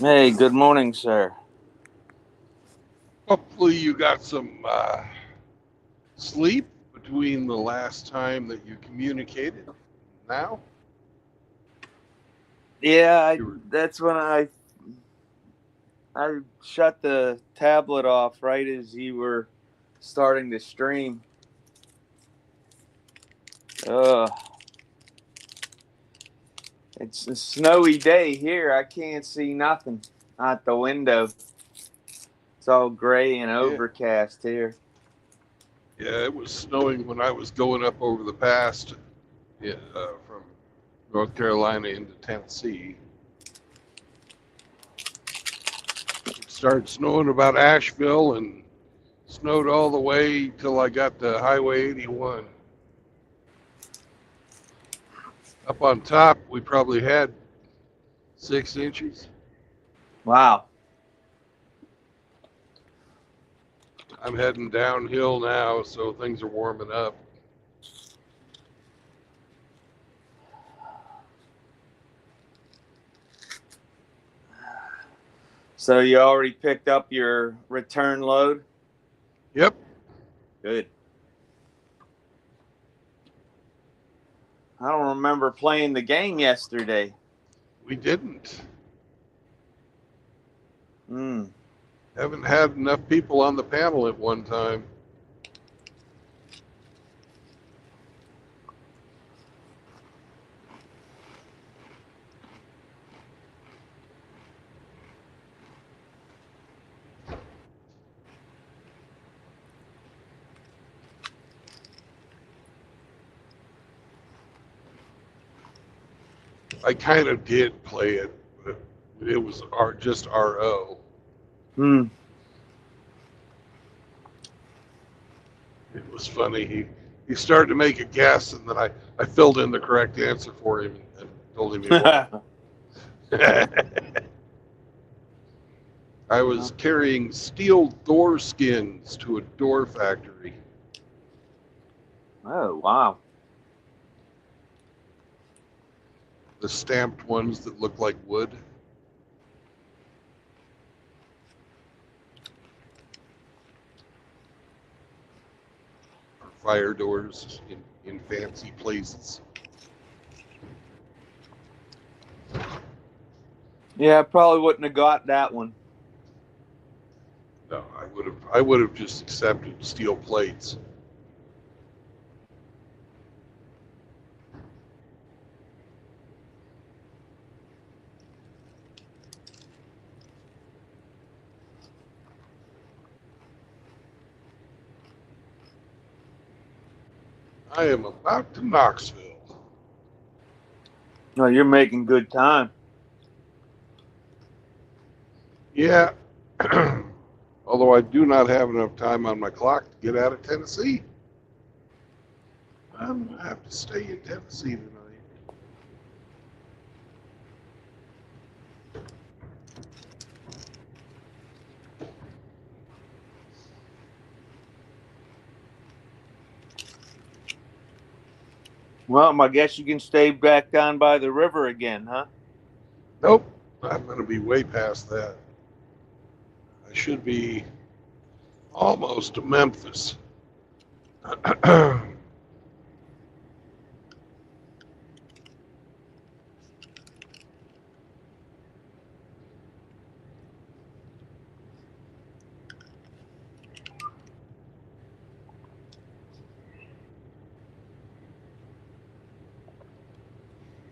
Hey, good morning, sir. Hopefully you got some sleep between the last time that you communicated. Now? Yeah, You were- that's when I shut the tablet off right as you were starting to stream. Ugh. It's a snowy day here. I can't see nothing out the window. It's all gray and overcast here. Yeah, it was snowing when I was going up over the pass from North Carolina into Tennessee. It started snowing about Asheville and snowed all the way till I got to Highway 81. Up on top, we probably had 6 inches. Wow. I'm heading downhill now, so things are warming up. So you already picked up your return load? Yep. Good. I don't remember playing the game yesterday. We didn't. Haven't had enough people on the panel at one time. I kind of did play it, but it was just RO. It was funny. He started to make a guess, and then I filled in the correct answer for him and told him he won. I was carrying steel door skins to a door factory. Oh, wow. The stamped ones that look like wood. Or fire doors in fancy places. Yeah, I probably wouldn't have got that one. No, I would have just accepted steel plates. I am about to Knoxville. No, you're making good time. Yeah. Although I do not have enough time on my clock to get out of Tennessee. I'm going to have to stay in Tennessee tonight. Well, I guess you can stay back down by the river again, huh? Nope. I'm going to be way past that. I should be almost to Memphis.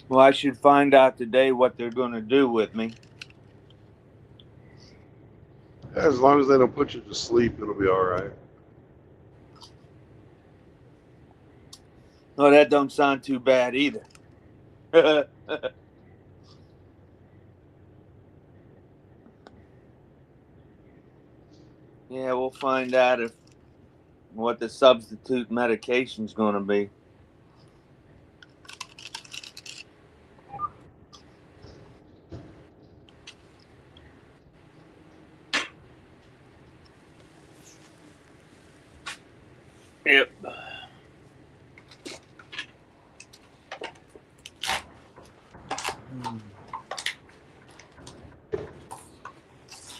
Well, I should find out today what they're going to do with me. As long as they don't put you to sleep, it'll be all right. Oh, that don't sound too bad either. Yeah, we'll find out what the substitute medication's going to be. Yep.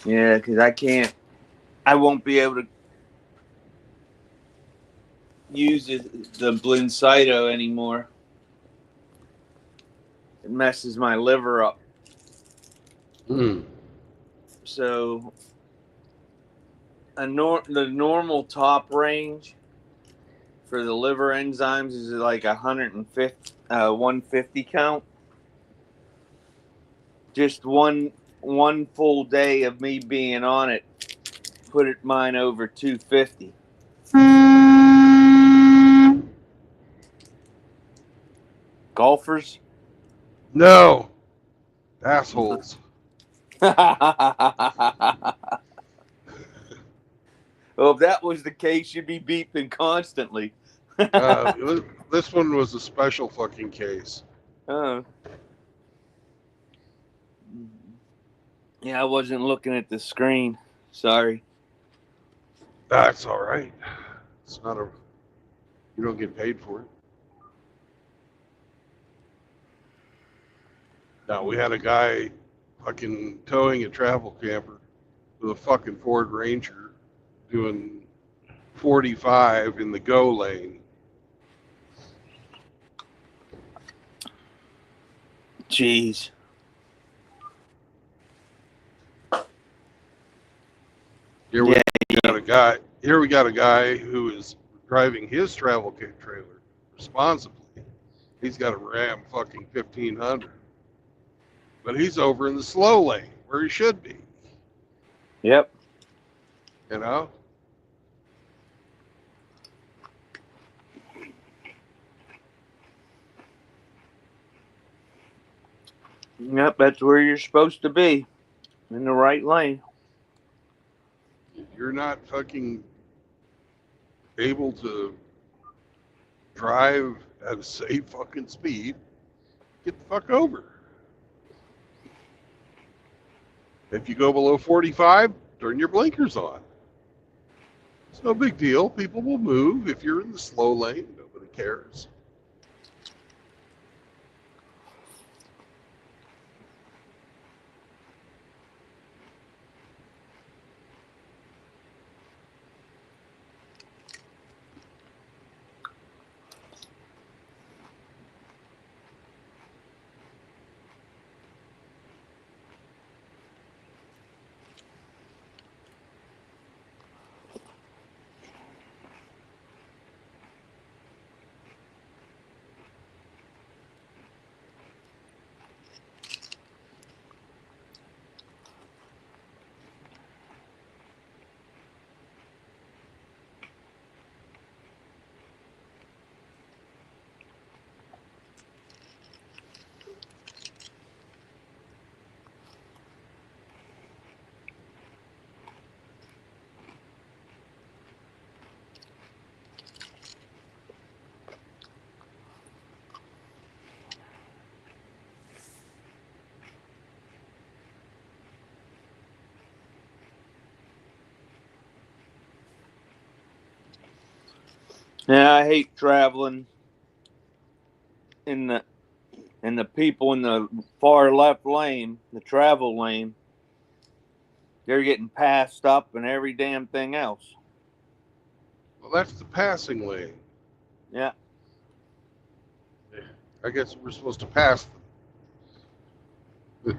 Yeah, because I won't be able to use the Blincyto anymore. It messes my liver up. So the normal top range for the liver enzymes is like 150 count. Just one full day of me being on it put mine over 250. Golfers? No. Assholes. Well, if that was the case, you'd be beeping constantly. This one was a special fucking case. Oh. Yeah, I wasn't looking at the screen. Sorry. That's all right. It's not you don't get paid for it. No, we had a guy fucking towing a travel camper with a fucking Ford Ranger doing 45 in the go lane. Jeez. Here we got a guy who is driving his travel trailer responsibly. He's got a Ram fucking 1500, but he's over in the slow lane where he should be. Yep. You know. Yep, that's where you're supposed to be, in the right lane. If you're not fucking able to drive at a safe fucking speed, get the fuck over. If you go below 45, turn your blinkers on. It's no big deal. People will move. If you're in the slow lane, nobody cares. Yeah, I hate traveling in the people in the far left lane, the travel lane. They're getting passed up and every damn thing else. Well, that's the passing lane. Yeah. I guess we're supposed to pass them.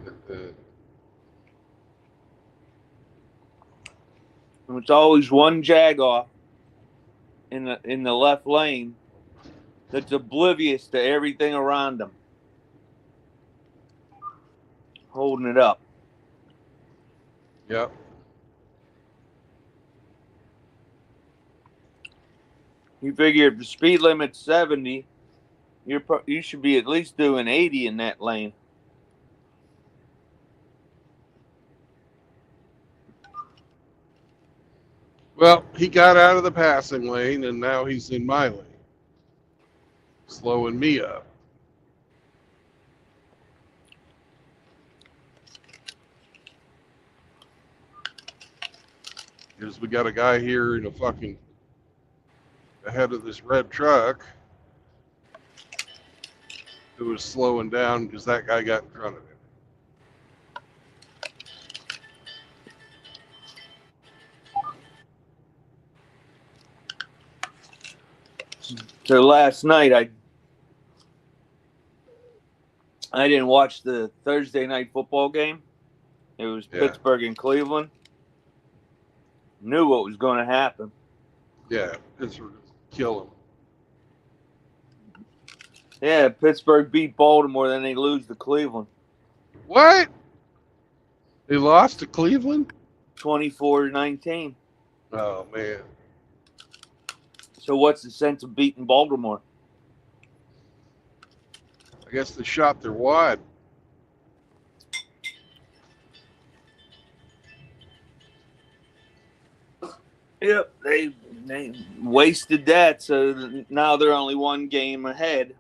It's always one jagoff in the left lane that's oblivious to everything around them, holding it up. Yep. You figure if the speed limit's 70, you should be at least doing 80 in that lane. Well, he got out of the passing lane, and now he's in my lane, slowing me up. Because we got a guy here in a fucking ahead of this red truck who was slowing down because that guy got in front of him. So last night I didn't watch the Thursday night football game. It was Yeah. Pittsburgh and Cleveland. Knew what was going to happen. Yeah, Pittsburgh kill him. Yeah, Pittsburgh beat Baltimore, then they lose to Cleveland. What? They lost to Cleveland? 24-19. Oh, man. So what's the sense of beating Baltimore? I guess they shot their wad. Yep, they wasted that, so now they're only one game ahead.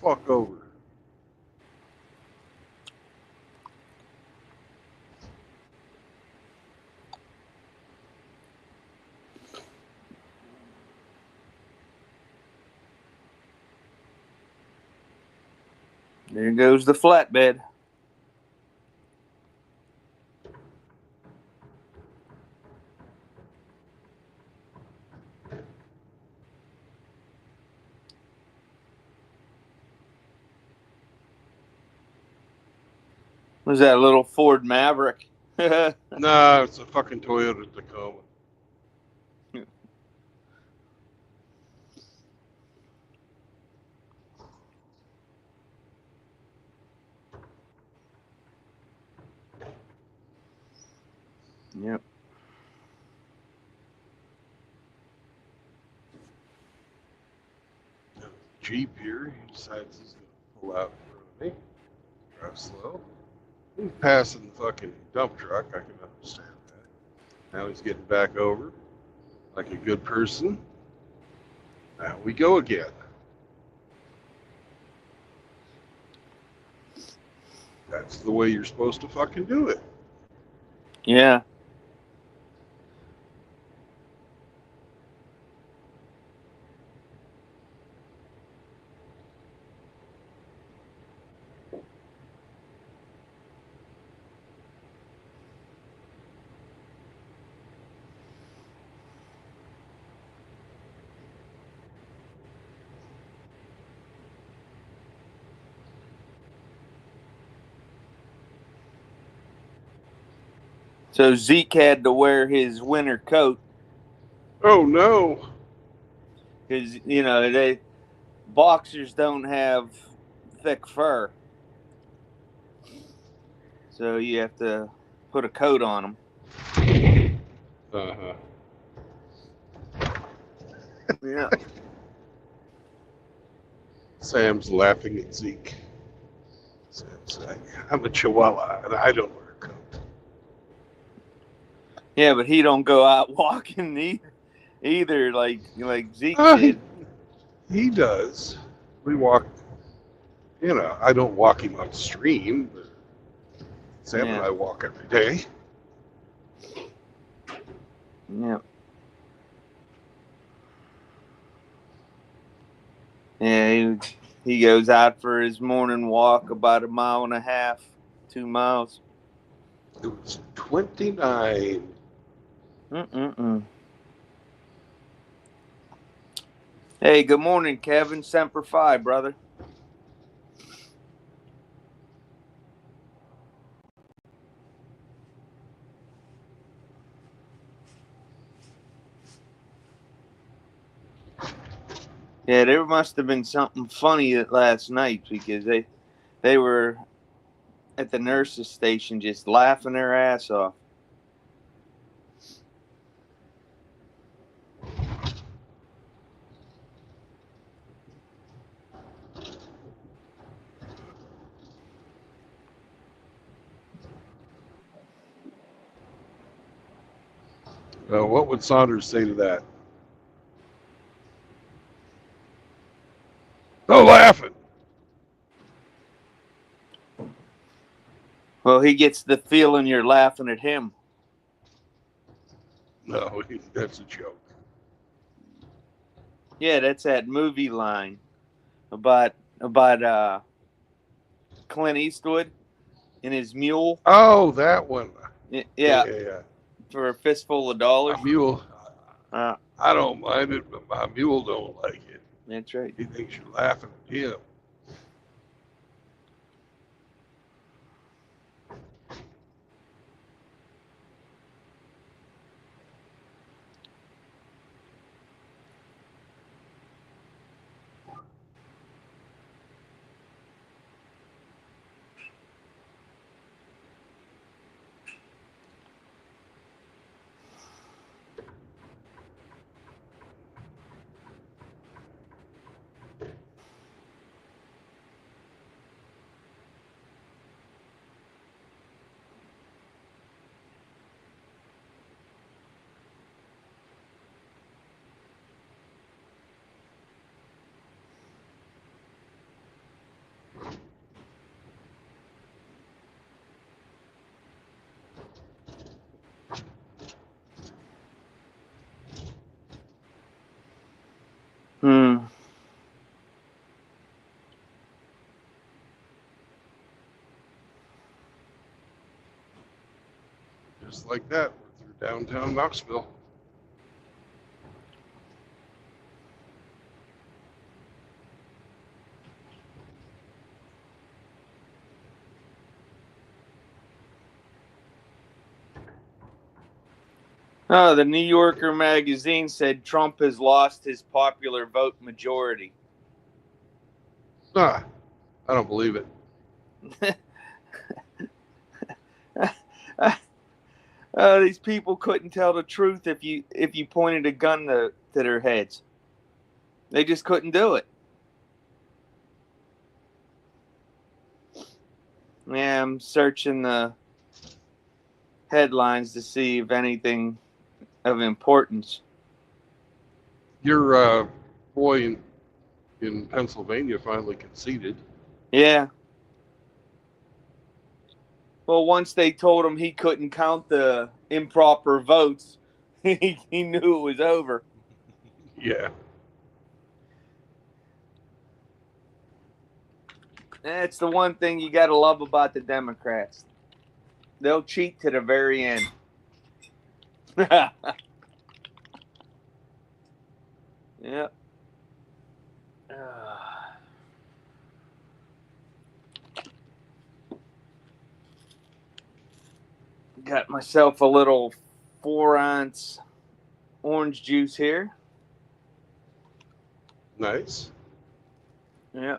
Fuck over. There goes the flatbed. Was that a little Ford Maverick? Nah, it's a fucking Toyota Tacoma. Yep. Jeep here. He decides he's going to pull out in front of me. Drive slow. He's passing the fucking dump truck. I can understand that. Now he's getting back over like a good person. Now we go again. That's the way you're supposed to fucking do it. Yeah. So Zeke had to wear his winter coat Oh no. because boxers don't have thick fur, so you have to put a coat on them. Uh-huh. Yeah. Sam's laughing at Zeke. Sam's like, I'm a Chihuahua and I don't wear a coat. Yeah, but he don't go out walking either like Zeke He, did. he does. We walk, I don't walk him on stream, but Sam and Yeah. I walk every day. Yeah. Yeah, he goes out for his morning walk about 1.5 miles, 2 miles. It was 29. Mm-mm-mm. Hey, good morning, Kevin. Semper Fi, brother. Yeah, there must have been something funny last night because they were at the nurse's station just laughing their ass off. What would Saunders say to that? No laughing. Well, he gets the feeling you're laughing at him. No, that's a joke. Yeah, that's that movie line about Clint Eastwood and his mule. Oh, that one. Yeah, Yeah. for a fistful of dollars. My mule, Uh, I don't mind it, but my mule don't like it. that's right. He thinks you're laughing at him. Hmm. Just like that, we're through downtown Knoxville. Oh, the New Yorker magazine said Trump has lost his popular vote majority. I don't believe it. These people couldn't tell the truth if you pointed a gun to their heads. They just couldn't do it. Yeah, I'm searching the headlines to see if anything of importance. Your boy in Pennsylvania finally conceded. Yeah. Well, once they told him he couldn't count the improper votes, he knew it was over. Yeah. That's the one thing you got to love about the Democrats. They'll cheat to the very end. Yeah. Got myself a little 4-ounce orange juice here. Nice. Yeah.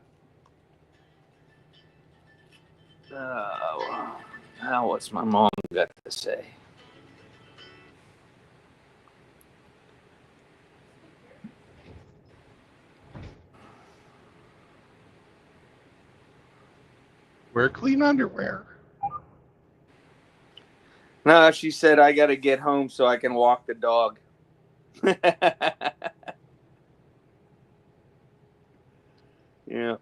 Now what's my mom got to say? Wear clean underwear. No, she said I got to get home so I can walk the dog. Yeah.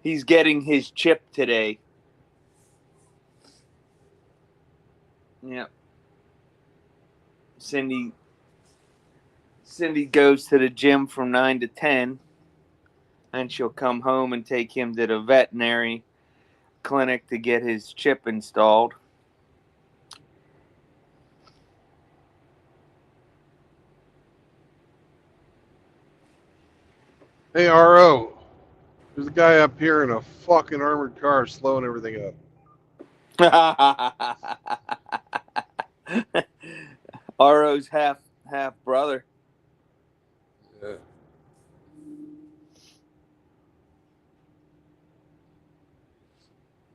He's getting his chip today. Yeah. Cindy goes to the gym from 9 to 10, and she'll come home and take him to the veterinary clinic to get his chip installed. Hey, RO. There's a guy up here in a fucking armored car slowing everything up. RO's half brother. Yeah.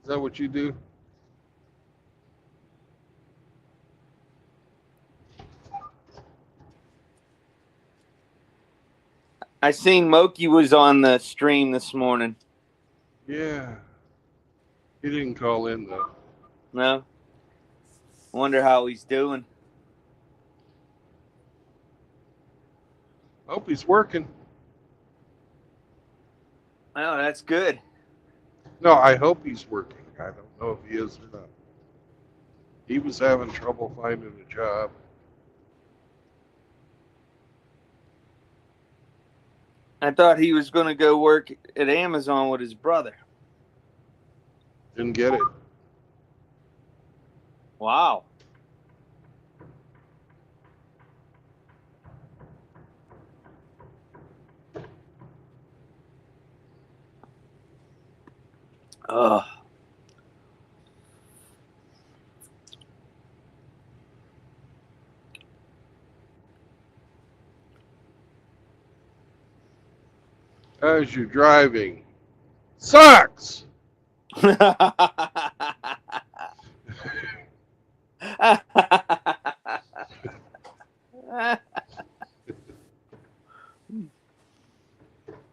Is that what you do? I seen Moki was on the stream this morning. Yeah. He didn't call in, though. No? Wonder how he's doing. Hope he's working. Oh, that's good. No, I hope he's working. I don't know if he is or not. He was having trouble finding a job. I thought he was going to go work at Amazon with his brother. Didn't get it. Wow. Ugh. As you're driving. Sucks!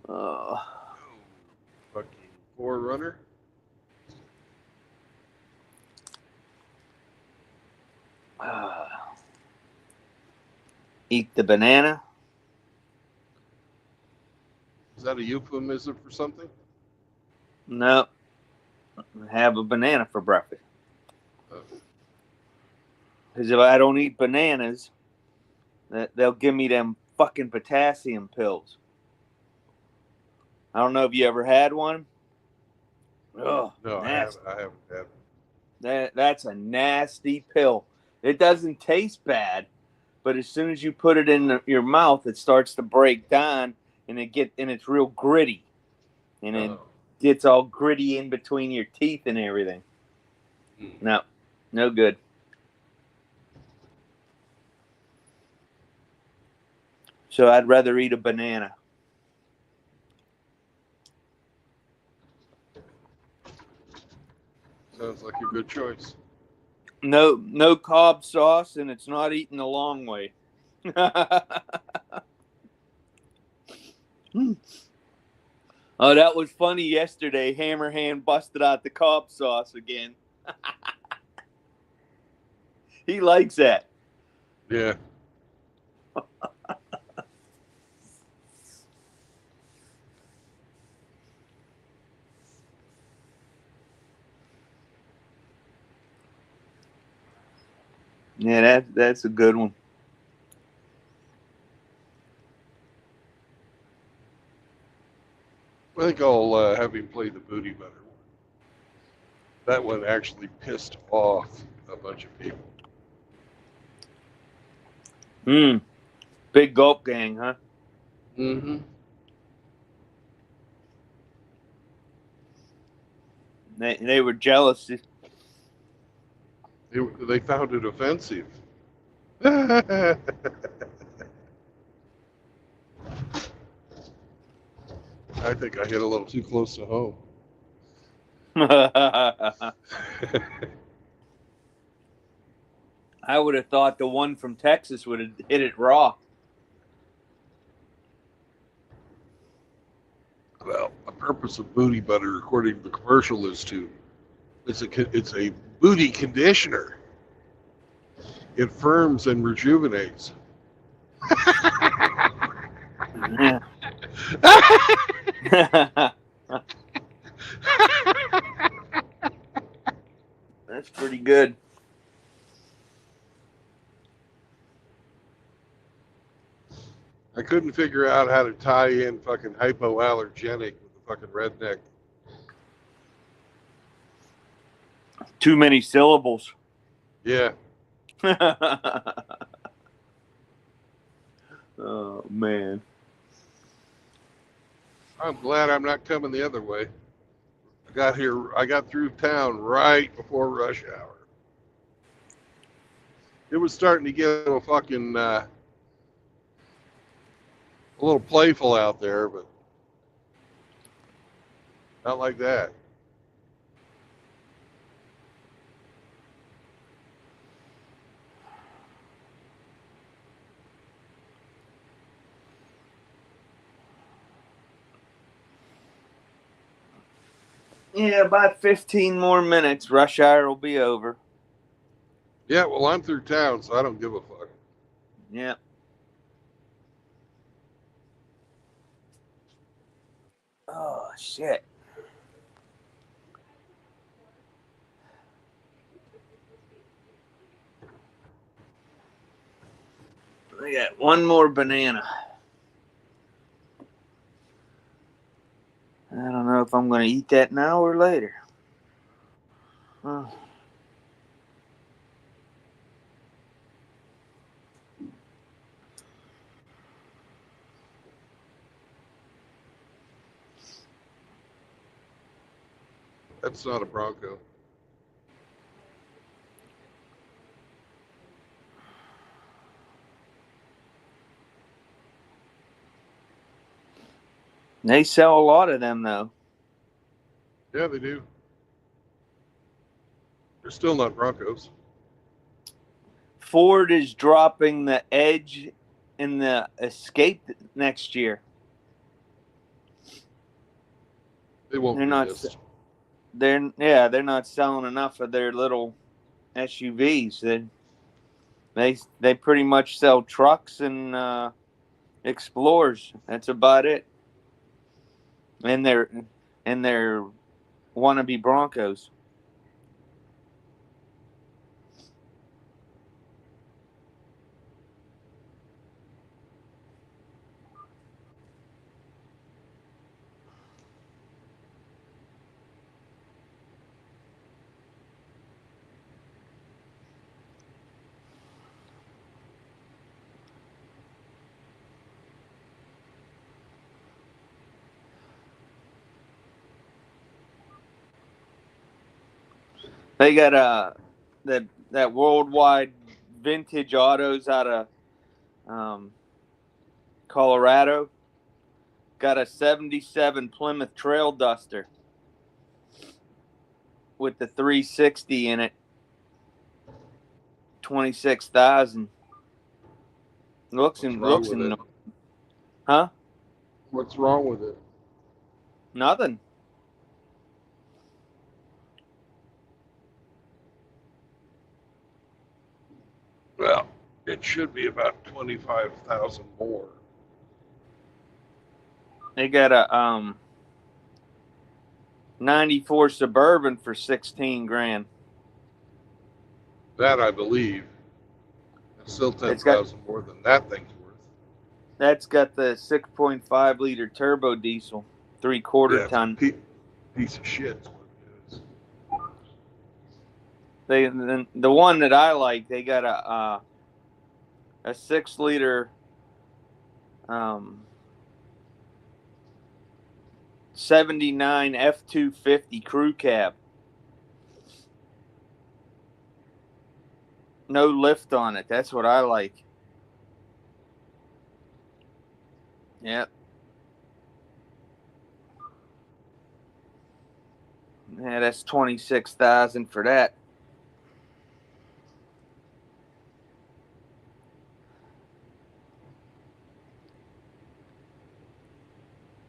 Oh. Fucking Forerunner. Eat the banana. Is that a euphemism for something? No. Have a banana for breakfast. Because if I don't eat bananas, they'll give me them fucking potassium pills. I don't know if you ever had one. Oh, No, I haven't had one. That's a nasty pill. It doesn't taste bad, but as soon as you put it in your mouth, it starts to break down, and it's real gritty, and it gets all gritty in between your teeth and everything. No good. So I'd rather eat a banana. Sounds like a good choice. No Cobb sauce, and it's not eaten the long way. Oh, that was funny yesterday. Hammerhand busted out the Cobb sauce again. He likes that. Yeah. Yeah, that's a good one. I think I'll have him play the Booty Butter one. That one actually pissed off a bunch of people. Big gulp gang, huh? Mm-hmm. They were jealous. They found it offensive. I think I hit a little too close to home. I would have thought the one from Texas would have hit it raw. Well, the purpose of booty butter, according to the commercial, is to it's a booty conditioner. It firms and rejuvenates. Yeah. That's pretty good. I couldn't figure out how to tie in fucking hypoallergenic with the fucking redneck. Too many syllables. Yeah, Oh man. I'm glad I'm not coming the other way. I got through town right before rush hour. It was starting to get a fucking a little playful out there, but not like that. Yeah, about 15 more minutes. Rush hour will be over. Yeah, well, I'm through town, so I don't give a fuck. Yeah. Oh, shit. I got one more banana. I don't know if I'm going to eat that now or later. Oh. That's not a Bronco. They sell a lot of them, though. Yeah, they do. They're still not Broncos. Ford is dropping the Edge and the Escape next year. They won't They're not. resist. They're not selling enough of their little SUVs. They pretty much sell trucks and Explorers. That's about it. And they're wannabe Broncos. They got that worldwide vintage autos out of Colorado. Got a 77 Plymouth Trail Duster with the 360 in it. 26,000. Looks in, huh? What's wrong with it? Nothing. Well, it should be about 25,000 more. They got a 94 Suburban for 16 grand. That I believe. It's still It's got 10,000 more than that thing's worth. that's got the 6.5 liter turbo diesel, 3/4 Yeah, ton. piece of shit is what it is. The one that I like, they got a 6 liter 79 F250 crew cab. No lift on it. That's what I like. Yep. Yeah, that's 26,000 for that.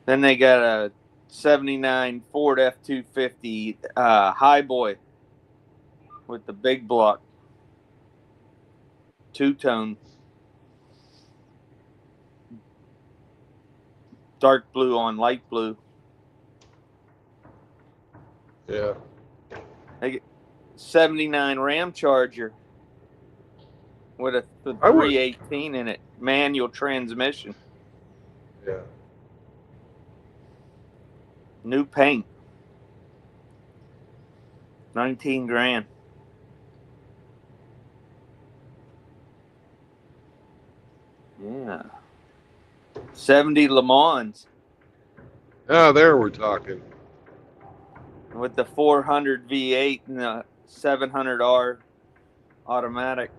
Then they got a '79 Ford F-250 Highboy with the big block, two-tone, dark blue on light blue. Yeah. '79 Ram Charger with a I would- 318 in it, manual transmission, Yeah. new paint, 19 grand. Yeah. 70 Le Mans Oh, there we're talking. with the 400 V8 and the 700R automatic.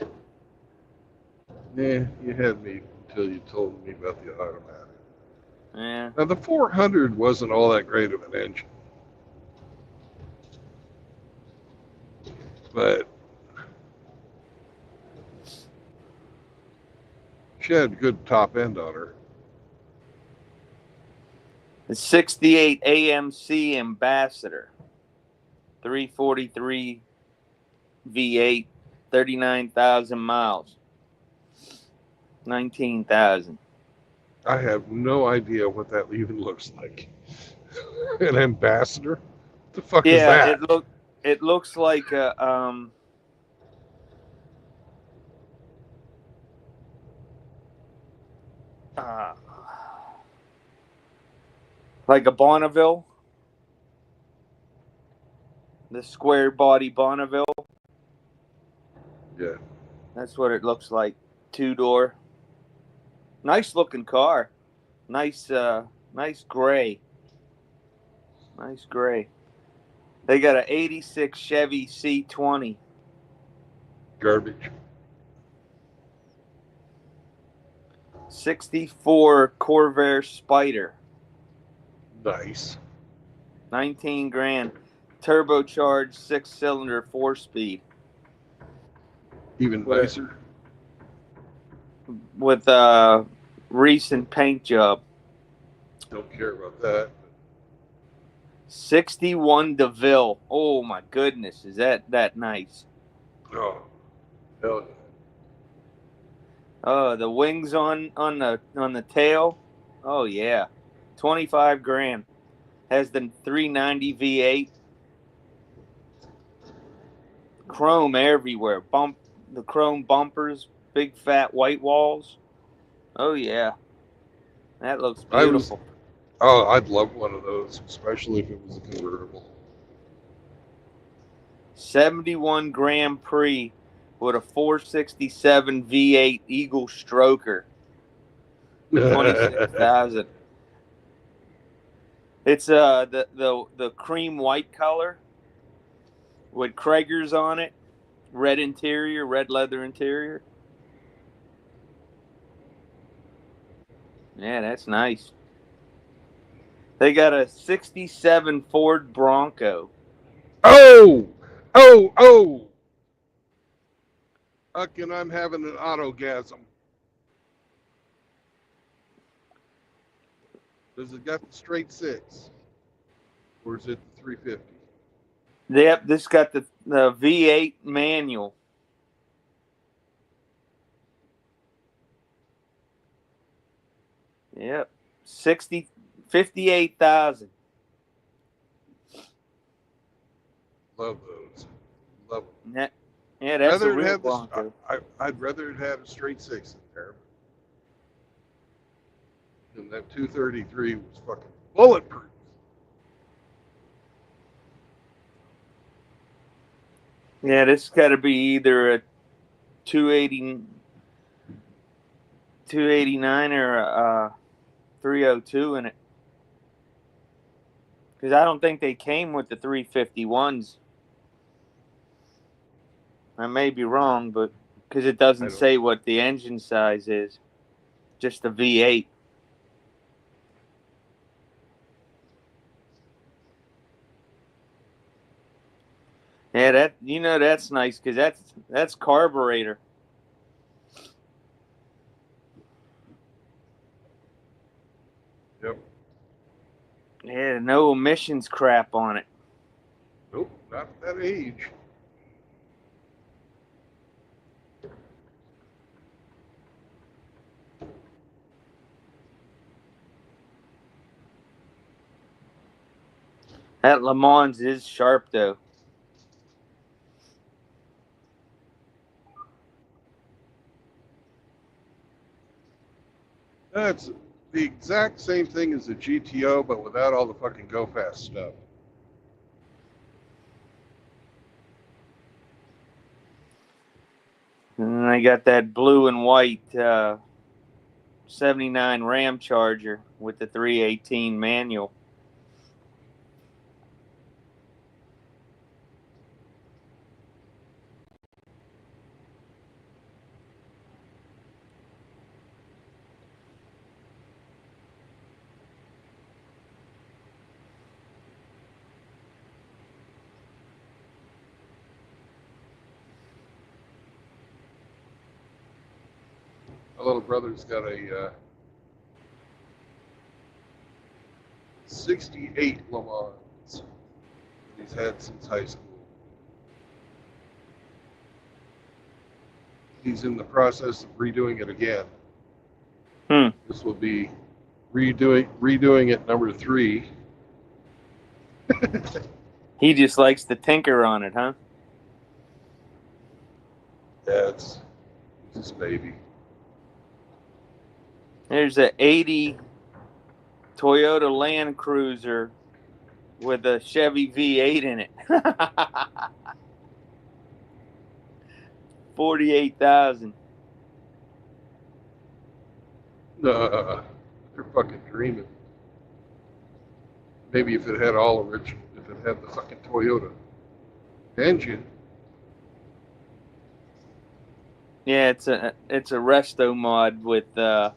Yeah, you had me until you told me about the automatic. Yeah. Now, the 400 wasn't all that great of an engine. But she had a good top end on her. The 68 AMC Ambassador, 343 V8, 39,000 miles, 19,000. I have no idea what that even looks like. An ambassador? What the fuck is Yeah, that? it looks like a like a Bonneville, the square body Bonneville. Yeah. That's what it looks like. Two-door. Nice looking car. Nice gray. Nice gray. They got an 86 Chevy C20. Garbage. 64 Corvair Spider. Nice. 19 grand. Turbocharged 6-cylinder 4-speed. Even nicer. With a recent paint job. Don't care about that. 61 DeVille. Oh my goodness, is that nice? Oh, hell yeah. Oh, the wings on the tail. Oh yeah, 25 grand. Has the 390 V8. Chrome everywhere. The chrome bumpers, big fat white walls. Oh yeah, that looks beautiful. I'd love one of those, especially if it was a convertible. 71 Grand Prix with a 467 V8 Eagle Stroker. 26,000. It's the cream white color with Kragers on it, red interior, red leather interior. Yeah, that's nice. They got a 67 Ford Bronco. Oh! Fucking, I'm having an autogasm. Does it got the straight six? Or is it the 350? Yep, this got the V8 manual. Yep, 58,000. Love those. Love them. Yeah, that's a real Bronco. I'd rather it had a straight six in there. And that 233 was fucking bulletproof. Yeah, this got to be either a 289 or a 302 in it. Because I don't think they came with the 351s. I may be wrong, but because it doesn't say what the engine size is, just the V8. Yeah, that's nice because that's carburetor. Yep. Yeah, no emissions crap on it. Nope, not at that age. That Le Mans is sharp, though. That's the exact same thing as the GTO, but without all the fucking go fast stuff. And I got that blue and white 79 Ram Charger with the 318 manual. My little brother's got a 68 Le Mans that he's had since high school. He's in the process of redoing it again. This will be redoing it number 3. He just likes to tinker on it, huh? Yeah, it's his baby. There's a 80 Toyota Land Cruiser with a Chevy V8 in it. 48,000. They're fucking dreaming. Maybe if it had all original, if it had the fucking Toyota engine. Yeah, it's a resto mod with the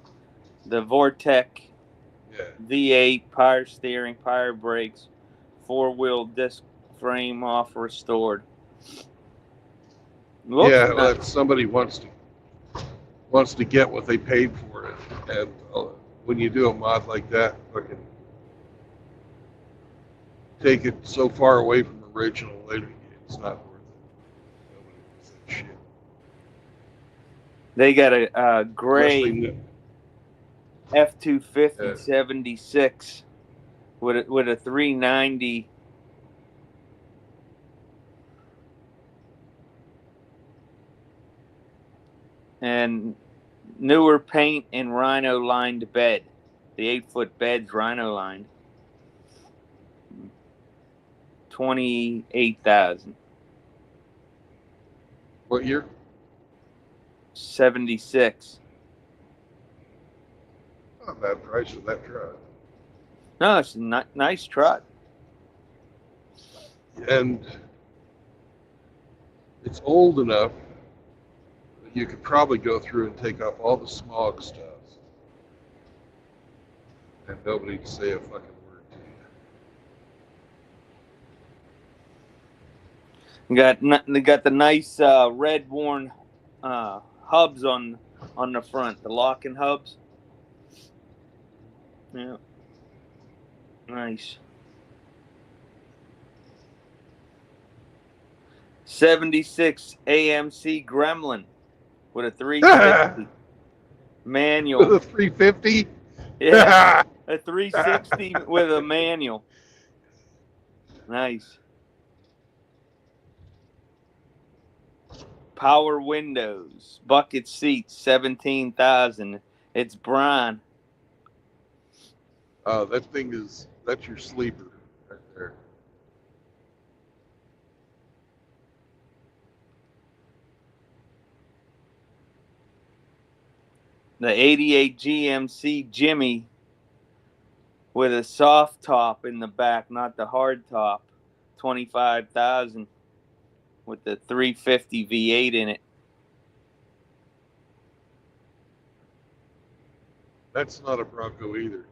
Vortec Yeah. V8, power steering, power brakes, 4-wheel disc frame off restored. Looks Yeah, nice. that somebody wants to get what they paid for it, and when you do a mod like that, fucking take it so far away from the original, it's not worth it. Nobody wants that shit. They got a gray Especially F-250 76 with a 390. And newer paint and rhino lined bed. The 8-foot bed's rhino lined. 28,000. What year? 76. Not a bad price for that truck. No, it's a nice truck. And it's old enough that you could probably go through and take off all the smog stuff, and nobody to say a fucking word to you. They got the nice red worn hubs on the front, the locking hubs. Yeah, nice. 76 AMC Gremlin with a 350 manual. With a 350? Yeah, a 360 with a manual. Nice. Power windows, bucket seats, 17,000. It's Braun. That's your sleeper right there. The 88 GMC Jimmy with a soft top in the back, not the hard top. 25,000 with the 350 V8 in it. That's not a Bronco either.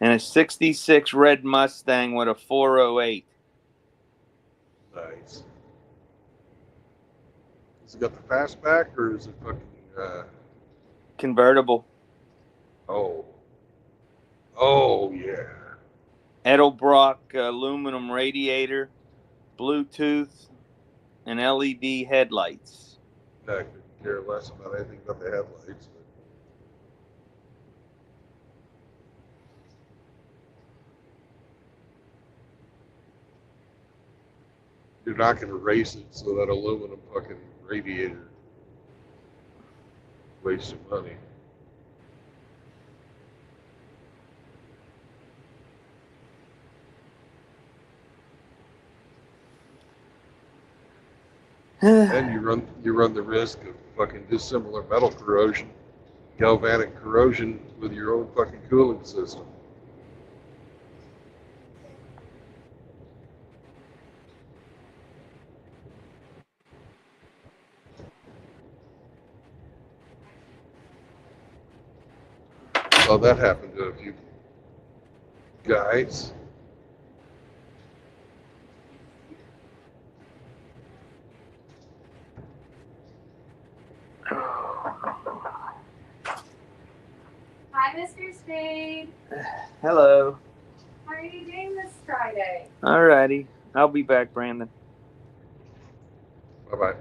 And a 66 red Mustang with a 408. Nice. Has it got the fastback or is it fucking Convertible. Oh, oh yeah. Edelbrock aluminum radiator, Bluetooth, and LED headlights. I could care less about anything but the headlights. But you're not going to race it, so that aluminum fucking radiator wastes your money. And you run the risk of fucking dissimilar metal corrosion, galvanic corrosion with your own fucking cooling system. Well, that happened to a few guys. Hi, Mr. Spade. Hello. How are you doing this Friday? Alrighty. I'll be back, Brandon. Bye bye.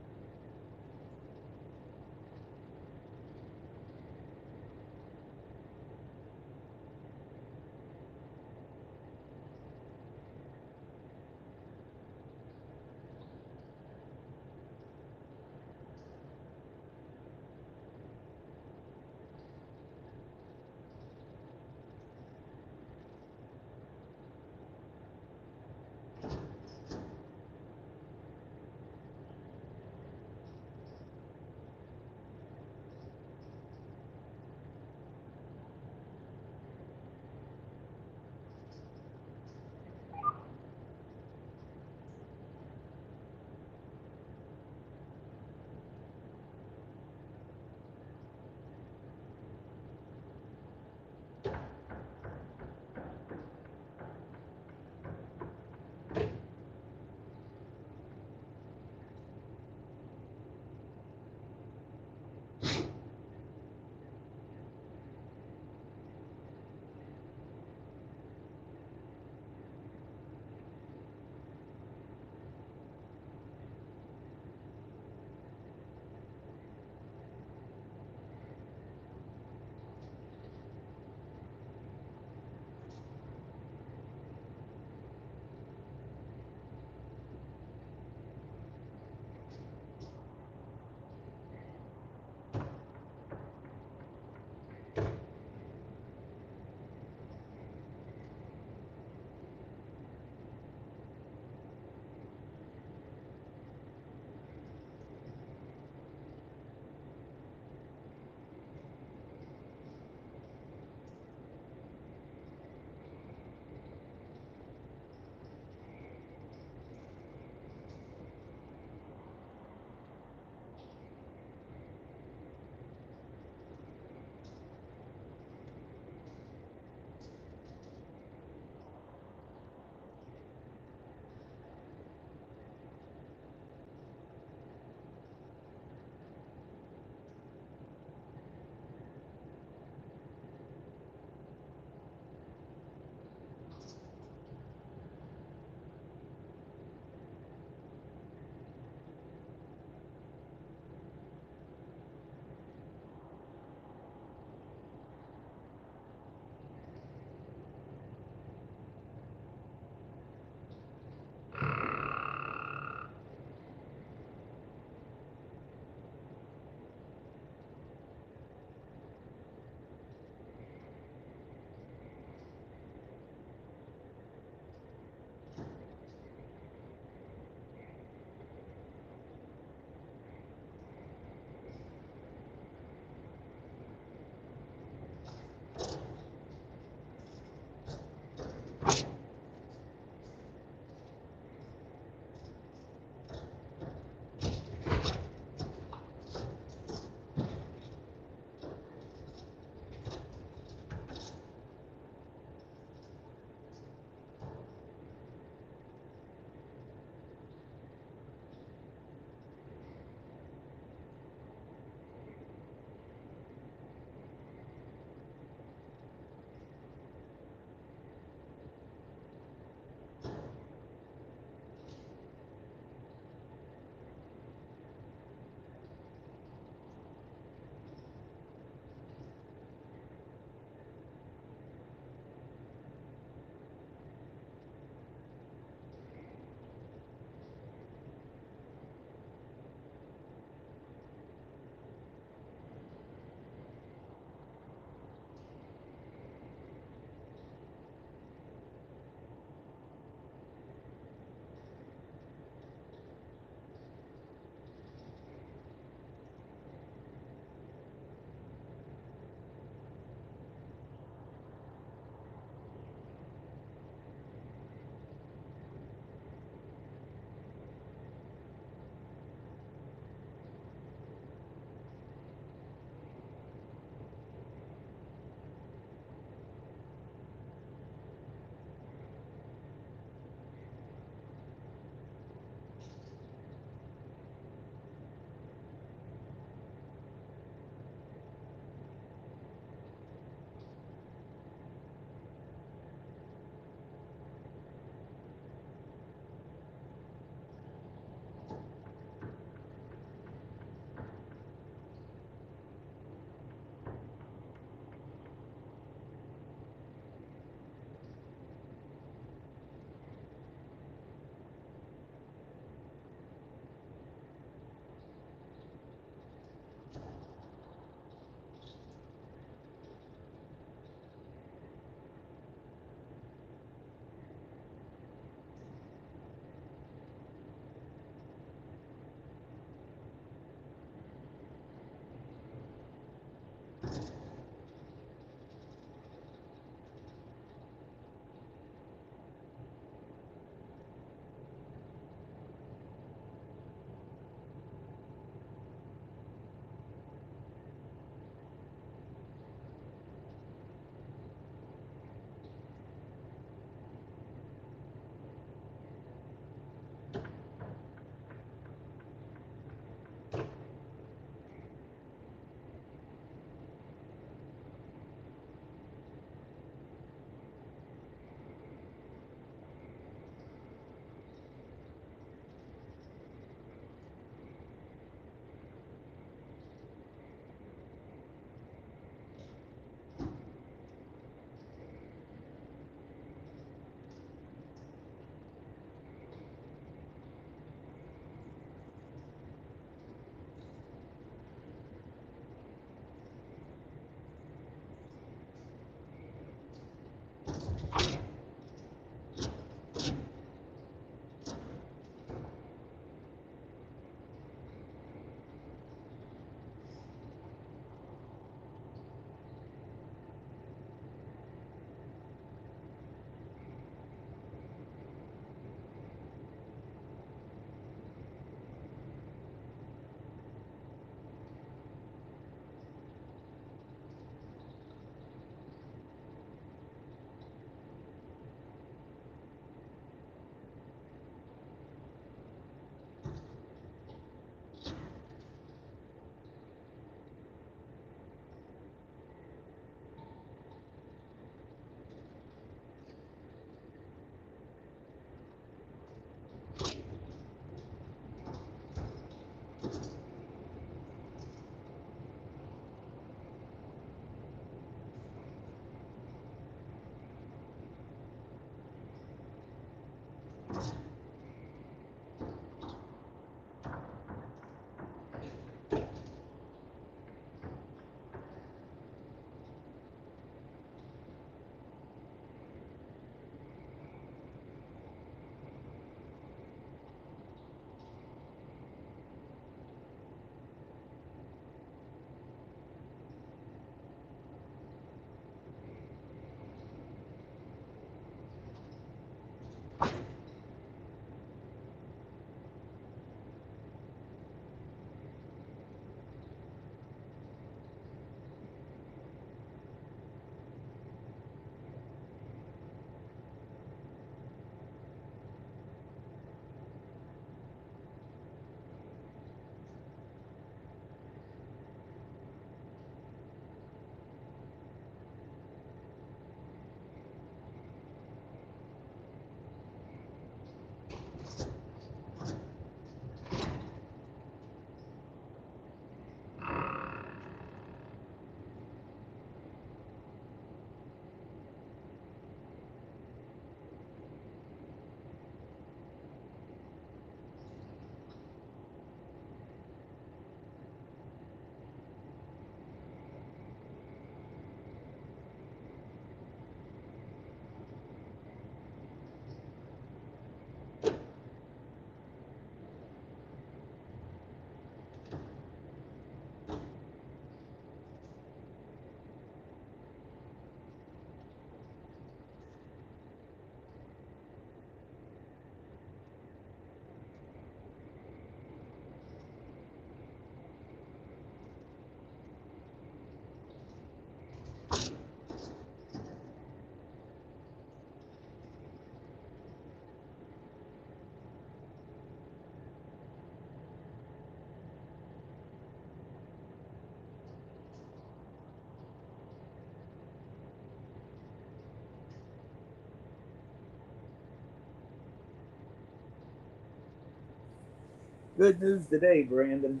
good news today, Brandon.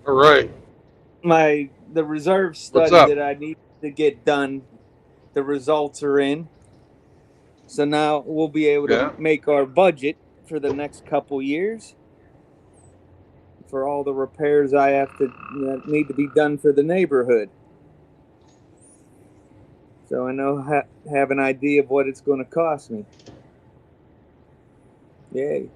All right. The reserve What's study up? that I need to get done, the results are in. So now we'll be able to Yeah. make our budget for the next couple years for all the repairs that need to be done for the neighborhood. So I know have an idea of what it's going to cost me. Yay!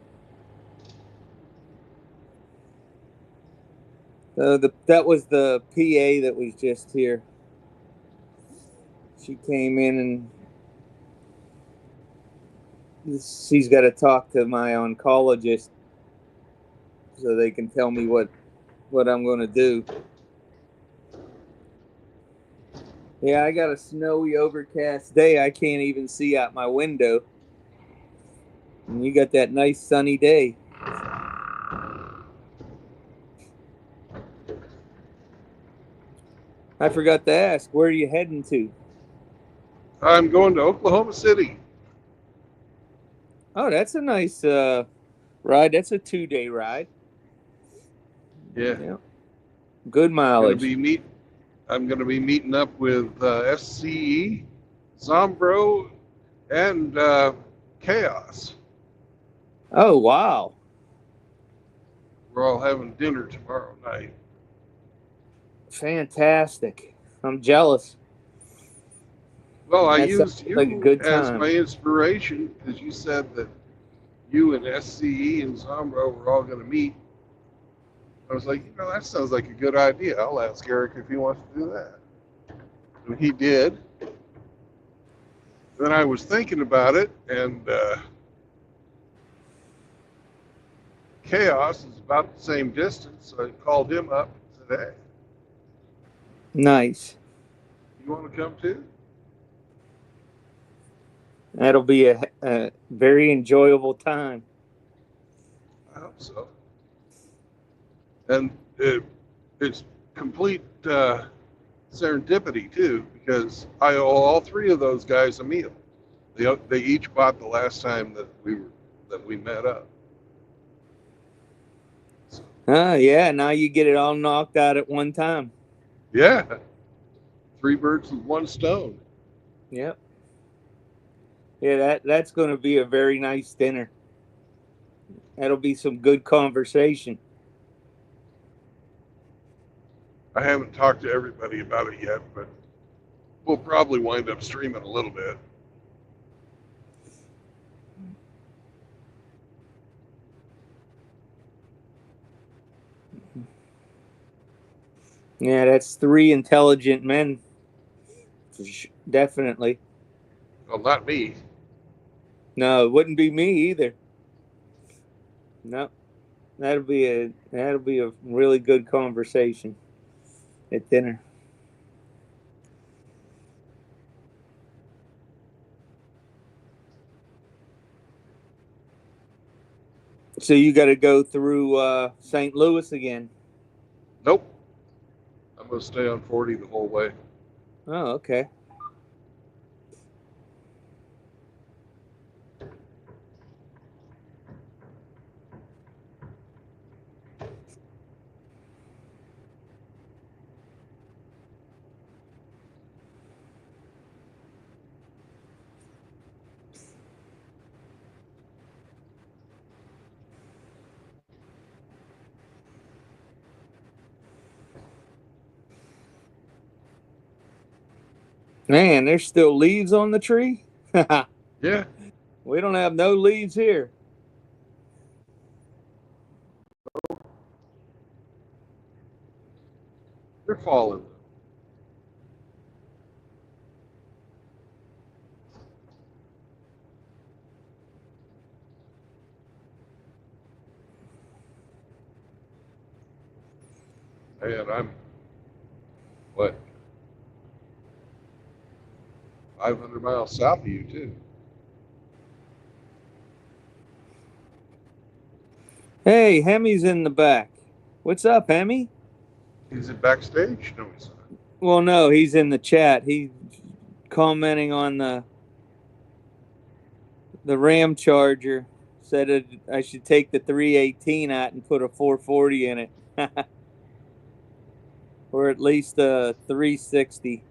So that was the PA that was just here. She came in and she's got to talk to my oncologist so they can tell me what I'm going to do. Yeah, I got a snowy, overcast day. I can't even see out my window. And you got that nice sunny day. I forgot to ask, where are you heading to? I'm going to Oklahoma City. Oh, that's a nice ride. That's a 2-day ride. Yeah. Good mileage. I'm going to be meeting up with SCE, Zombro, and Chaos. Oh, wow. We're all having dinner tomorrow night. Fantastic. I'm jealous. Well, I That used sounds you like a good as time. my inspiration because you said that you and SCE and Zombro were all going to meet. I was like, that sounds like a good idea. I'll ask Eric if he wants to do that. And he did. Then I was thinking about it, and Chaos is about the same distance, so I called him up today. Nice. You want to come too? That'll be a very enjoyable time. I hope so. And it's complete serendipity too, because I owe all three of those guys a meal. They each bought the last time that we met up. So, Yeah, now you get it all knocked out at one time. yeah, 3 birds with 1 stone. Yep. Yeah, that's going to be a very nice dinner. That'll be some good conversation. I haven't talked to everybody about it yet, but we'll probably wind up streaming a little bit. Yeah, that's 3 intelligent men. Definitely. Well, not me. No, it wouldn't be me either. No, that'll be a really good conversation at dinner. So you got to go through St. Louis again. Nope. I'm going to stay on 40 the whole way. Oh, okay. Man, there's still leaves on the tree? Yeah. We don't have no leaves here. They're falling. And I'm, 500 miles south of you, too. Hey, Hemi's in the back. What's up, Hemi? He's in backstage? No, he's not. Well, no, he's in the chat. He's commenting on the Ram Charger. Said I should take the 318 out and put a 440 in it. Or at least a 360.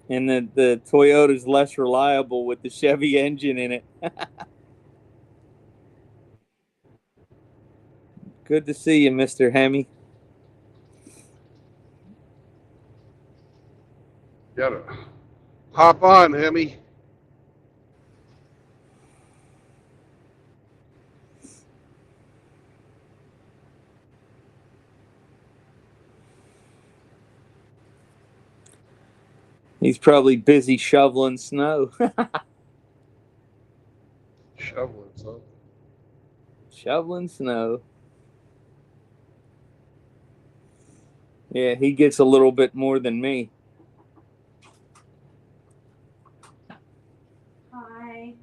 And the Toyota's less reliable with the Chevy engine in it. Good to see you, Mr. Hemi. Gotta hop on, Hemi. He's probably busy shoveling snow. Shoveling something. Shoveling snow. Yeah, he gets a little bit more than me. Hi.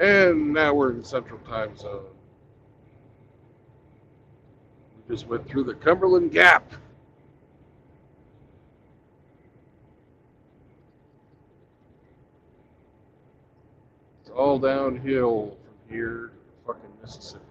And now we're in Central Time Zone. We just went through the Cumberland Gap. It's all downhill from here to fucking Mississippi.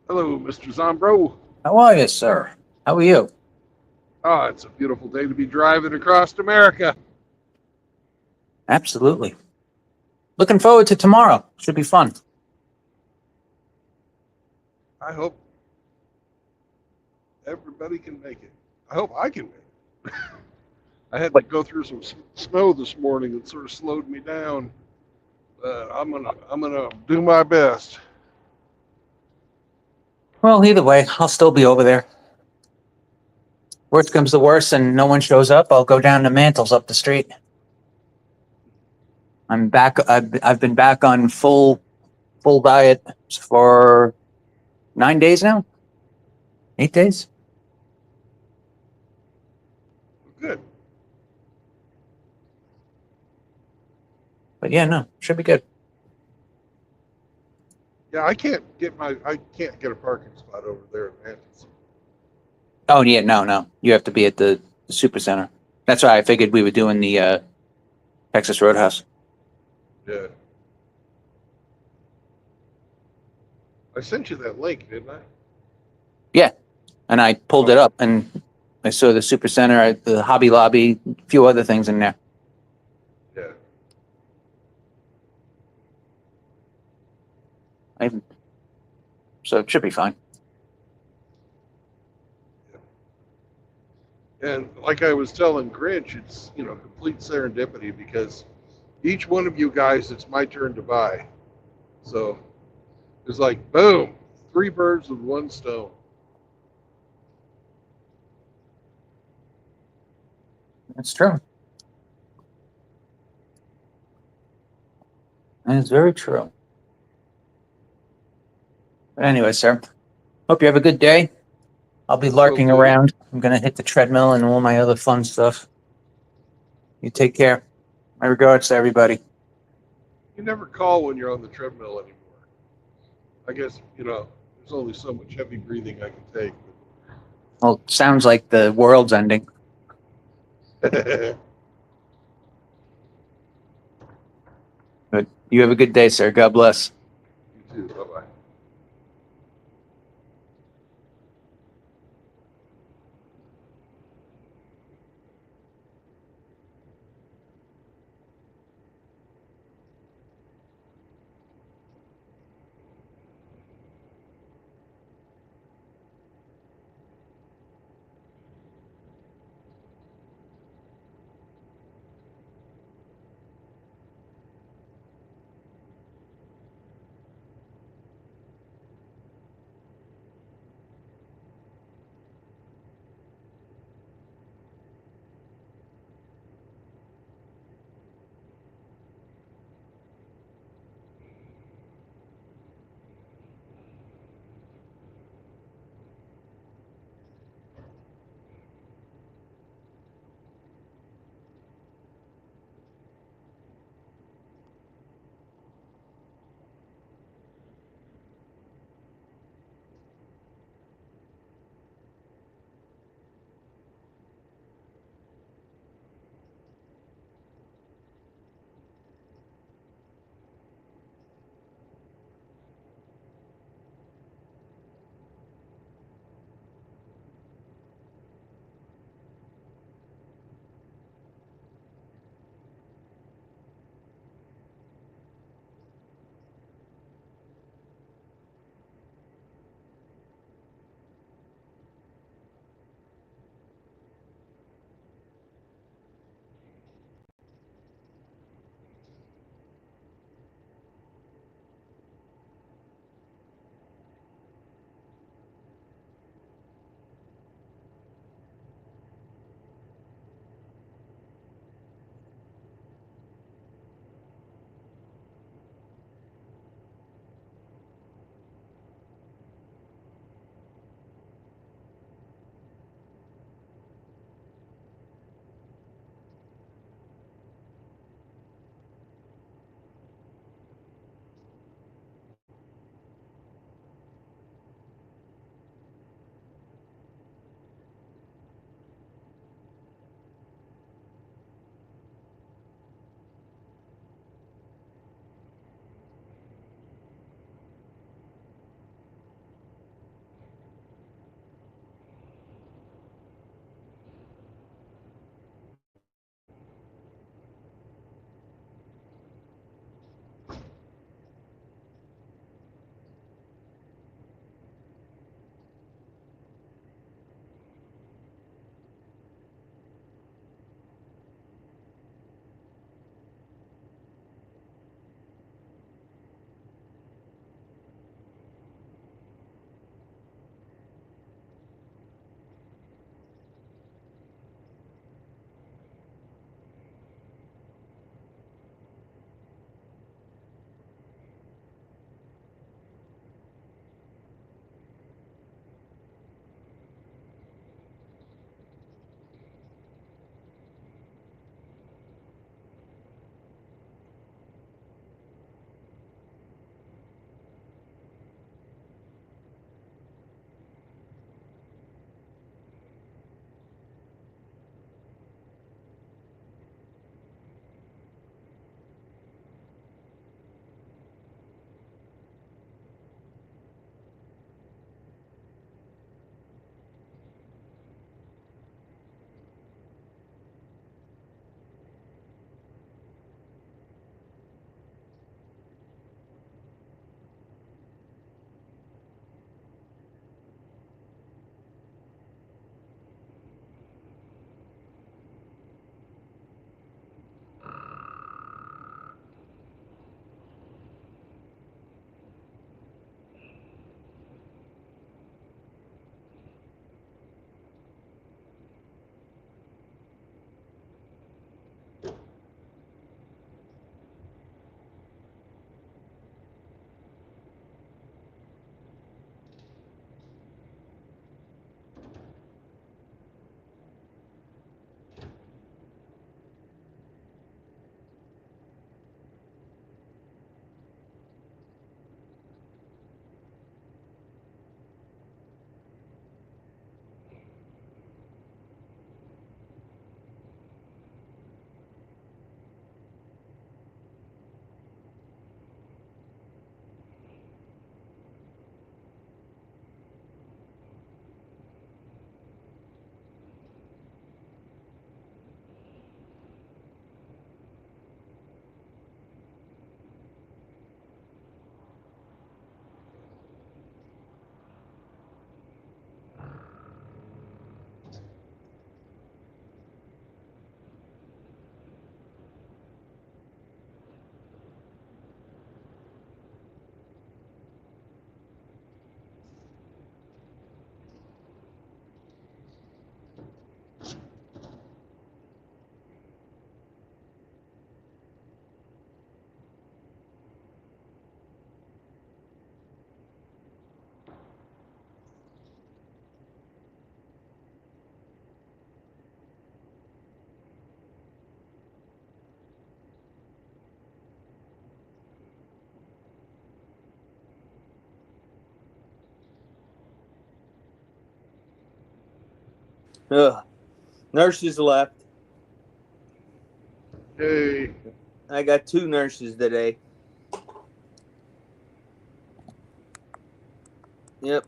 Hello, Mr. Zombro. How are you, sir? How are you? Ah, it's a beautiful day to be driving across America. Absolutely. Looking forward to tomorrow. Should be fun. I hope everybody can make it. I hope I can make it. I had to go through some snow this morning and sort of slowed me down. But I'm gonna do my best. Well, either way, I'll still be over there. Worst comes to worst and no one shows up, I'll go down to Mantles up the street. I'm back. I've been back on full diet for 9 days now. 8 days. Good. But yeah, no, should be good. Yeah, I can't get a parking spot over there in Mantis. Oh yeah, no. You have to be at the super center. That's why I figured we were doing the Texas Roadhouse. Yeah. I sent you that link, didn't I? Yeah, and I pulled it up and I saw the super center, the Hobby Lobby, a few other things in there. Yeah. So it should be fine. And like I was telling Grinch, it's, complete serendipity because each one of you guys, it's my turn to buy. So it's like, boom, 3 birds with 1 stone. It's true. And it's very true. But anyway, sir, hope you have a good day. I'll be larking Okay. around. I'm going to hit the treadmill and all my other fun stuff. You take care. My regards to everybody. You never call when you're on the treadmill anymore. I guess, there's only so much heavy breathing I can take. Well, it sounds like the world's ending. You But you have a good day, sir. God bless. too. Bye-bye. Ugh. Nurses left. Hey, I got 2 nurses today. Yep.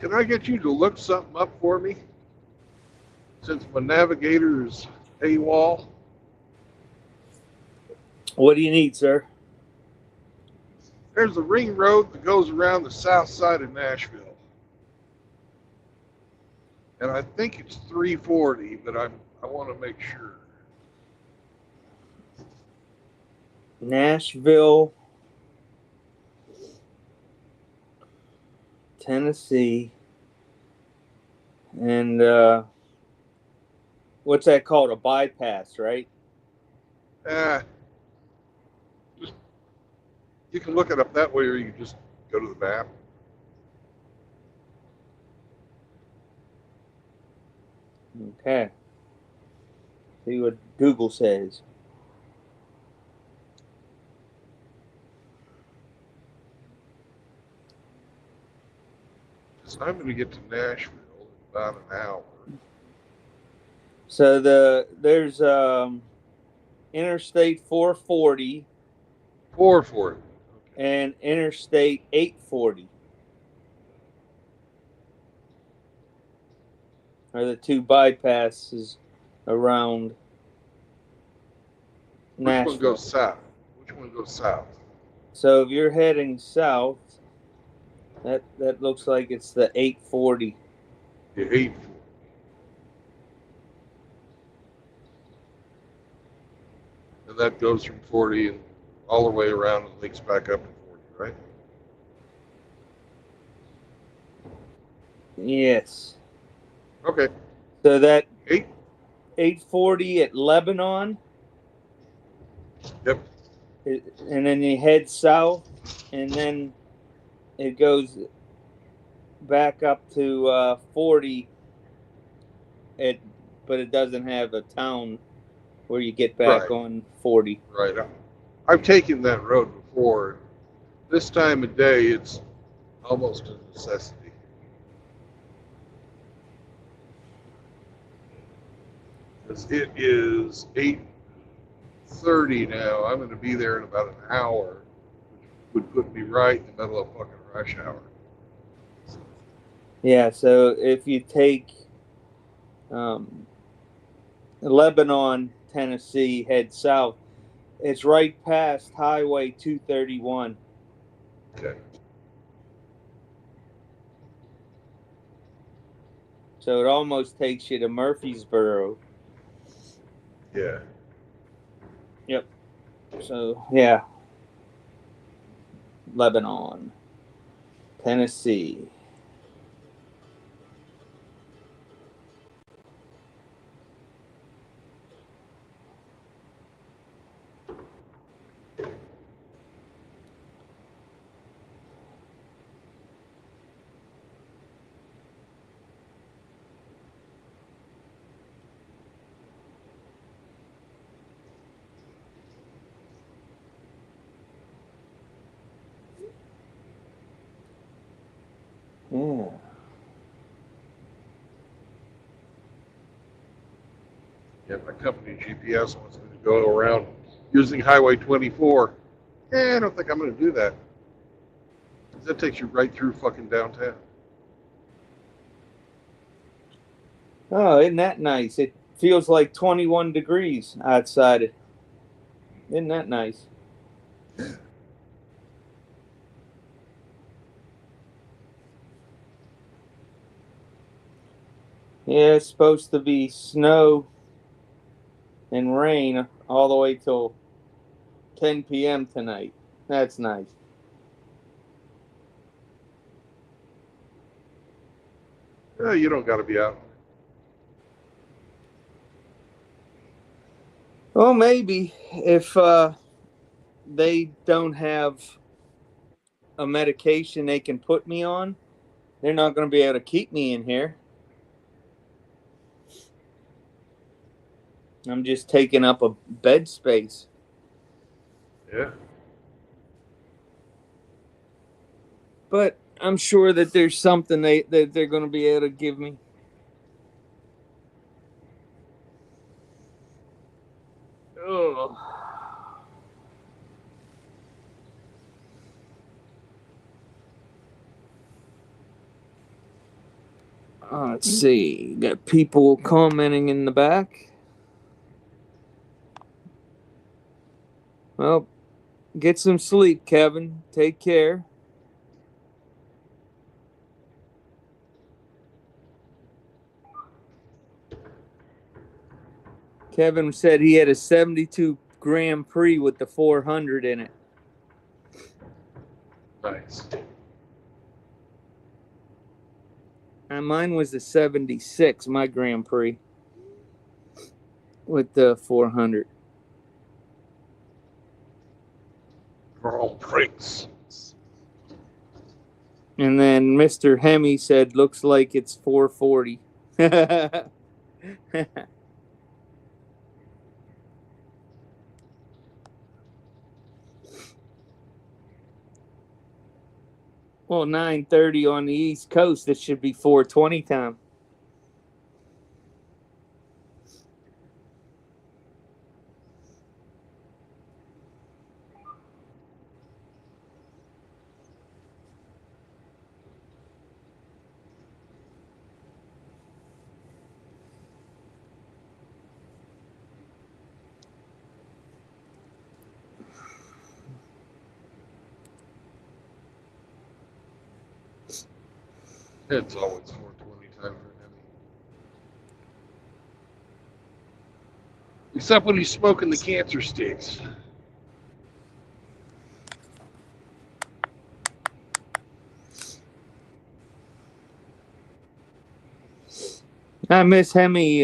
can I get you to look something up for me? Since my navigator's AWOL. What do you need, sir? There's a ring road that goes around the south side of Nashville. And I think it's 340, but I want to make sure. Nashville, Tennessee, and what's that called? A bypass, right? Just you can look it up that way, or you can just go to the map. Okay. See what Google says. So I'm going to get to Nashville in about an hour. So there's Interstate 440 440. and Interstate 840 are the 2 bypasses around Which Nashville. one goes south? Which one goes south? So if you're heading south, that looks like it's the 840. The 840. And that goes from 40 and all the way around and links back up to 40, right? Yes. Okay. So that 8. 840 at Lebanon, Yep. and then you head south, and then it goes back up to 40. But it doesn't have a town where you get back Right. on 40. Right. I've taken that road before. This time of day, it's almost a necessity. Because it is 8:30 now. I'm going to be there in about an hour, which would put me right in the middle of fucking rush hour. Yeah, so if you take Lebanon, Tennessee, head south, it's right past Highway 231. Okay. So it almost takes you to Murfreesboro. Yeah. Yep. So, yeah. Lebanon, Tennessee. Yeah. Yeah, my company GPS wants me to go around using Highway 24. I don't think I'm going to do that. 'Cause that takes you right through fucking downtown. Oh, isn't that nice? It feels like 21 degrees outside. Isn't that nice? Yeah, it's supposed to be snow and rain all the way till 10 p.m. tonight. That's nice. You don't got to be out. Well, maybe if they don't have a medication they can put me on, they're not going to be able to keep me in here. I'm just taking up a bed space. Yeah. But I'm sure that there's something that they're going to be able to give me. Oh. Let's see. Got people commenting in the back. Well, get some sleep, Kevin. Take care. Kevin said he had a 72 Grand Prix with the 400 in it. Nice. And mine was the 76, my Grand Prix, with the 400. Grand Prix. And then Mr. Hemi said, looks like it's 440. Well, 9:30 on the East Coast, it should be 4:20 time. It's always 420 time for him. Except when he's smoking the cancer sticks. I miss Hemi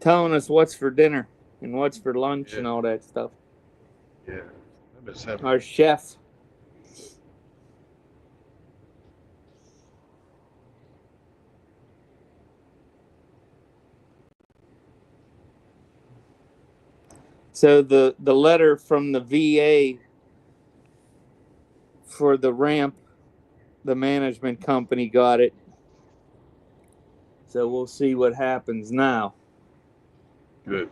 telling us what's for dinner and what's for lunch and all that stuff. Yeah, I miss him. Our chef. So the letter from the VA for the ramp, the management company got it. So we'll see what happens now. Good.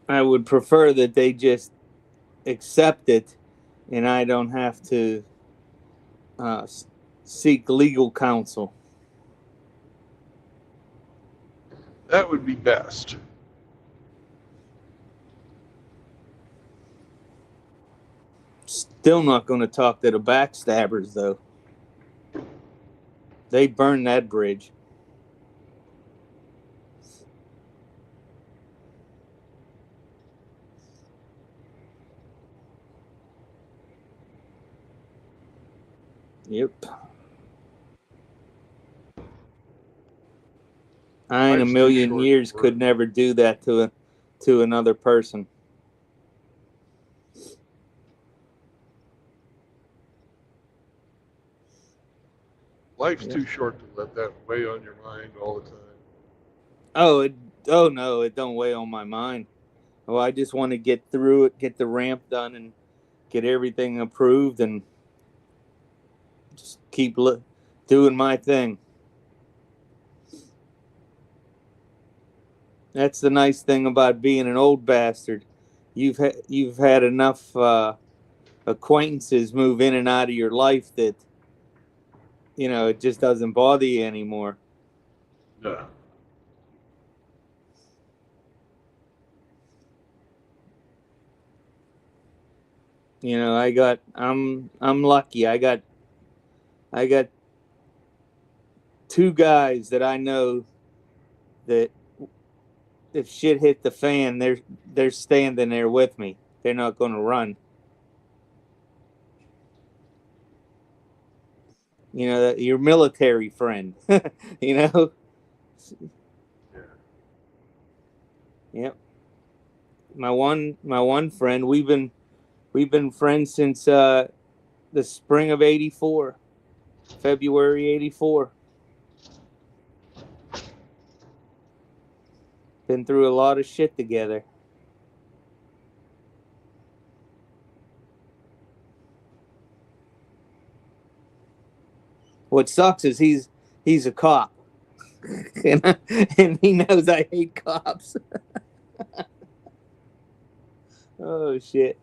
I would prefer that they just accept it and I don't have to seek legal counsel. That would be best. Still not going to talk to the backstabbers, though. They burned that bridge. Yep. I in a million years could never do that to another person. Life's too short to let that weigh on your mind all the time. Oh no, it don't weigh on my mind. Oh, I just want to get through it, get the ramp done, and get everything approved, and just keep doing my thing. That's the nice thing about being an old bastard. You've had enough acquaintances move in and out of your life that it just doesn't bother you anymore. Yeah. I'm lucky. I got two guys that I know that if shit hit the fan, they're standing there with me. They're not going to run. Your military friend. Yeah. Yep. my one friend. We've been friends since the spring of '84, February '84. Been through a lot of shit together. What sucks is he's a cop, and he knows I hate cops. Oh shit!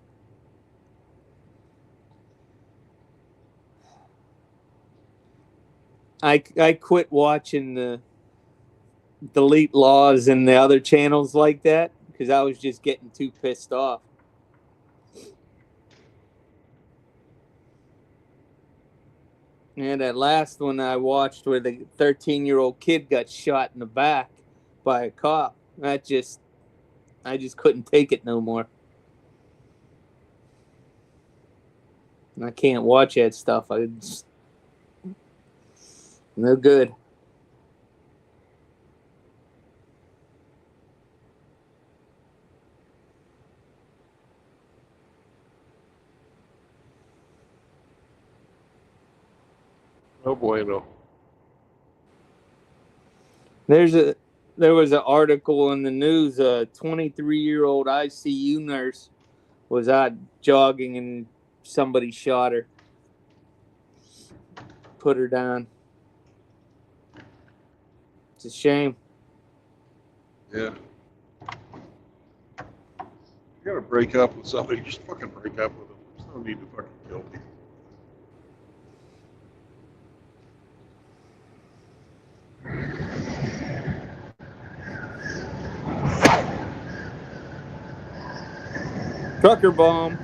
I quit watching the Delete Laws and the other channels like that because I was just getting too pissed off. And that last one I watched where the 13-year-old kid got shot in the back by a cop. I just couldn't take it no more. I can't watch that stuff. No good. No bueno. There was an article in the news. A 23-year-old ICU nurse was out jogging and somebody shot her. Put her down. It's a shame. Yeah. You gotta break up with somebody. Just fucking break up with them. There's no need to fucking kill people. Trucker bomb.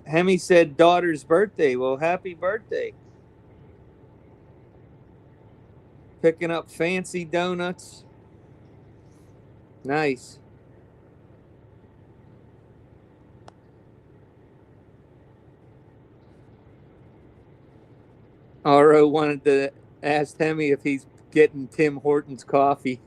Hemi said daughter's birthday. Well, happy birthday. Picking up fancy donuts. Nice. RO wanted to ask Hemi if he's getting Tim Hortons coffee.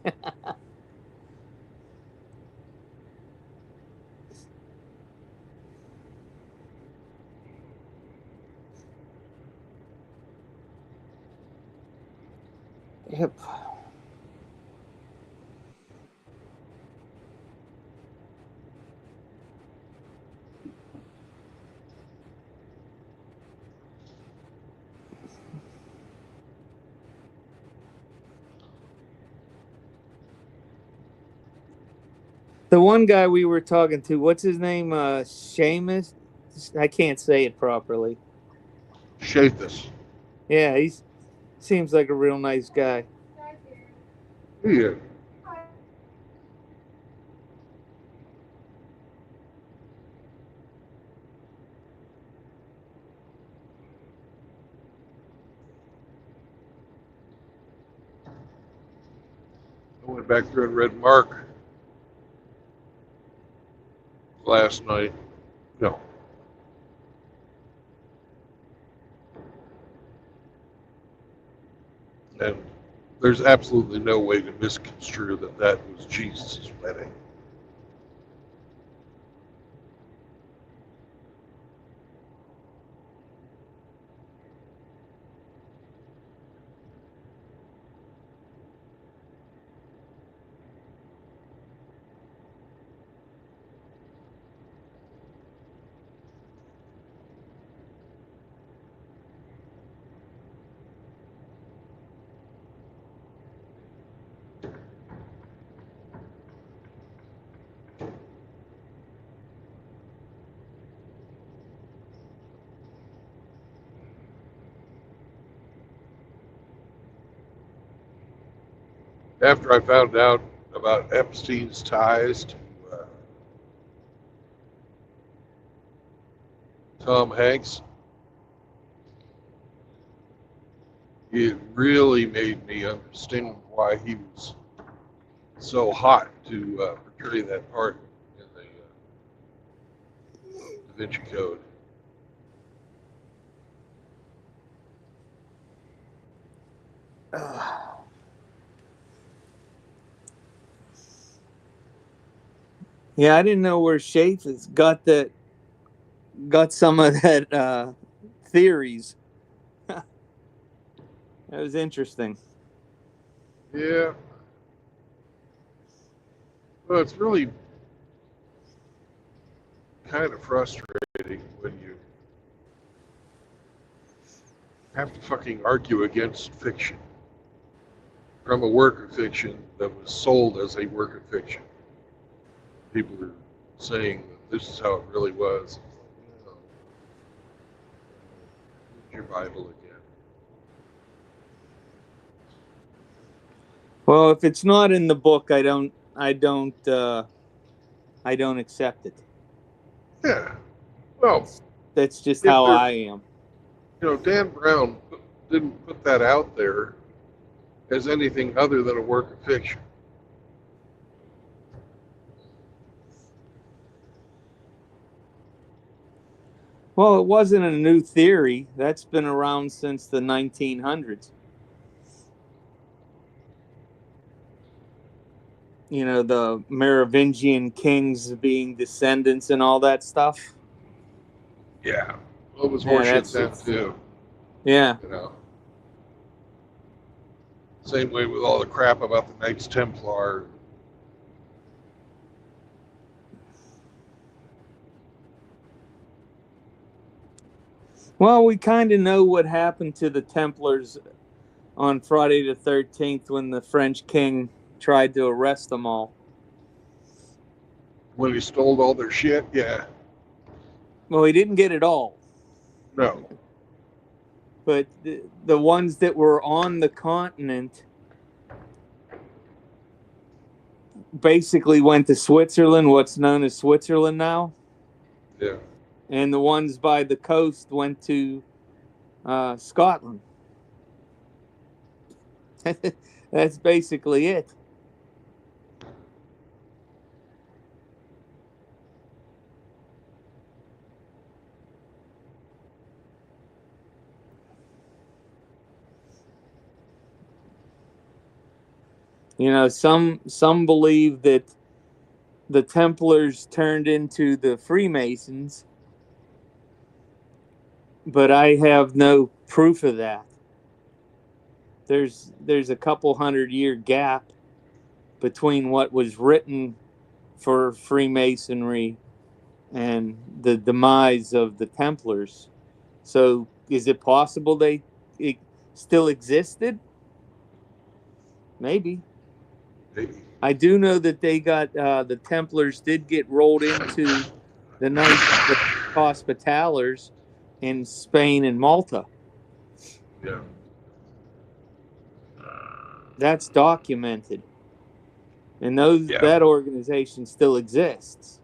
Yep. The one guy we were talking to, what's his name? Seamus? I can't say it properly. Shafis. Yeah, he seems like a real nice guy. Yeah. I went back there and read Mark last night. No. And there's absolutely no way to misconstrue that that was Jesus' wedding. After I found out about Epstein's ties to Tom Hanks, it really made me understand why he was so hot to portray that part in the Da Vinci Code. Yeah, I didn't know where Chaffetz got some of that theories. That was interesting. Yeah. Well, it's really kind of frustrating when you have to fucking argue against fiction from a work of fiction that was sold as a work of fiction. People are saying that this is how it really was. You know, read your Bible again. Well, if it's not in the book, I don't accept it. Yeah. Well, That's just if how they're, I am. Dan Brown didn't put that out there as anything other than a work of fiction. Well, it wasn't a new theory. That's been around since the 1900s. You know, the Merovingian kings being descendants and all that stuff. Yeah. Well, it was Yeah, horseshit that's then just- too. Yeah. You know. Same way with all the crap about the Knights Templar. Well, we kind of know what happened to the Templars on Friday the 13th when the French king tried to arrest them all. When he stole all their shit, yeah. Well, he didn't get it all, No. but the ones that were on the continent basically went to Switzerland, what's known as Switzerland now. Yeah. And the ones by the coast went to Scotland. That's basically it. You know, some believe that the Templars turned into the Freemasons, but I have no proof of that. There's a couple 100-year gap between what was written for Freemasonry and the demise of the Templars. So is it possible it still existed? Maybe. Maybe. I do know that they got the Templars did get rolled into the Knights Hospitallers in Spain and Malta. Yeah. That's documented, and that organization still exists.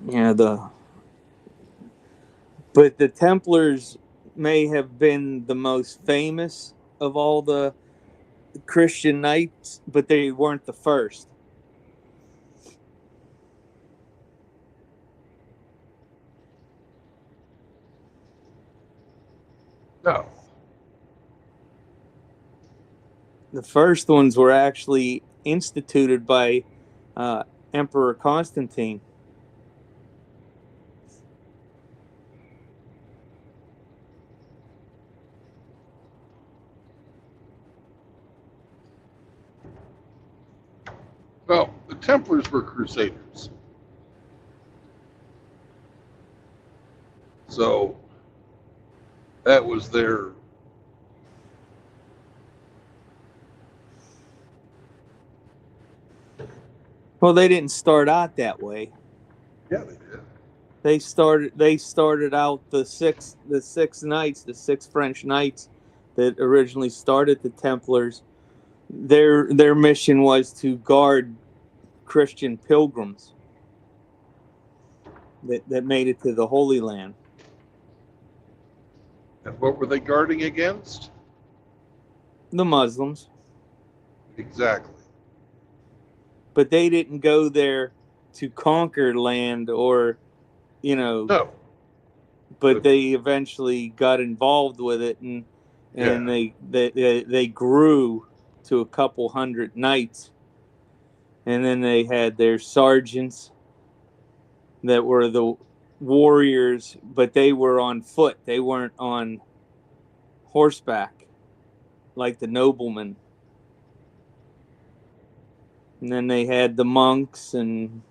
Yeah, but the Templars may have been the most famous of all the Christian knights, but they weren't the first. No. The first ones were actually instituted by Emperor Constantine. Well, the Templars were Crusaders. So that was their Well, they didn't start out that way. Yeah, they did. They started out the six knights, the six French knights that originally started the Templars. Their mission was to guard Christian pilgrims that made it to the Holy Land. And what were they guarding against? The Muslims. Exactly. But they didn't go there to conquer land or, No. but they eventually got involved with it, and they grew to a couple hundred knights. And then they had their sergeants that were the warriors, but they were on foot. They weren't on horseback like the noblemen. And then they had the monks, and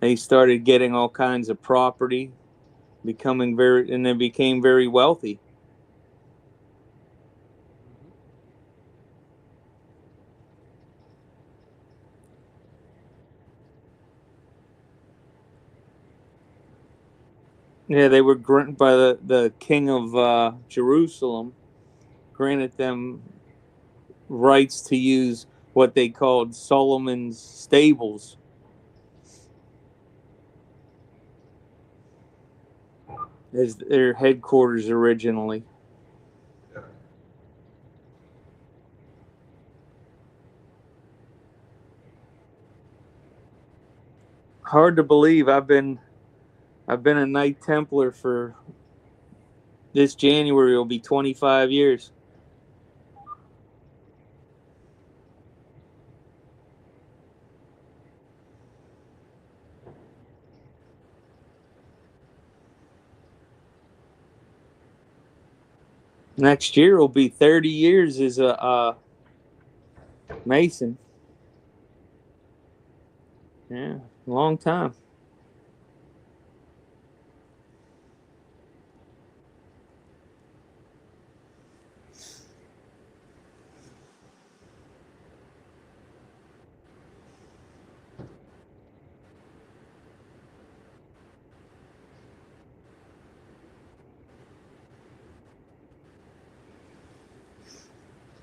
they started getting all kinds of property, and they became very wealthy. Yeah, they were by the king of Jerusalem, granted them rights to use what they called Solomon's stables. As their headquarters originally. Yeah. Hard to believe I've been a Knight Templar for this January will be 25 years. Next year will be 30 years as a Mason. Yeah, long time.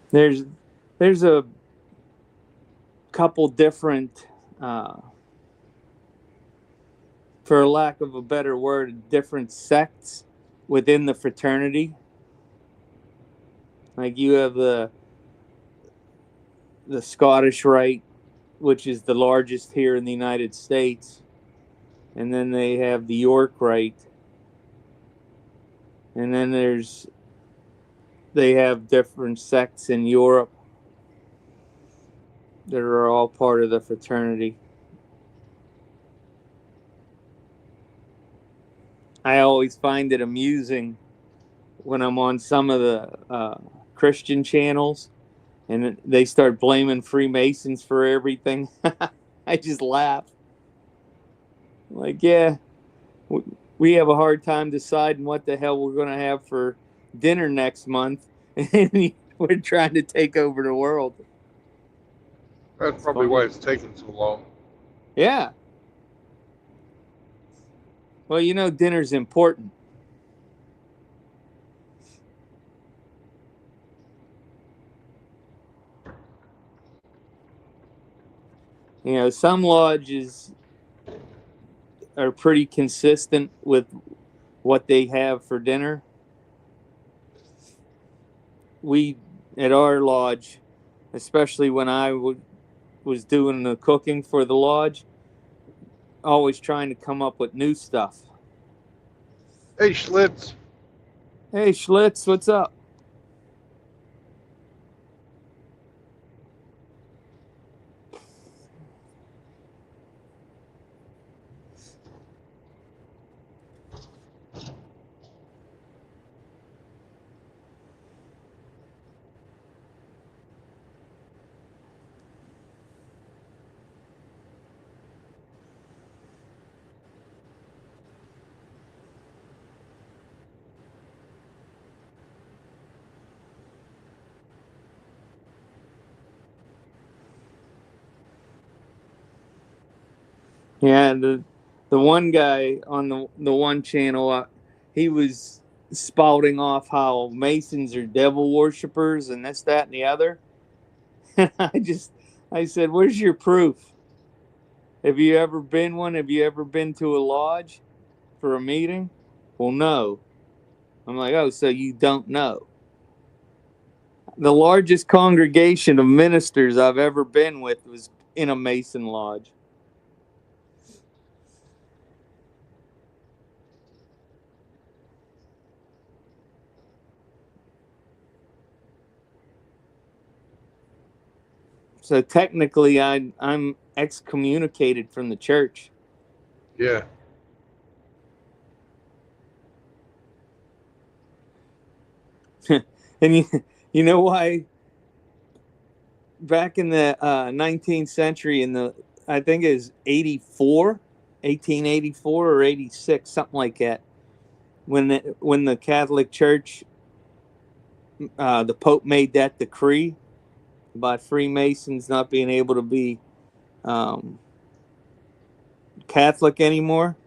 There's a couple different, for lack of a better word, different sects within the fraternity. Like you have the Scottish Rite, which is the largest here in the United States, and then they have the York Rite, and then they have different sects in Europe that are all part of the fraternity. I always find it amusing when I'm on some of the Christian channels and they start blaming Freemasons for everything. I just laugh. Like, yeah, we have a hard time deciding what the hell we're going to have for dinner next month, and we're trying to take over the world. That's probably why it's taking so long. Yeah. Well, dinner's important. Some lodges are pretty consistent with what they have for dinner. We, at our lodge, especially when I was doing the cooking for the lodge, always trying to come up with new stuff. Hey, Schlitz. Hey, Schlitz, what's up? Yeah, the one guy on the one channel, he was spouting off how Masons are devil worshippers and this, that, and the other. And I said, "Where's your proof? Have you ever been one? Have you ever been to a lodge for a meeting?" "Well, no." I'm like, "Oh, so you don't know." The largest congregation of ministers I've ever been with was in a Mason lodge. So technically, I'm excommunicated from the church. Yeah. And you know why? Back in the 19th century, I think it was 1884 or 86, something like that, when the Catholic Church, the Pope made that decree about Freemasons not being able to be Catholic anymore.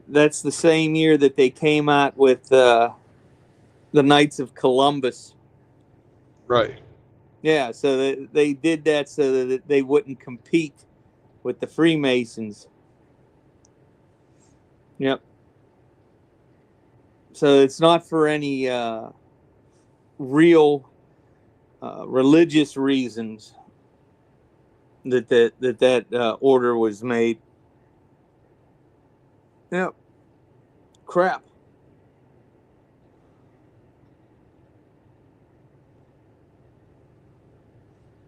That's the same year that they came out with the Knights of Columbus. Right. Yeah, so they did that so that they wouldn't compete with the Freemasons. Yep. So it's not for any real religious reasons that order was made. Yep. Crap.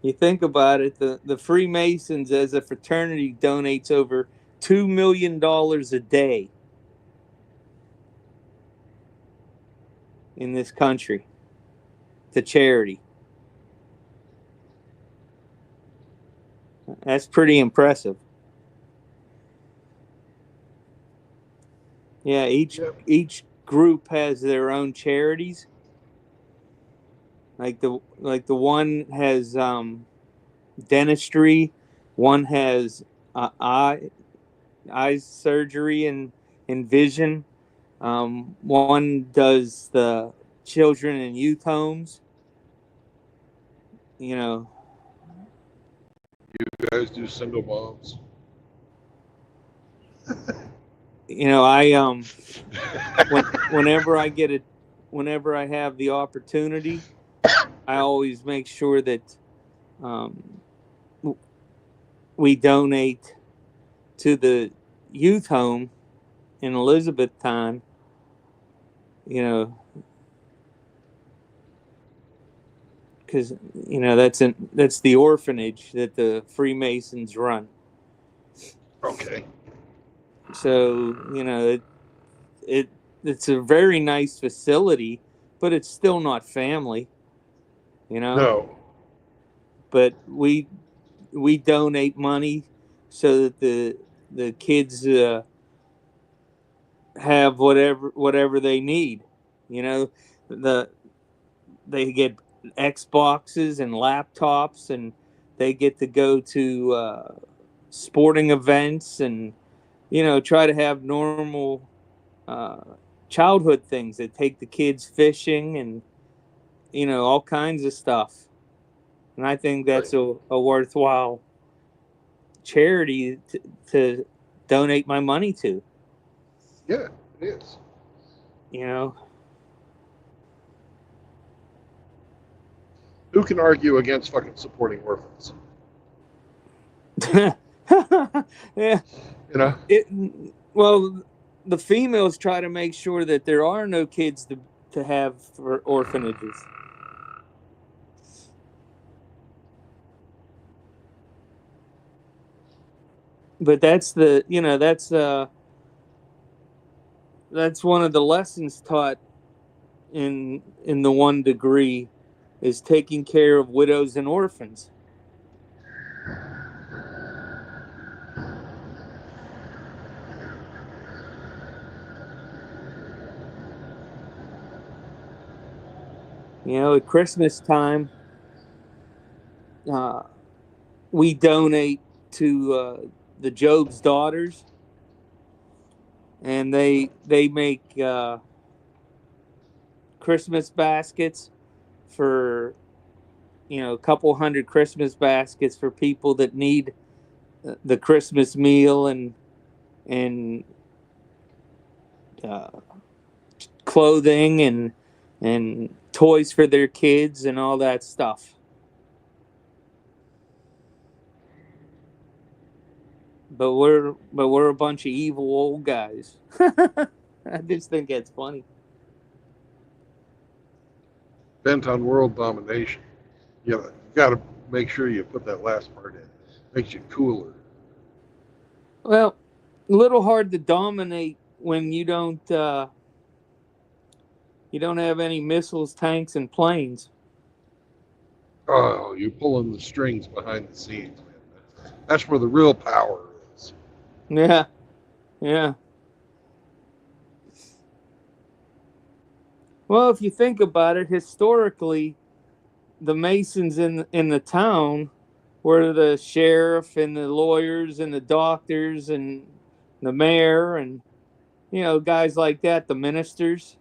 You think about it, the Freemasons as a fraternity donates over $2 million a day in this country to charity. That's pretty impressive. Yeah, each group has their own charities. Like the one has dentistry, one has eye surgery and vision. One does the children and youth homes. You know, You guys do single moms. I whenever I have the opportunity, I always make sure that we donate to the youth home in Elizabethtown. Because that's the orphanage that the Freemasons run. Okay. So it's a very nice facility, but it's still not family. No. But we donate money so that the kids have whatever they need. They get Xboxes and laptops, and they get to go to sporting events and try to have normal childhood things. That take the kids fishing and all kinds of stuff. And I think that's a worthwhile charity to donate my money to. Yeah, it is. Who can argue against fucking supporting orphans? Yeah. Well, the females try to make sure that there are no kids to have for orphanages. But that's one of the lessons taught in the one degree, is taking care of widows and orphans. At Christmas time, we donate to the Job's Daughters, and they make Christmas baskets for, you know, a couple hundred Christmas baskets for people that need the Christmas meal and uh, clothing and toys for their kids and all that stuff. But we're a bunch of evil old guys. I just think that's funny. Bent on world domination. You got to make sure you put that last part in. Makes you cooler. Well, a little hard to dominate when you don't have any missiles, tanks, and planes. Oh, you're pulling the strings behind the scenes, man. That's where the real power is. Yeah, yeah. Well, if you think about it, historically, the Masons in the town were the sheriff and the lawyers and the doctors and the mayor and, you know, guys like that, the ministers.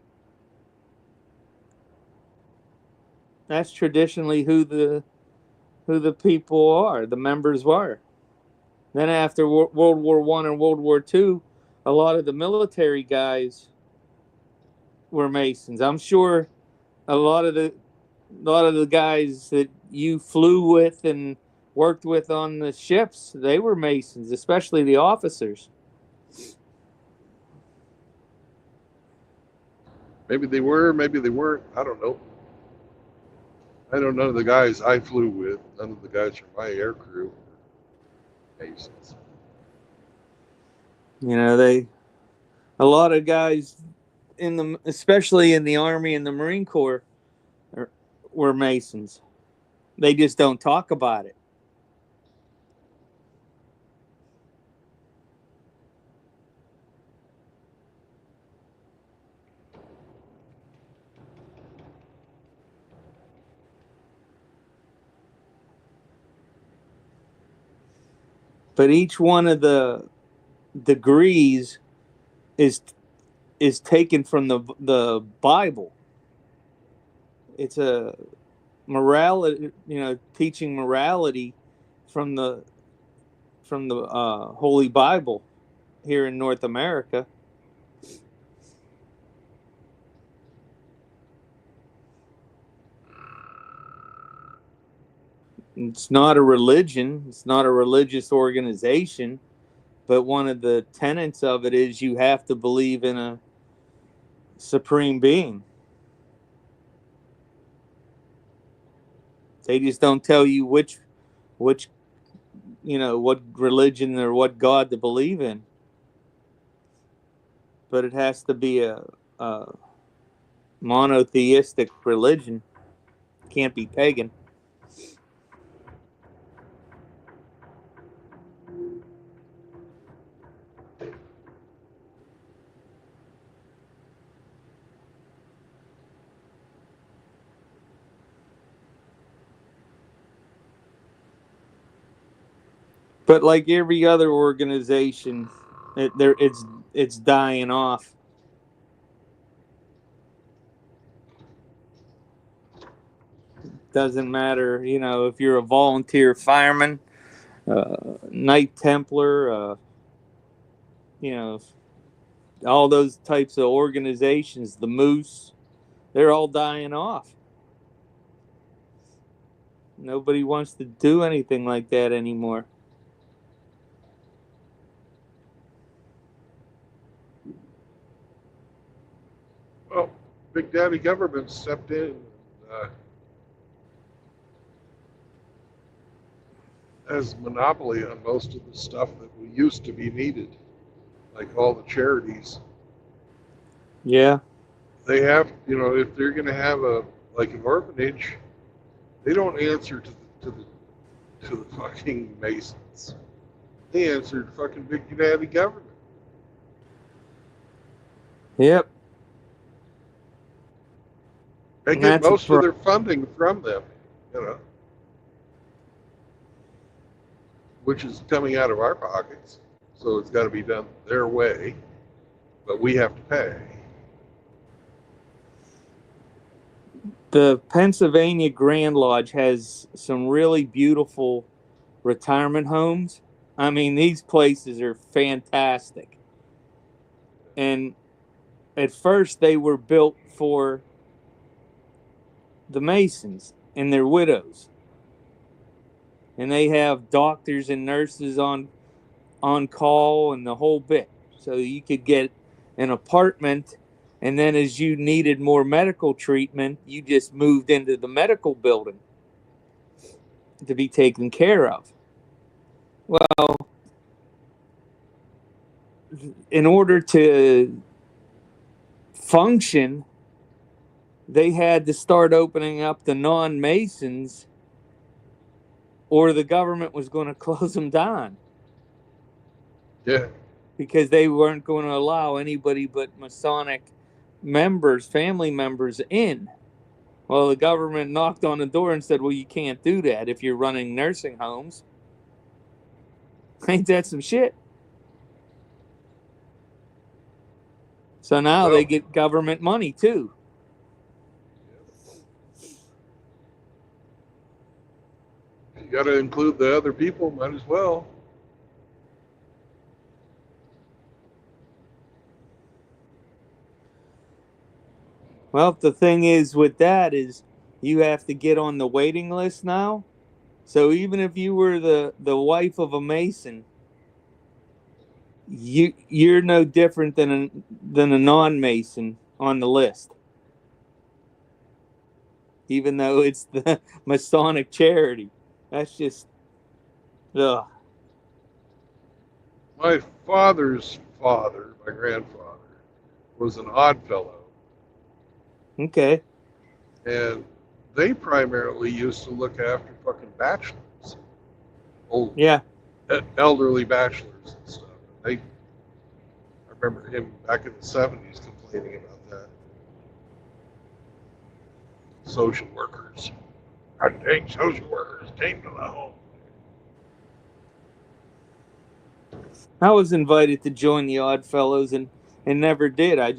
That's traditionally who the people are, the members were. Then after World War I and World War II, a lot of the military guys were Masons. I'm sure a lot of the guys that you flew with and worked with on the ships, they were Masons, especially the officers. Maybe they were, maybe they weren't. I don't know. I know none of the guys I flew with, none of the guys from my air crew were Masons. You know, a lot of guys especially in the Army and the Marine Corps were Masons. They just don't talk about it. But each one of the degrees is taken from the Bible. It's a morality, you know, teaching morality from the Holy Bible here in North America. It's not a religion. It's not a religious organization. But one of the tenets of it is you have to believe in a supreme being. They just don't tell you which you know, what religion or what God to believe in. But it has to be a monotheistic religion. Can't be pagan. But like every other organization, it's dying off. Doesn't matter, you know, if you're a volunteer fireman, Knight Templar, you know, all those types of organizations, the Moose, they're all dying off. Nobody wants to do anything like that anymore. Well, Big Daddy government stepped in has monopoly on most of the stuff that used to be needed, like all the charities. Yeah. They have, you know, if they're going to have like an orphanage, they don't answer to the fucking Masons. They answer to fucking Big Daddy government. Yep. They get most of their funding from them, you know. which is coming out of our pockets. So it's got to be done their way, but we have to pay. The Pennsylvania Grand Lodge has some really beautiful retirement homes. I mean, these places are fantastic. And at first, they were built for the Masons and their widows. And they have doctors and nurses on call and the whole bit. So you could get an apartment, and then as you needed more medical treatment, you just moved into the medical building to be taken care of. Well, in order to function, they had to start opening up the non-Masons, or the government was going to close them down. Yeah. Because they weren't going to allow anybody but Masonic members, family members in. Well, the government knocked on the door and said, well, you can't do that if you're running nursing homes. Ain't that some shit? So now they get government money too. You got to include the other people, might as well. Well, the thing is with that is you have to get on the waiting list now. So even if you were the wife of a Mason, you're no different than a non-Mason on the list. Even though it's the Masonic charity. That's just ugh. My father's father, my grandfather, was an odd fellow. Okay. And they primarily used to look after fucking bachelors. Old, Yeah. elderly bachelors and stuff. I remember him back in the 70s complaining about that. Social workers. I think social workers came to the home. I was invited to join the Odd Fellows and never did. I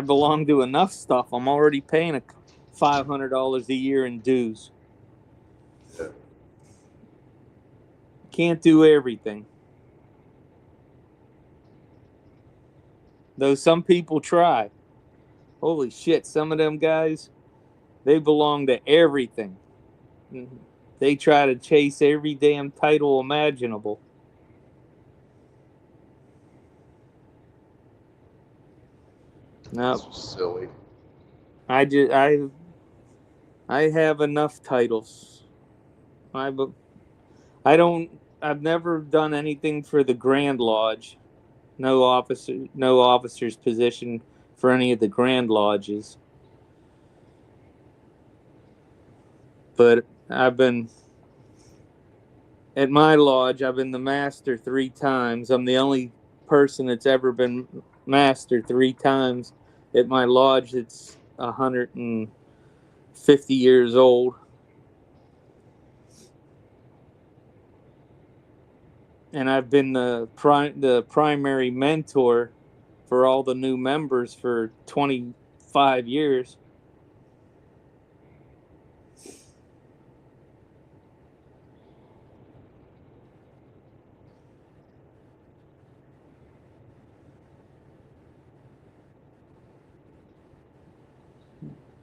belong to enough stuff. I'm already paying $500 a year in dues. Yeah. Can't do everything. Though some people try. Holy shit, some of them guys, they belong to everything. They try to chase every damn title imaginable. No, This was silly. I have enough titles. I've never done anything for the Grand Lodge. No officer's position for any of the Grand Lodges. But I've been at my lodge. I've been the master 3 times. I'm the only person that's ever been master 3 times at my lodge. It's 150 years old. And I've been the primary mentor for all the new members for 25 years.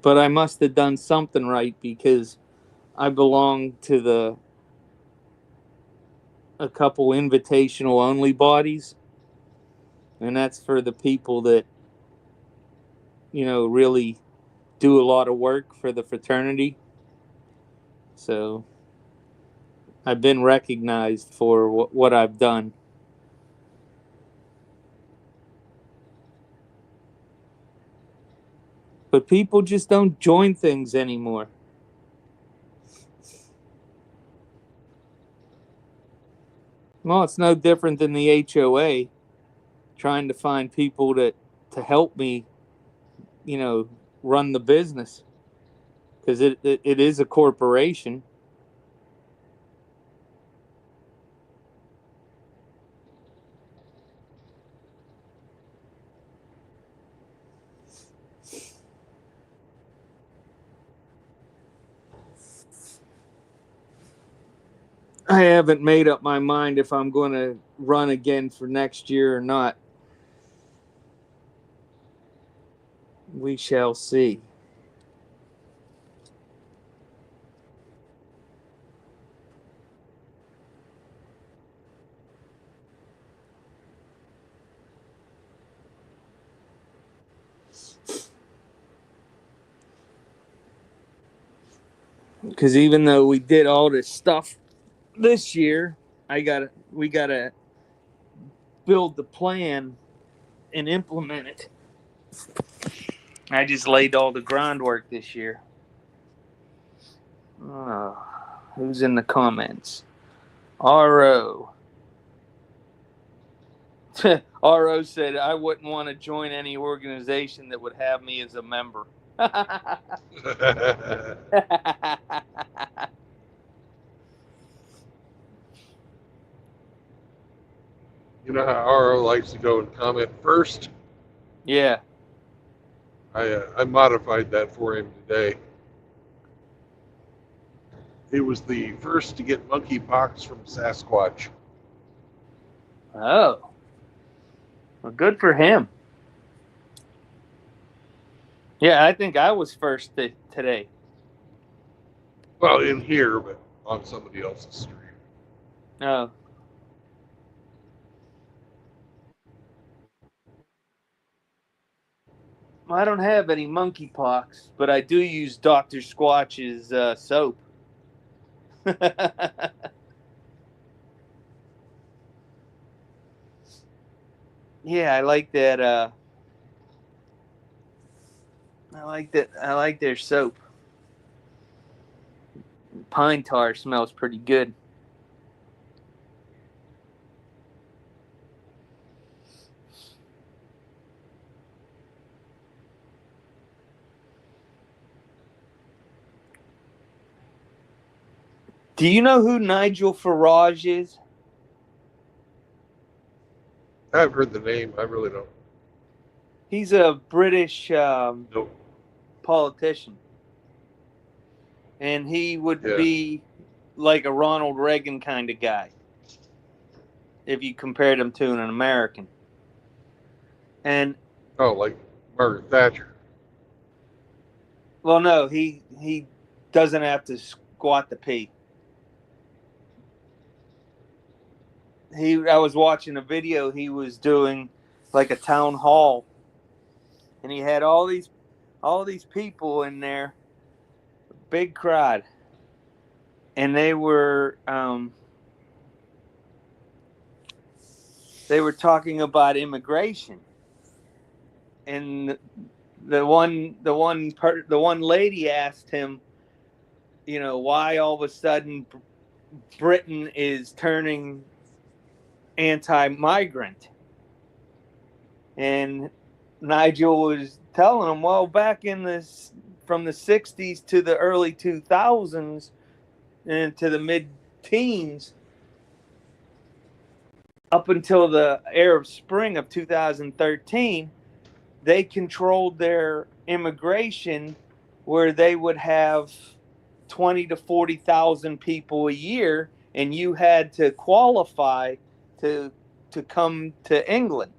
But I must have done something right because I belong to a couple invitational only bodies. And that's for the people that, really do a lot of work for the fraternity. So I've been recognized for what I've done. But people just don't join things anymore. Well, it's no different than the HOA trying to find people to help me, run the business. Because it is a corporation. I haven't made up my mind if I'm going to run again for next year or not. We shall see. Because even though we did all this stuff this year, we gotta build the plan and implement it. I just laid all the groundwork this year. Who's in the comments? RO. RO said, I wouldn't want to join any organization that would have me as a member. You know how RO likes to go and comment first? Yeah. I modified that for him today. He was the first to get monkeypox from Sasquatch. Oh. Well, good for him. Yeah, I think I was first today. Well, in here, but on somebody else's stream. Oh. I don't have any monkeypox, but I do use Dr. Squatch's soap. Yeah, I like that. I like their soap. Pine tar smells pretty good. Do you know who Nigel Farage is? I've heard the name. I really don't. He's a British Nope. politician. And he would Yeah. be like a Ronald Reagan kind of guy if you compared him to an American. And Oh, like Margaret Thatcher. well, no, he doesn't have to squat the pee. I was watching a video he was doing, like a town hall, and he had all these people in there, big crowd, and they were talking about immigration, and the one lady asked him, you know, why all of a sudden Britain is turning anti-migrant, and Nigel was telling him, well, back in this, from the 60s to the early 2000s and to the mid-teens, up until the Arab Spring of 2013, they controlled their immigration where they would have 20 to 40,000 people a year, and you had to qualify to come to England.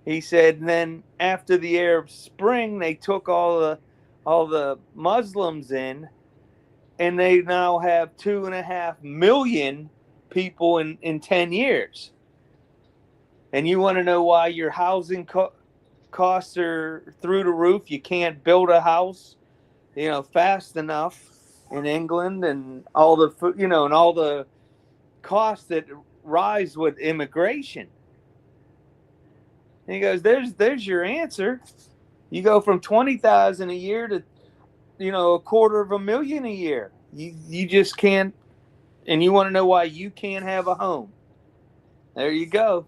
He said, and then after the Arab Spring, they took all the Muslims in, and they now have 2.5 million people in 10 years. And you want to know why your housing costs are through the roof? You can't build a house, you know, fast enough in England, and all the, you know, and all the costs that rise with immigration. And he goes, there's your answer. You go from 20,000 a year to, you know, 250,000 a year. You just can't. And you want to know why you can't have a home? There you go.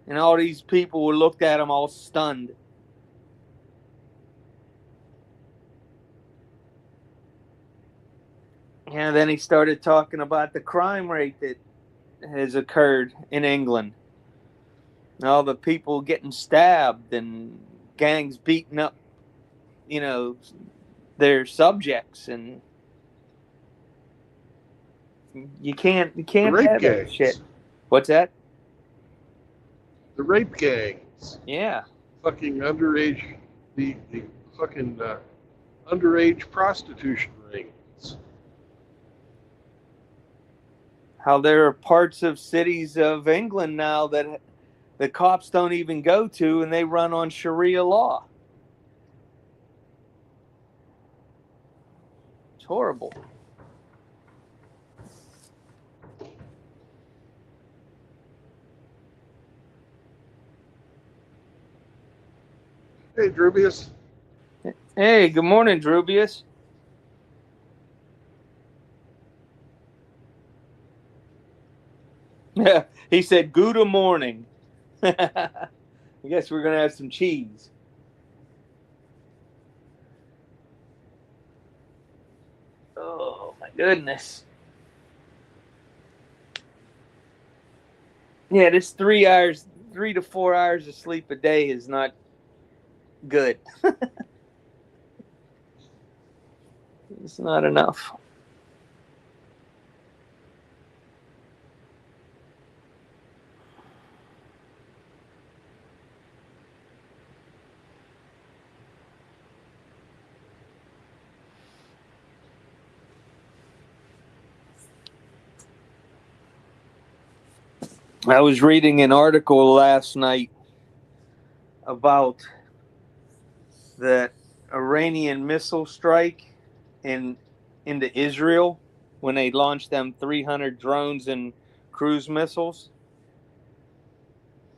And all these people looked at him all stunned. And then he started talking about the crime rate that has occurred in England. All the people getting stabbed and gangs beating up, you know, their subjects. And You can't The rape have that gangs. shit. What's that? The rape gangs. Yeah. Fucking underage, the fucking underage prostitution rings. How there are parts of cities of England now that the cops don't even go to, and they run on Sharia law. It's horrible. Hey, Drubius. Hey, good morning, Drubius. Yeah, he said, "Good morning." I guess we're gonna have some cheese. Oh my goodness. Yeah, this 3 to 4 hours of sleep a day is not good. It's not enough. I was reading an article last night about the Iranian missile strike into Israel when they launched them 300 drones and cruise missiles.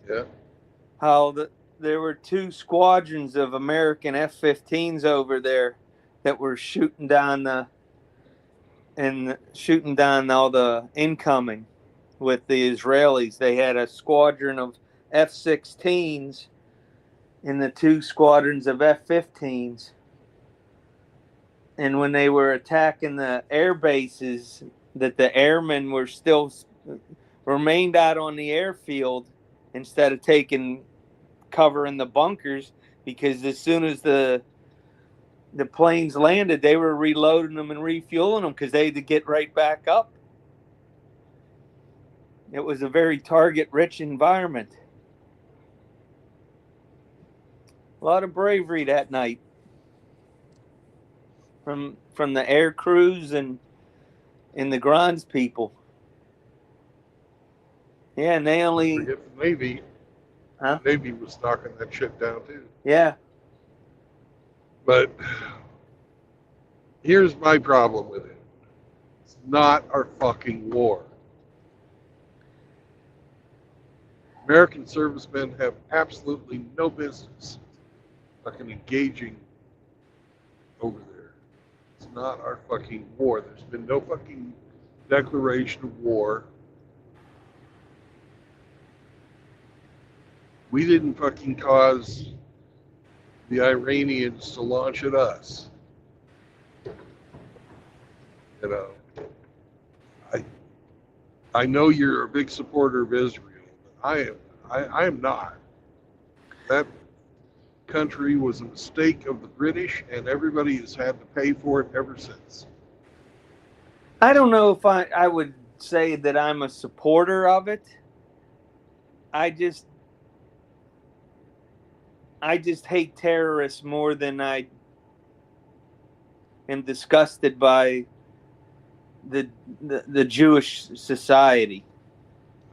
Yeah. How there were 2 squadrons of American F-15s over there that were shooting down all the incoming with the Israelis. They had a squadron of F-16s and the 2 squadrons of F-15s. And when they were attacking the air bases, that the airmen were still remained out on the airfield instead of taking cover in the bunkers, because as soon as the planes landed, they were reloading them and refueling them because they had to get right back up. It was a very target-rich environment. A lot of bravery that night from the air crews and the Grands people. Yeah, and they only... Forget the Navy. Huh? The Navy was knocking that shit down too. Yeah. But here's my problem with it. It's not our fucking war. American servicemen have absolutely no business fucking engaging over there. It's not our fucking war. There's been no fucking declaration of war. We didn't fucking cause the Iranians to launch at us. You know, I know you're a big supporter of Israel, but I am not. That country was a mistake of the British, and everybody has had to pay for it ever since. I don't know if I would say that I'm a supporter of it. I just hate terrorists more than I am disgusted by the Jewish society.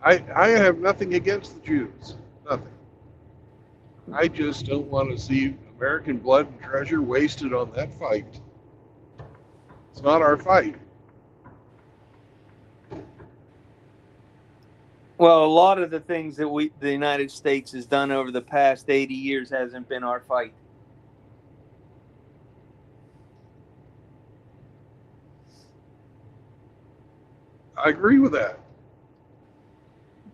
I have nothing against the Jews. Nothing. I just don't want to see American blood and treasure wasted on that fight. It's not our fight. Well, a lot of the things that the United States has done over the past 80 years hasn't been our fight. I agree with that.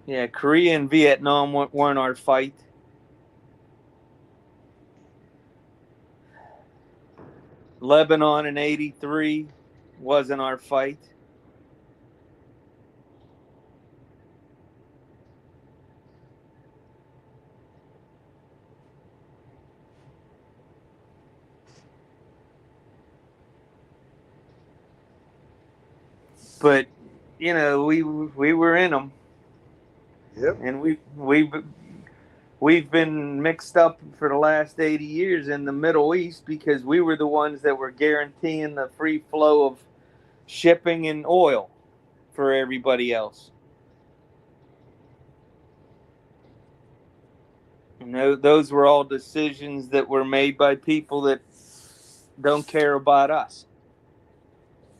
Yeah, Korea and Vietnam weren't our fight. Lebanon in 83 wasn't our fight. But you know, we were in them, Yep. and we've been mixed up for the last 80 years in the Middle East because we were the ones that were guaranteeing the free flow of shipping and oil for everybody else. You know, those were all decisions that were made by people that don't care about us.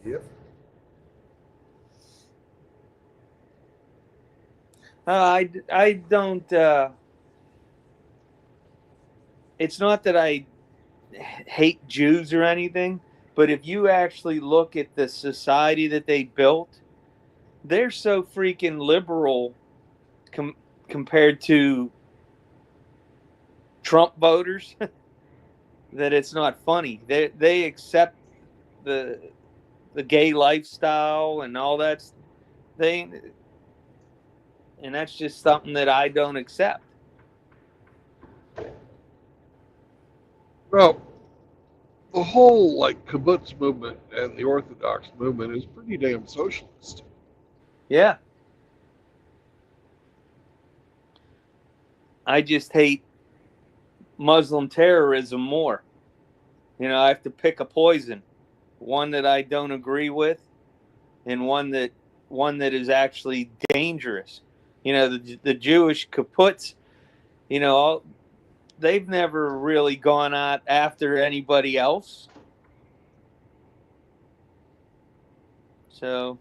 Yep. I don't. It's not that I hate Jews or anything, but if you actually look at the society that they built, they're so freaking liberal compared to Trump voters that it's not funny. They accept the gay lifestyle and all that thing, and that's just something that I don't accept. Well, the whole like kibbutz movement and the Orthodox movement is pretty damn socialist. Yeah. I just hate Muslim terrorism more. You know, I have to pick a poison, one that I don't agree with, and one that is actually dangerous. You know, the Jewish kibbutz, you know, they've never really gone out after anybody else. So,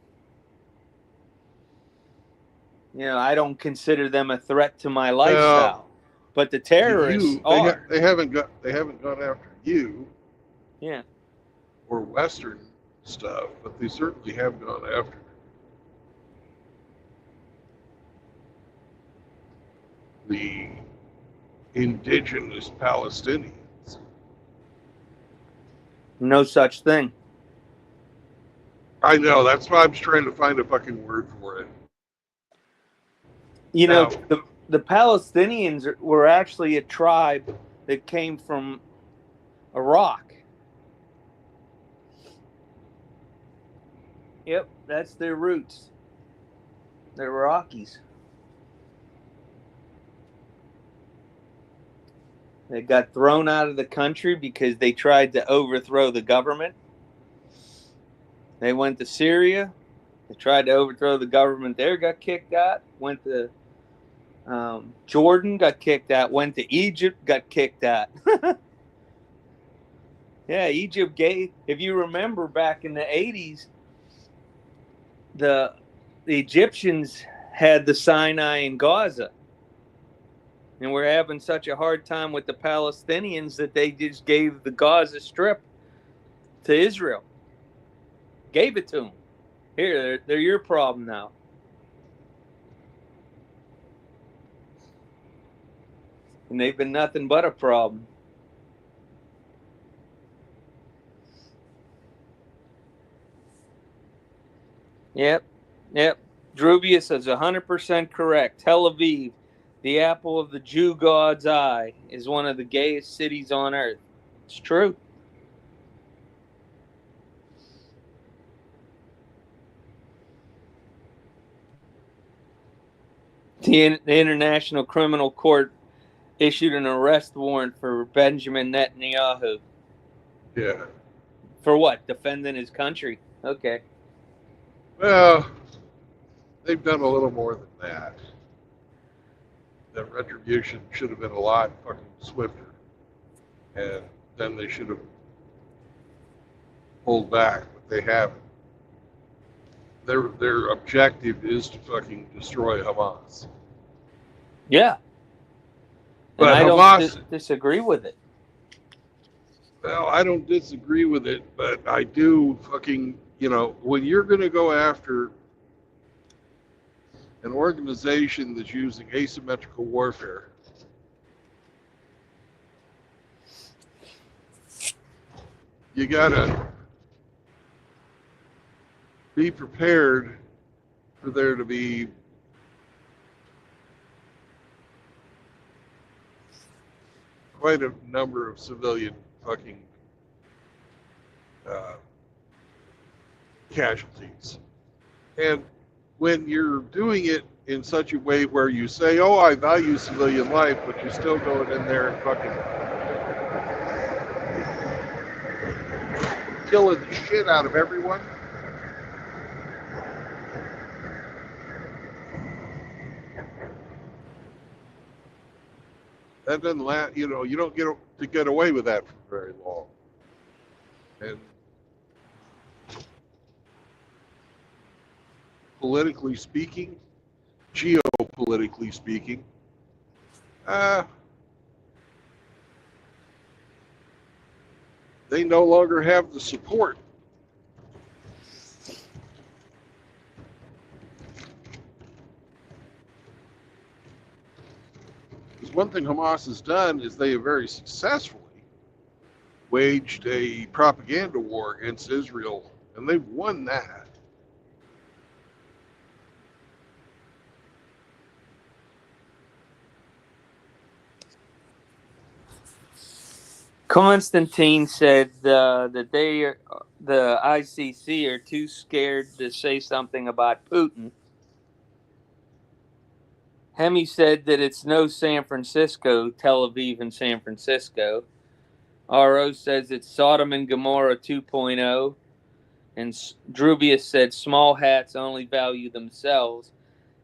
you know, I don't consider them a threat to my lifestyle. But the terrorists are. They haven't gone after you. Yeah. Or Western stuff, but they certainly have gone after the indigenous Palestinians. No such thing. I know, that's why I'm trying to find a fucking word for it. You know, the Palestinians were actually a tribe that came from Iraq. Yep, that's their roots. They're Iraqis. They got thrown out of the country because they tried to overthrow the government. They went to Syria. They tried to overthrow the government there, got kicked out. Went to Jordan, got kicked out. Went to Egypt, got kicked out. Yeah, Egypt gave, if you remember back in the 80s, the Egyptians had the Sinai and Gaza. And we're having such a hard time with the Palestinians that they just gave the Gaza Strip to Israel. Gave it to them. Here, they're your problem now. And they've been nothing but a problem. Yep. Drubius is 100% correct. Tel Aviv, the apple of the Jew God's eye, is one of the gayest cities on earth. It's true. The International Criminal Court issued an arrest warrant for Benjamin Netanyahu. Yeah. For what? Defending his country. Okay. Well, they've done a little more than that. The retribution should have been a lot fucking swifter. And then they should have pulled back, but they haven't. Their objective is to fucking destroy Hamas. Yeah. But and I Hamas, don't disagree with it. Well, I don't disagree with it, but I do fucking, you know, when you're going to go after an organization that's using asymmetrical warfare, you got to be prepared for there to be quite a number of civilian fucking casualties. And when you're doing it in such a way where you say, "Oh, I value civilian life," but you're still going in there and fucking killing the shit out of everyone. That doesn't last. You know, you don't get away with that for very long. And politically speaking, geopolitically speaking, they no longer have the support. Because one thing Hamas has done is they have very successfully waged a propaganda war against Israel, and they've won that. Constantine said that the ICC are too scared to say something about Putin. Hemi said that it's no San Francisco, Tel Aviv and San Francisco. RO says it's Sodom and Gomorrah 2.0. And Drubius said small hats only value themselves.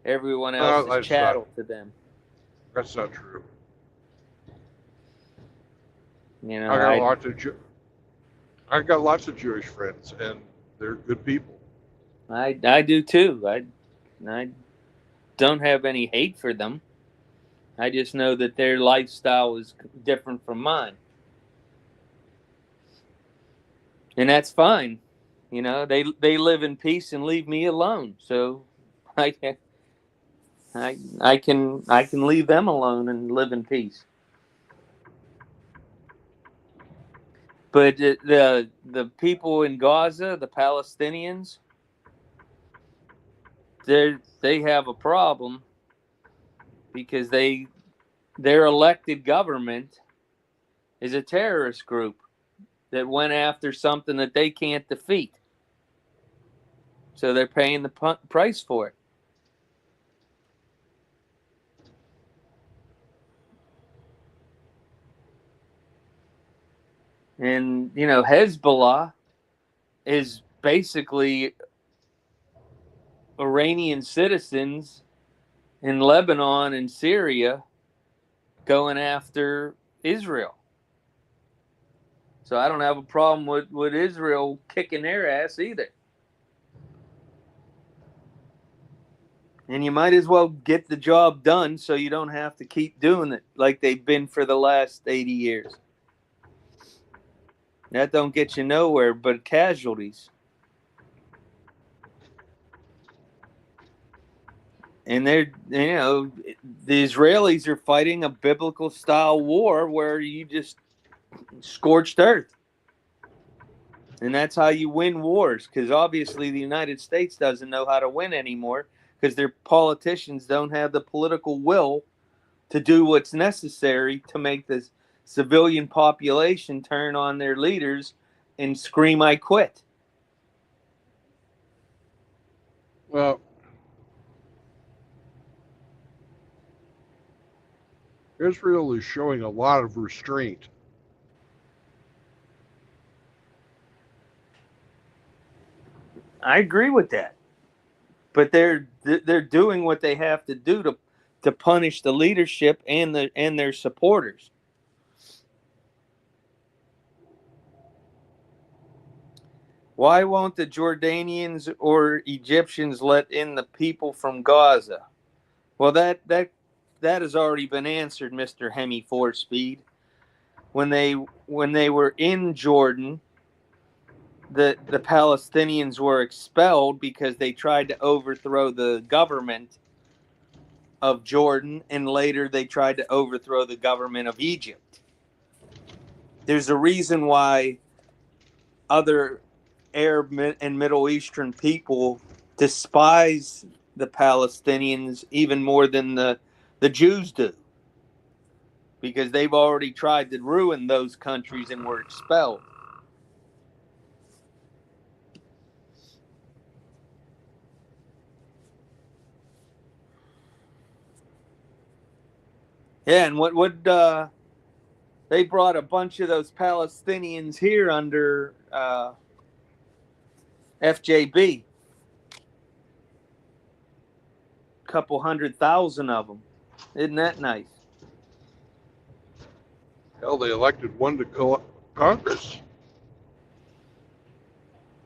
Everyone else is chattel to them. That's not true. You know, I got lots of Jewish friends, and they're good people. I do too. I don't have any hate for them. I just know that their lifestyle is different from mine, and that's fine. You know, they live in peace and leave me alone. So I can leave them alone and live in peace. But the people in Gaza, the Palestinians, they have a problem because their elected government is a terrorist group that went after something that they can't defeat. So they're paying the price for it. And, you know, Hezbollah is basically Iranian citizens in Lebanon and Syria going after Israel. So I don't have a problem with Israel kicking their ass either. And you might as well get the job done so you don't have to keep doing it like they've been for the last 80 years. That don't get you nowhere but casualties. And they're, you know, the Israelis are fighting a biblical style war where you just scorched earth. And that's how you win wars, because obviously the United States doesn't know how to win anymore because their politicians don't have the political will to do what's necessary to make the civilian population turn on their leaders and scream, "I quit." Well, Israel is showing a lot of restraint. I agree with that, but they're doing what they have to do to punish the leadership and their supporters. Why won't the Jordanians or Egyptians let in the people from Gaza? Well, that has already been answered, Mr. Hemi Force Speed. When they were in Jordan, the Palestinians were expelled because they tried to overthrow the government of Jordan, and later they tried to overthrow the government of Egypt. There's a reason why other Arab and Middle Eastern people despise the Palestinians even more than the Jews do, because they've already tried to ruin those countries and were expelled. Yeah, and what they brought a bunch of those Palestinians here under FJB. Couple 100,000 of them. Isn't that nice? Hell, they elected one to Congress.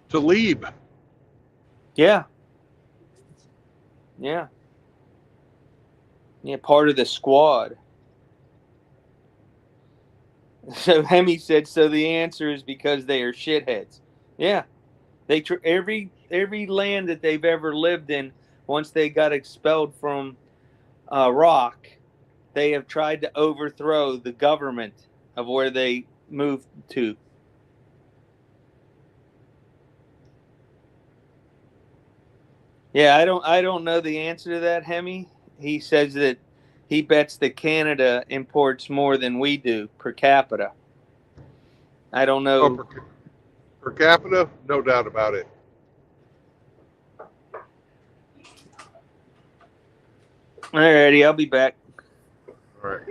Talib. Yeah. Yeah. Yeah, part of the squad. So Hemi said, so the answer is because they are shitheads. Yeah. They every land that they've ever lived in, once they got expelled from Iraq, they have tried to overthrow the government of where they moved to. Yeah, I don't know the answer to that, Hemi. He says that he bets that Canada imports more than we do per capita. I don't Oh, know. per capita, no doubt about it. Alrighty, I'll be back. All right.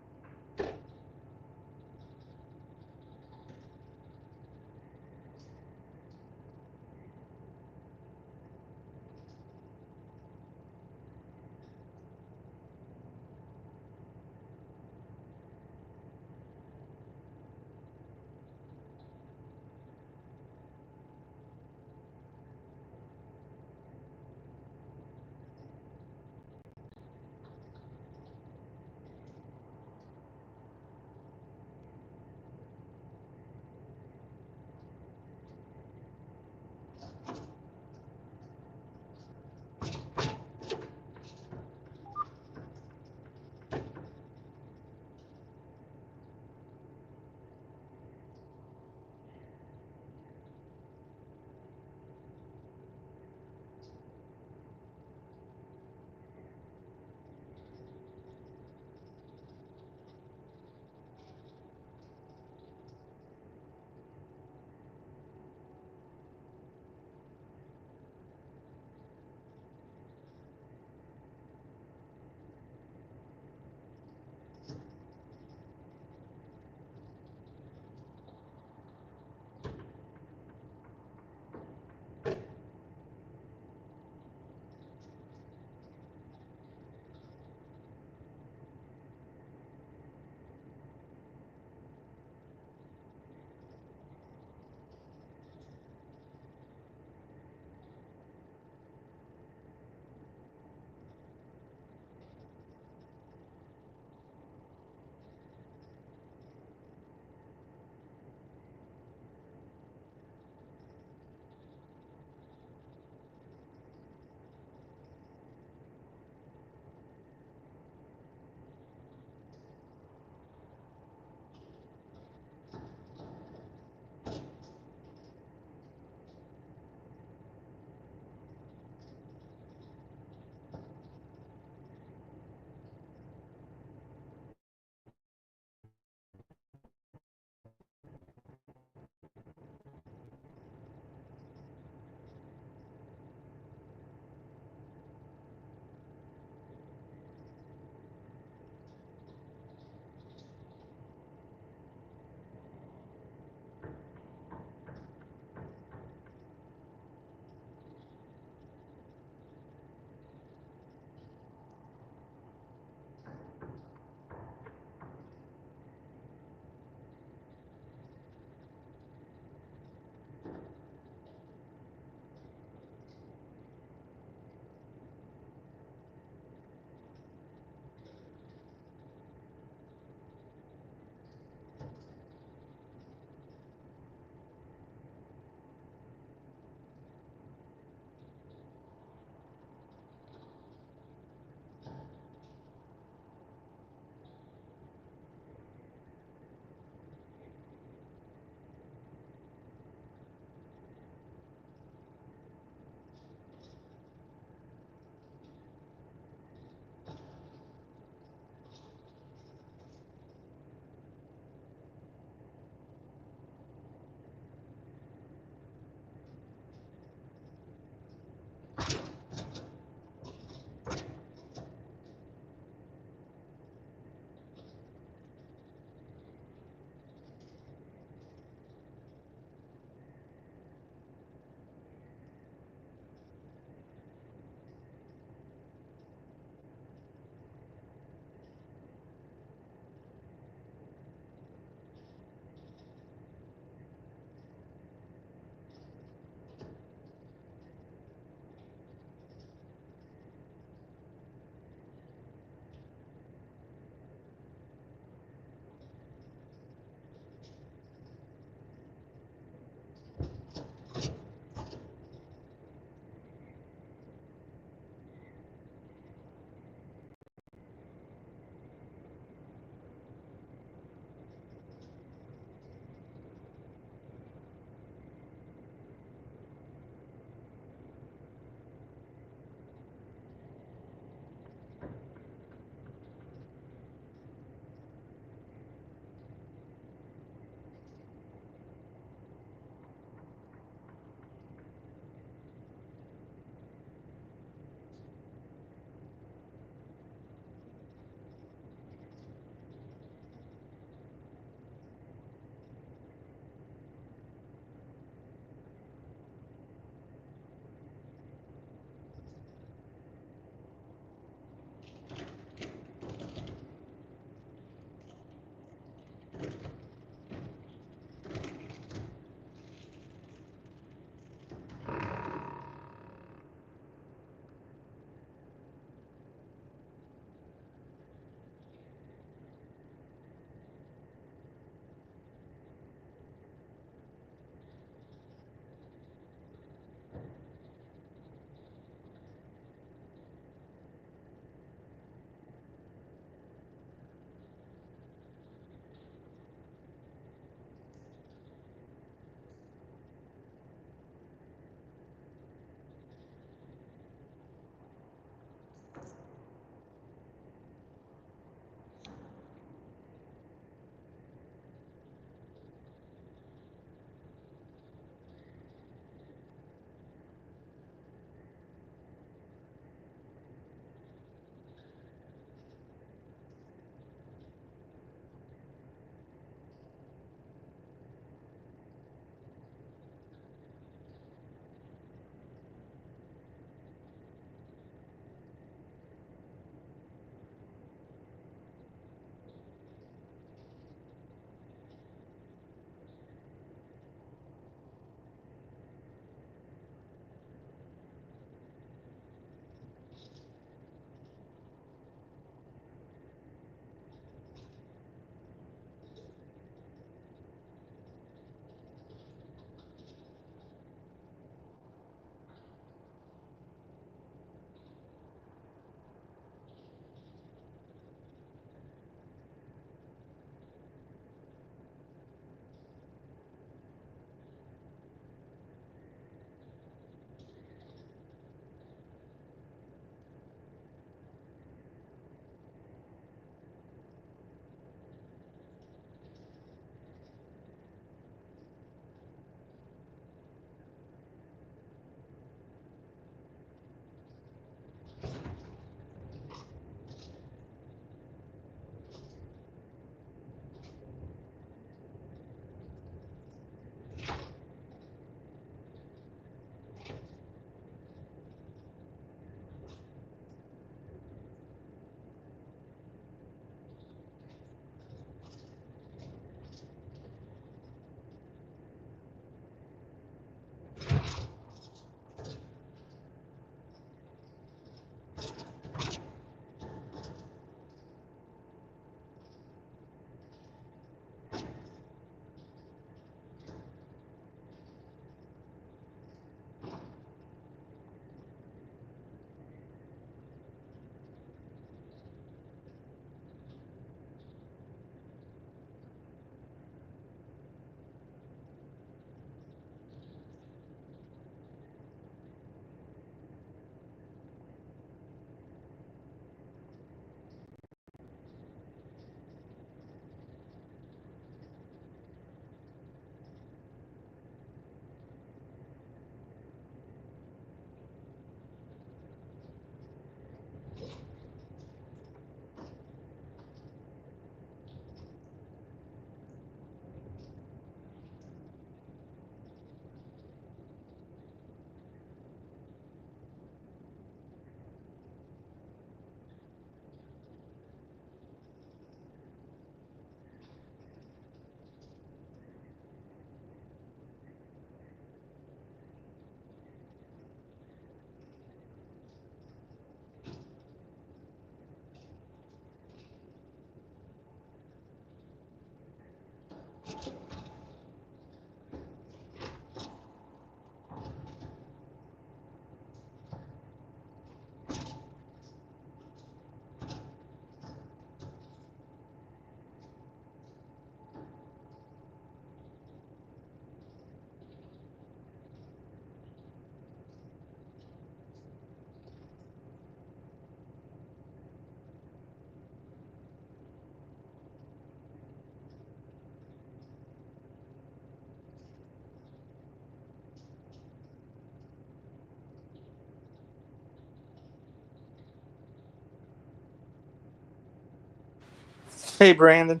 Hey, Brandon.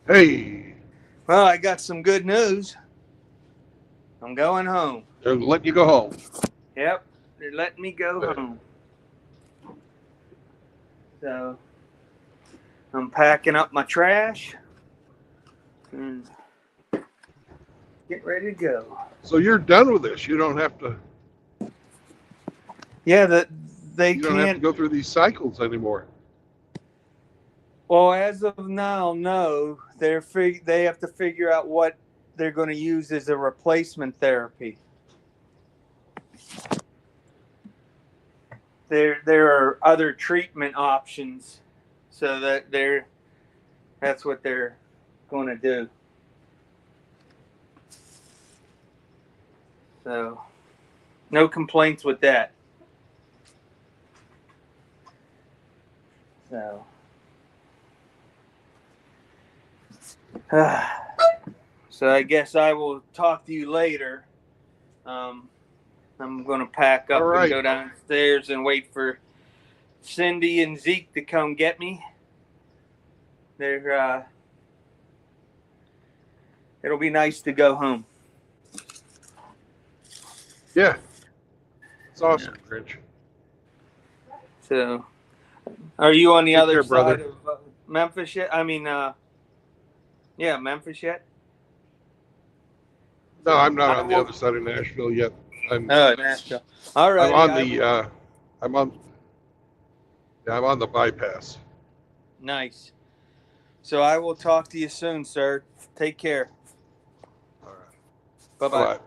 Hey, Well, I got some good news. I'm going home. they're letting you go home. Yep, they're letting me go Good. home. So I'm packing up my trash and get ready to go. So you're done with this. You don't have to. Yeah, that they You don't have to can't. go through these cycles anymore. Well, as of now, no. They have to figure out what they're going to use as a replacement therapy. There are other treatment options, so that's what they're going to do. So, no complaints with that. So, so I guess I will talk to you later. I'm going to pack All up and right. go downstairs and wait for Cindy and Zeke to come get me. It'll be nice to go home. Yeah. It's awesome, Grinch. So, are you on the Take other care, side brother. of Memphis yet? I mean, yeah, Memphis yet? No, I'm not I on the will. other side of Nashville yet. I'm Nashville. All I'm right. on the I'm on yeah, I'm on the bypass. Nice. So I will talk to you soon, sir. Take care. All right. Bye bye. Bye.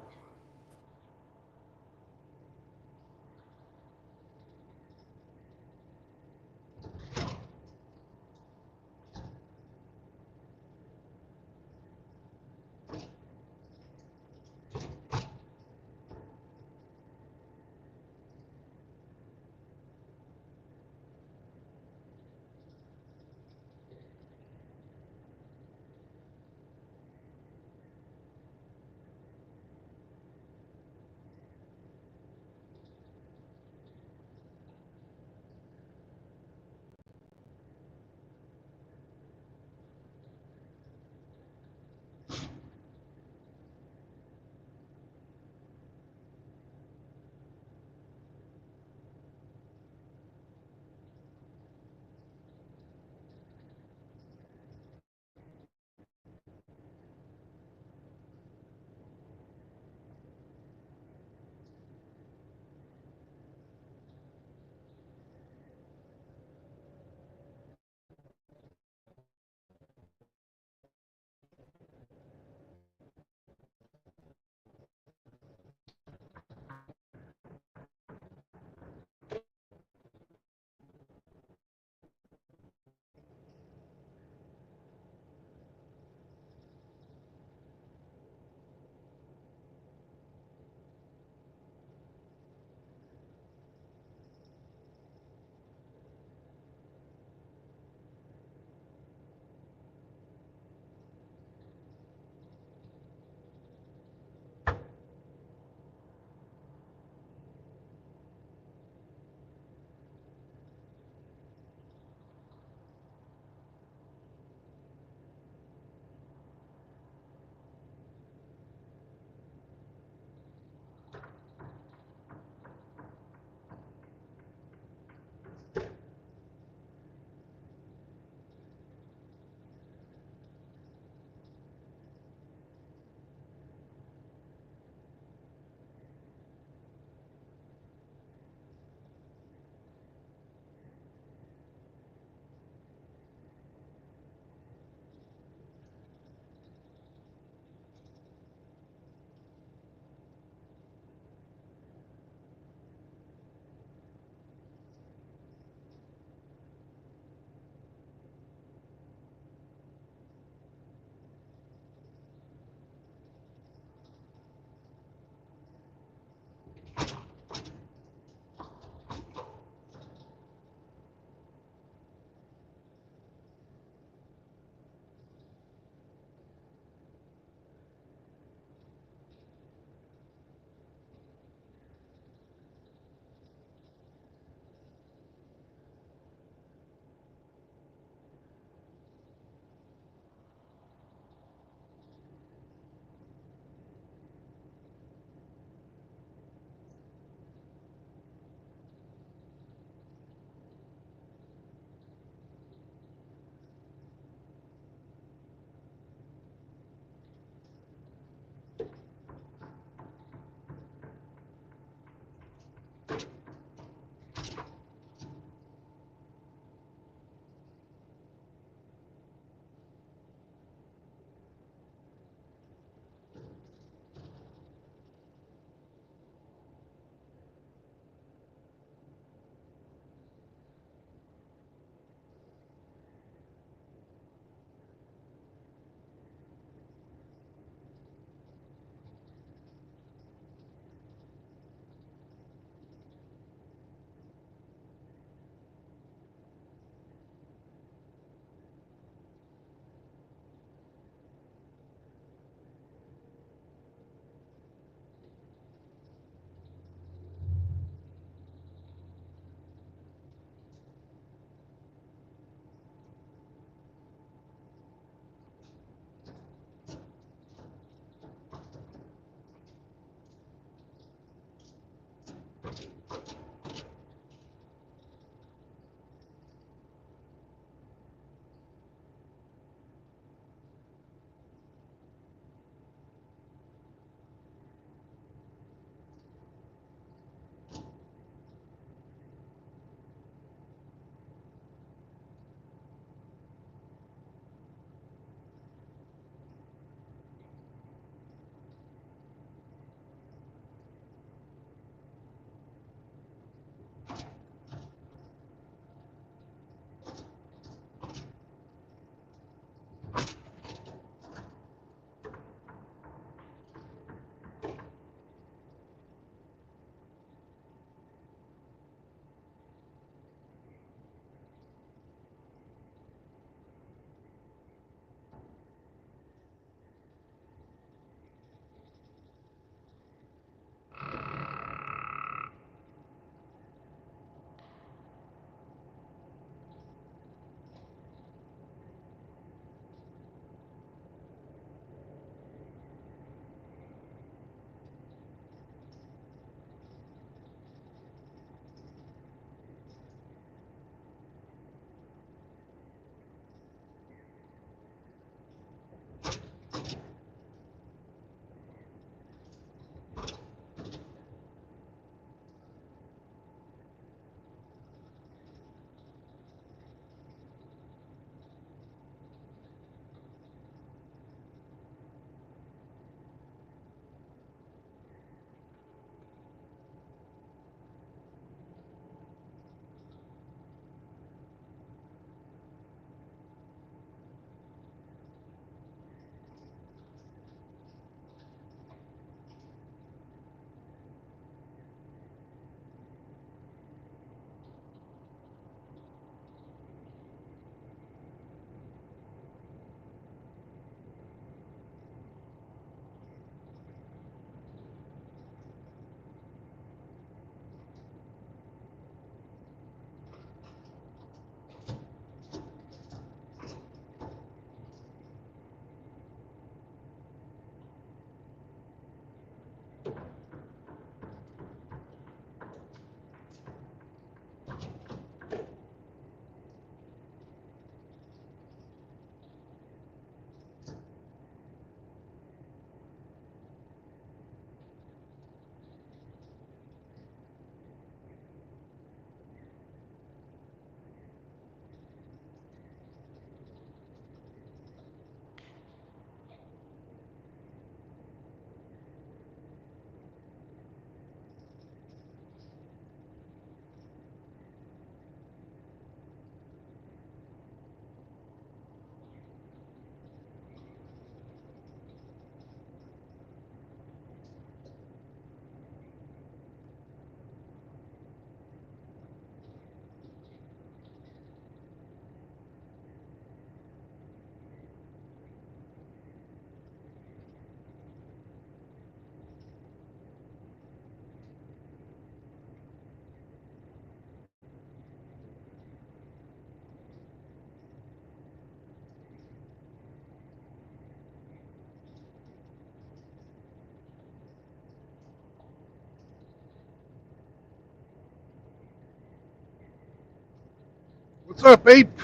What's up, Ape?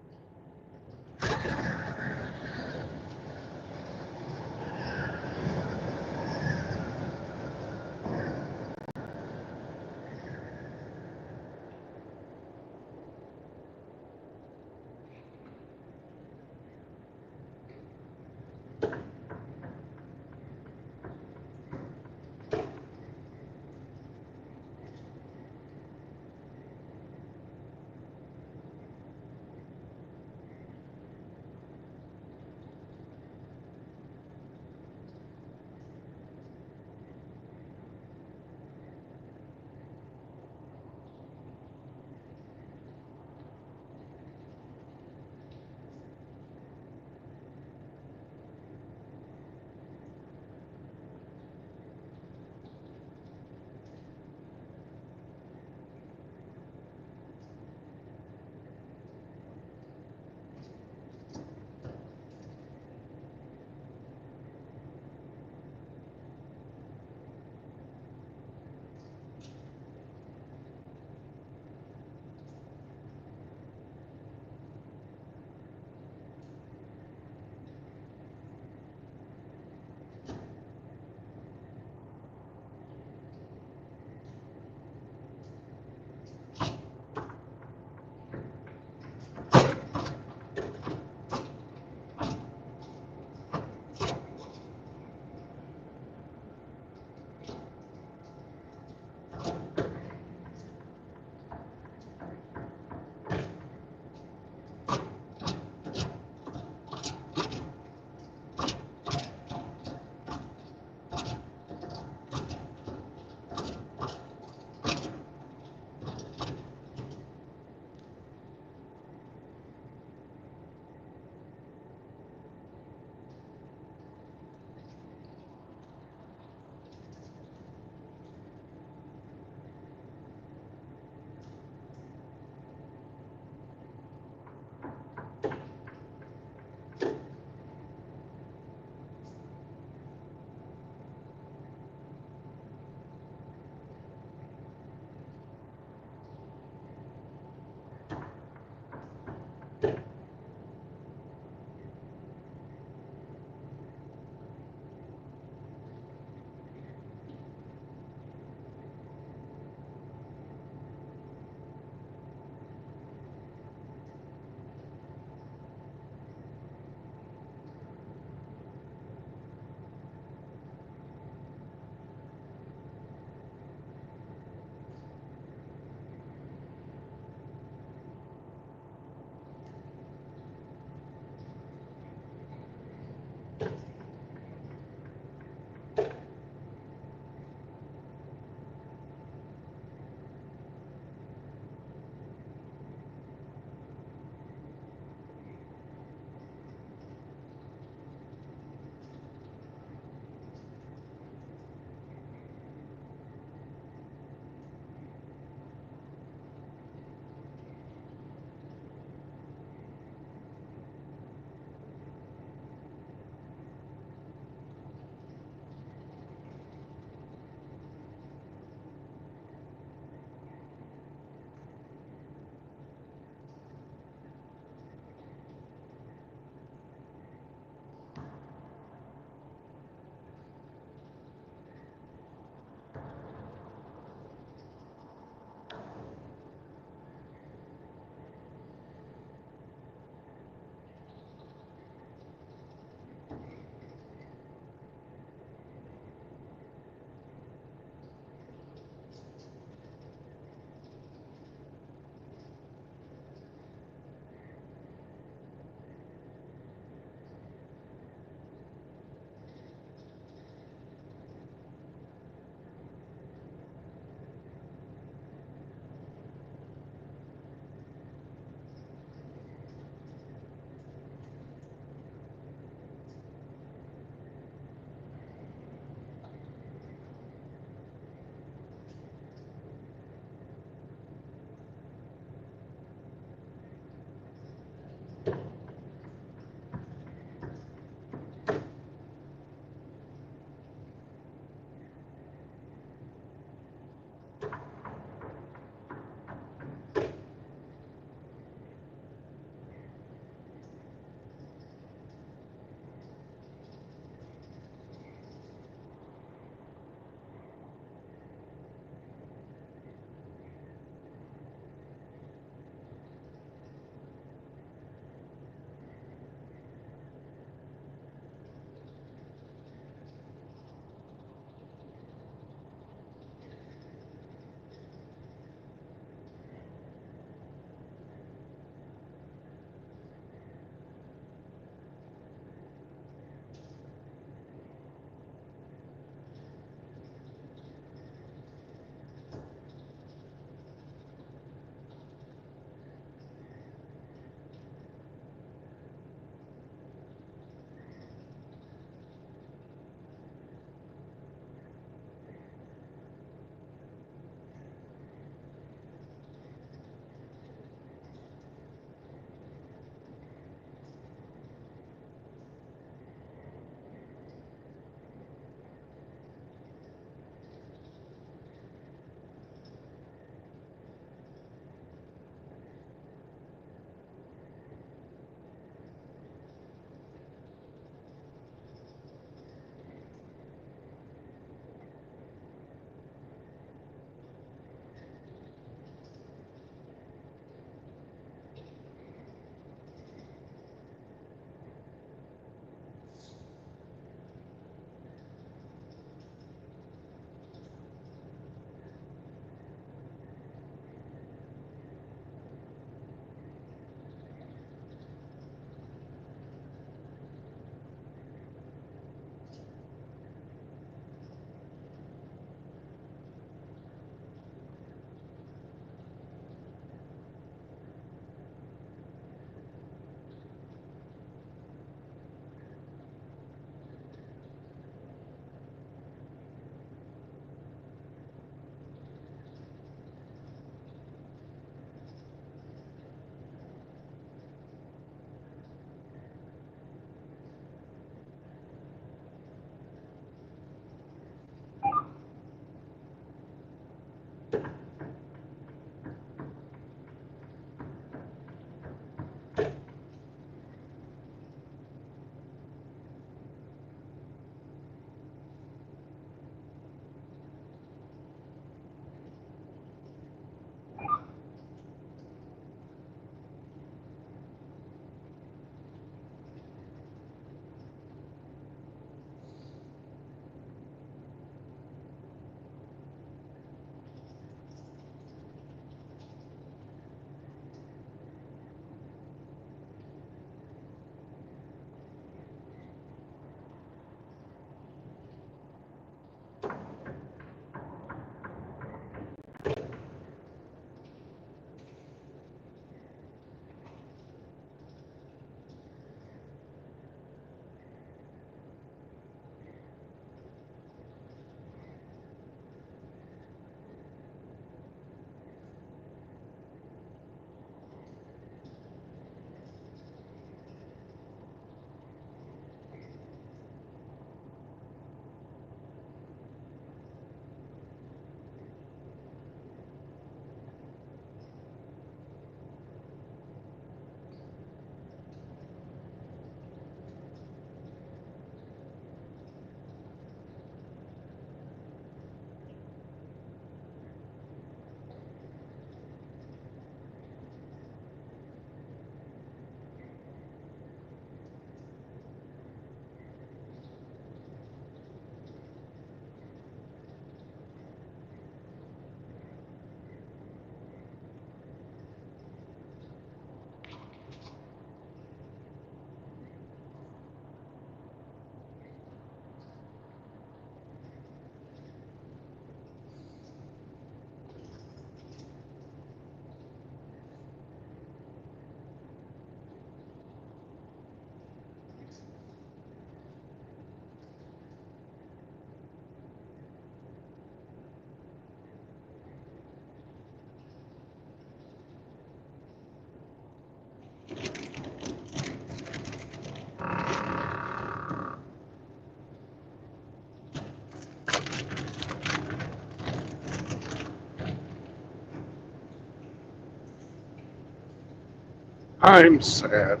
I'm sad.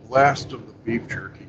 Last of the beef jerky.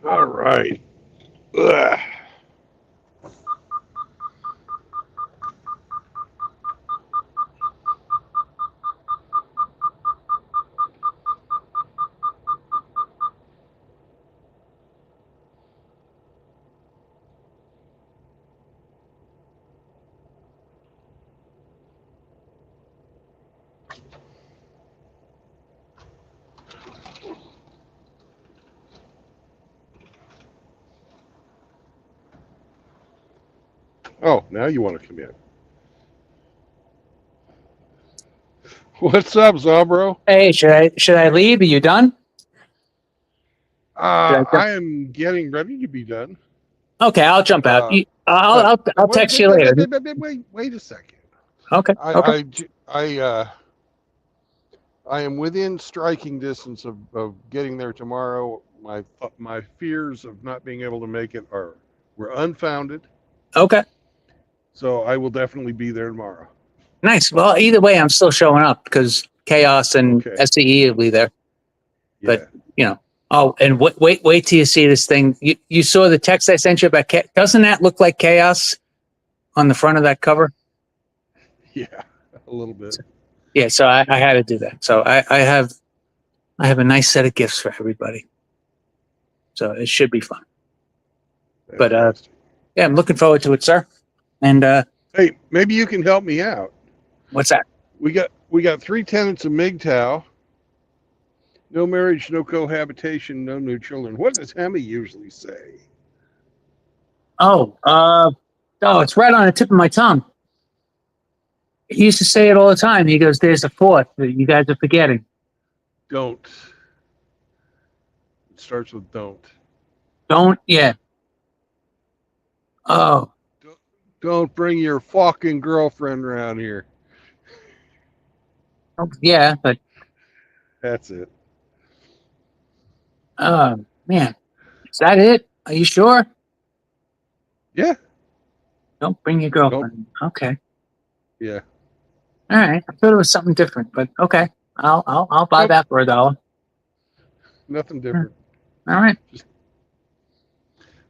All right. Ugh. Oh, now you want to come in. What's up, Zombro? Hey, should I leave? Are you done? Should I jump? I am getting ready to be done. Okay, I'll jump out. Uh, I'll but I'll text you later. wait a second. Okay. Okay. I am within striking distance of getting there tomorrow. My fears of not being able to make it were unfounded. Okay. So I will definitely be there tomorrow. Nice. Well, either way, I'm still showing up because Chaos and Okay. SCE will be there. Yeah. But oh, and wait till you see this thing. You saw the text I sent you about doesn't that look like Chaos on the front of that cover? Yeah, a little bit. Yeah. So I had to do that. So I have a nice set of gifts for everybody. So it should be fun. But Fantastic. yeah, I'm looking forward to it, sir. And Hey, maybe you can help me out. what's that? We got 3 tenets of MGTOW. No marriage, no cohabitation, no new children. What does Hemi usually say? Oh, it's right on the tip of my tongue. He used to say it all the time. He goes, "There's a fourth that you guys are forgetting." Don't. It starts with don't. Don't, yeah. Oh, Don't bring your fucking girlfriend around here. yeah, but That's it. man, is that it? Are you sure? Yeah. Don't bring your girlfriend. Okay, Yeah. all right. I thought it was something different, but okay. I'll buy Nope. that for $1. Nothing different. All right.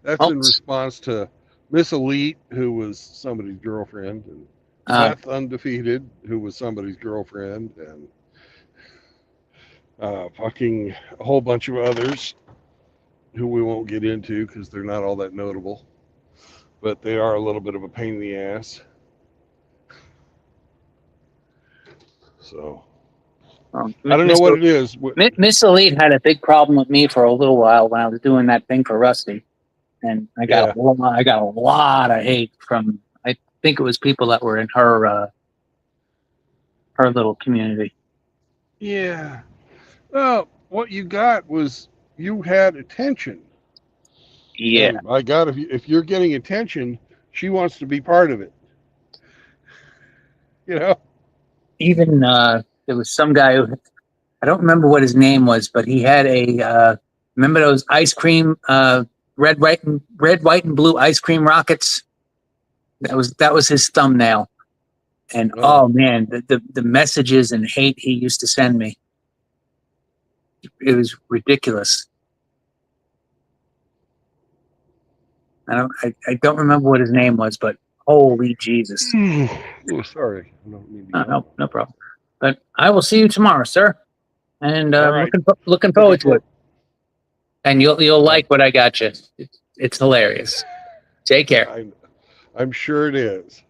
That's Oh. in response to Miss Elite, who was somebody's girlfriend, and Beth Undefeated, who was somebody's girlfriend, and fucking a whole bunch of others who we won't get into because they're not all that notable, but they are a little bit of a pain in the ass. So I don't know what it is. Miss Elite had a big problem with me for a little while when I was doing that thing for Rusty, and I got a lot of hate from. I think it was people that were in her little community. Yeah. Well, what you got was you had attention. Yeah. And by God, if you're getting attention, she wants to be part of it. You know? Even there was some guy who I don't remember what his name was, but he had a remember those ice cream red, white, and blue ice cream rockets. That was his thumbnail. And oh man, the messages and hate he used to send me. It was ridiculous. I don't remember what his name was, but holy Jesus. Oh, sorry. I don't mean to No problem. But I will see you tomorrow, sir. And All right. looking forward to it. And you'll like what I got you. It's hilarious. Take care. I'm sure it is.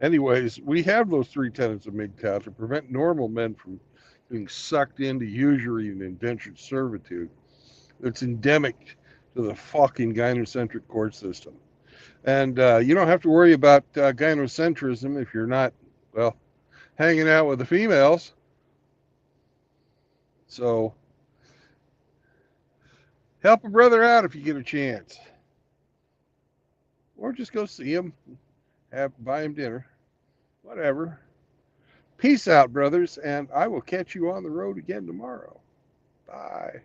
Anyways, we have those 3 tenets of MGTOW to prevent normal men from being sucked into usury and indentured servitude. It's endemic to the fucking gynocentric court system. And you don't have to worry about gynocentrism if you're not, well, hanging out with the females. So help a brother out if you get a chance. Or just go see him, buy him dinner, whatever. Peace out, brothers, and I will catch you on the road again tomorrow. Bye.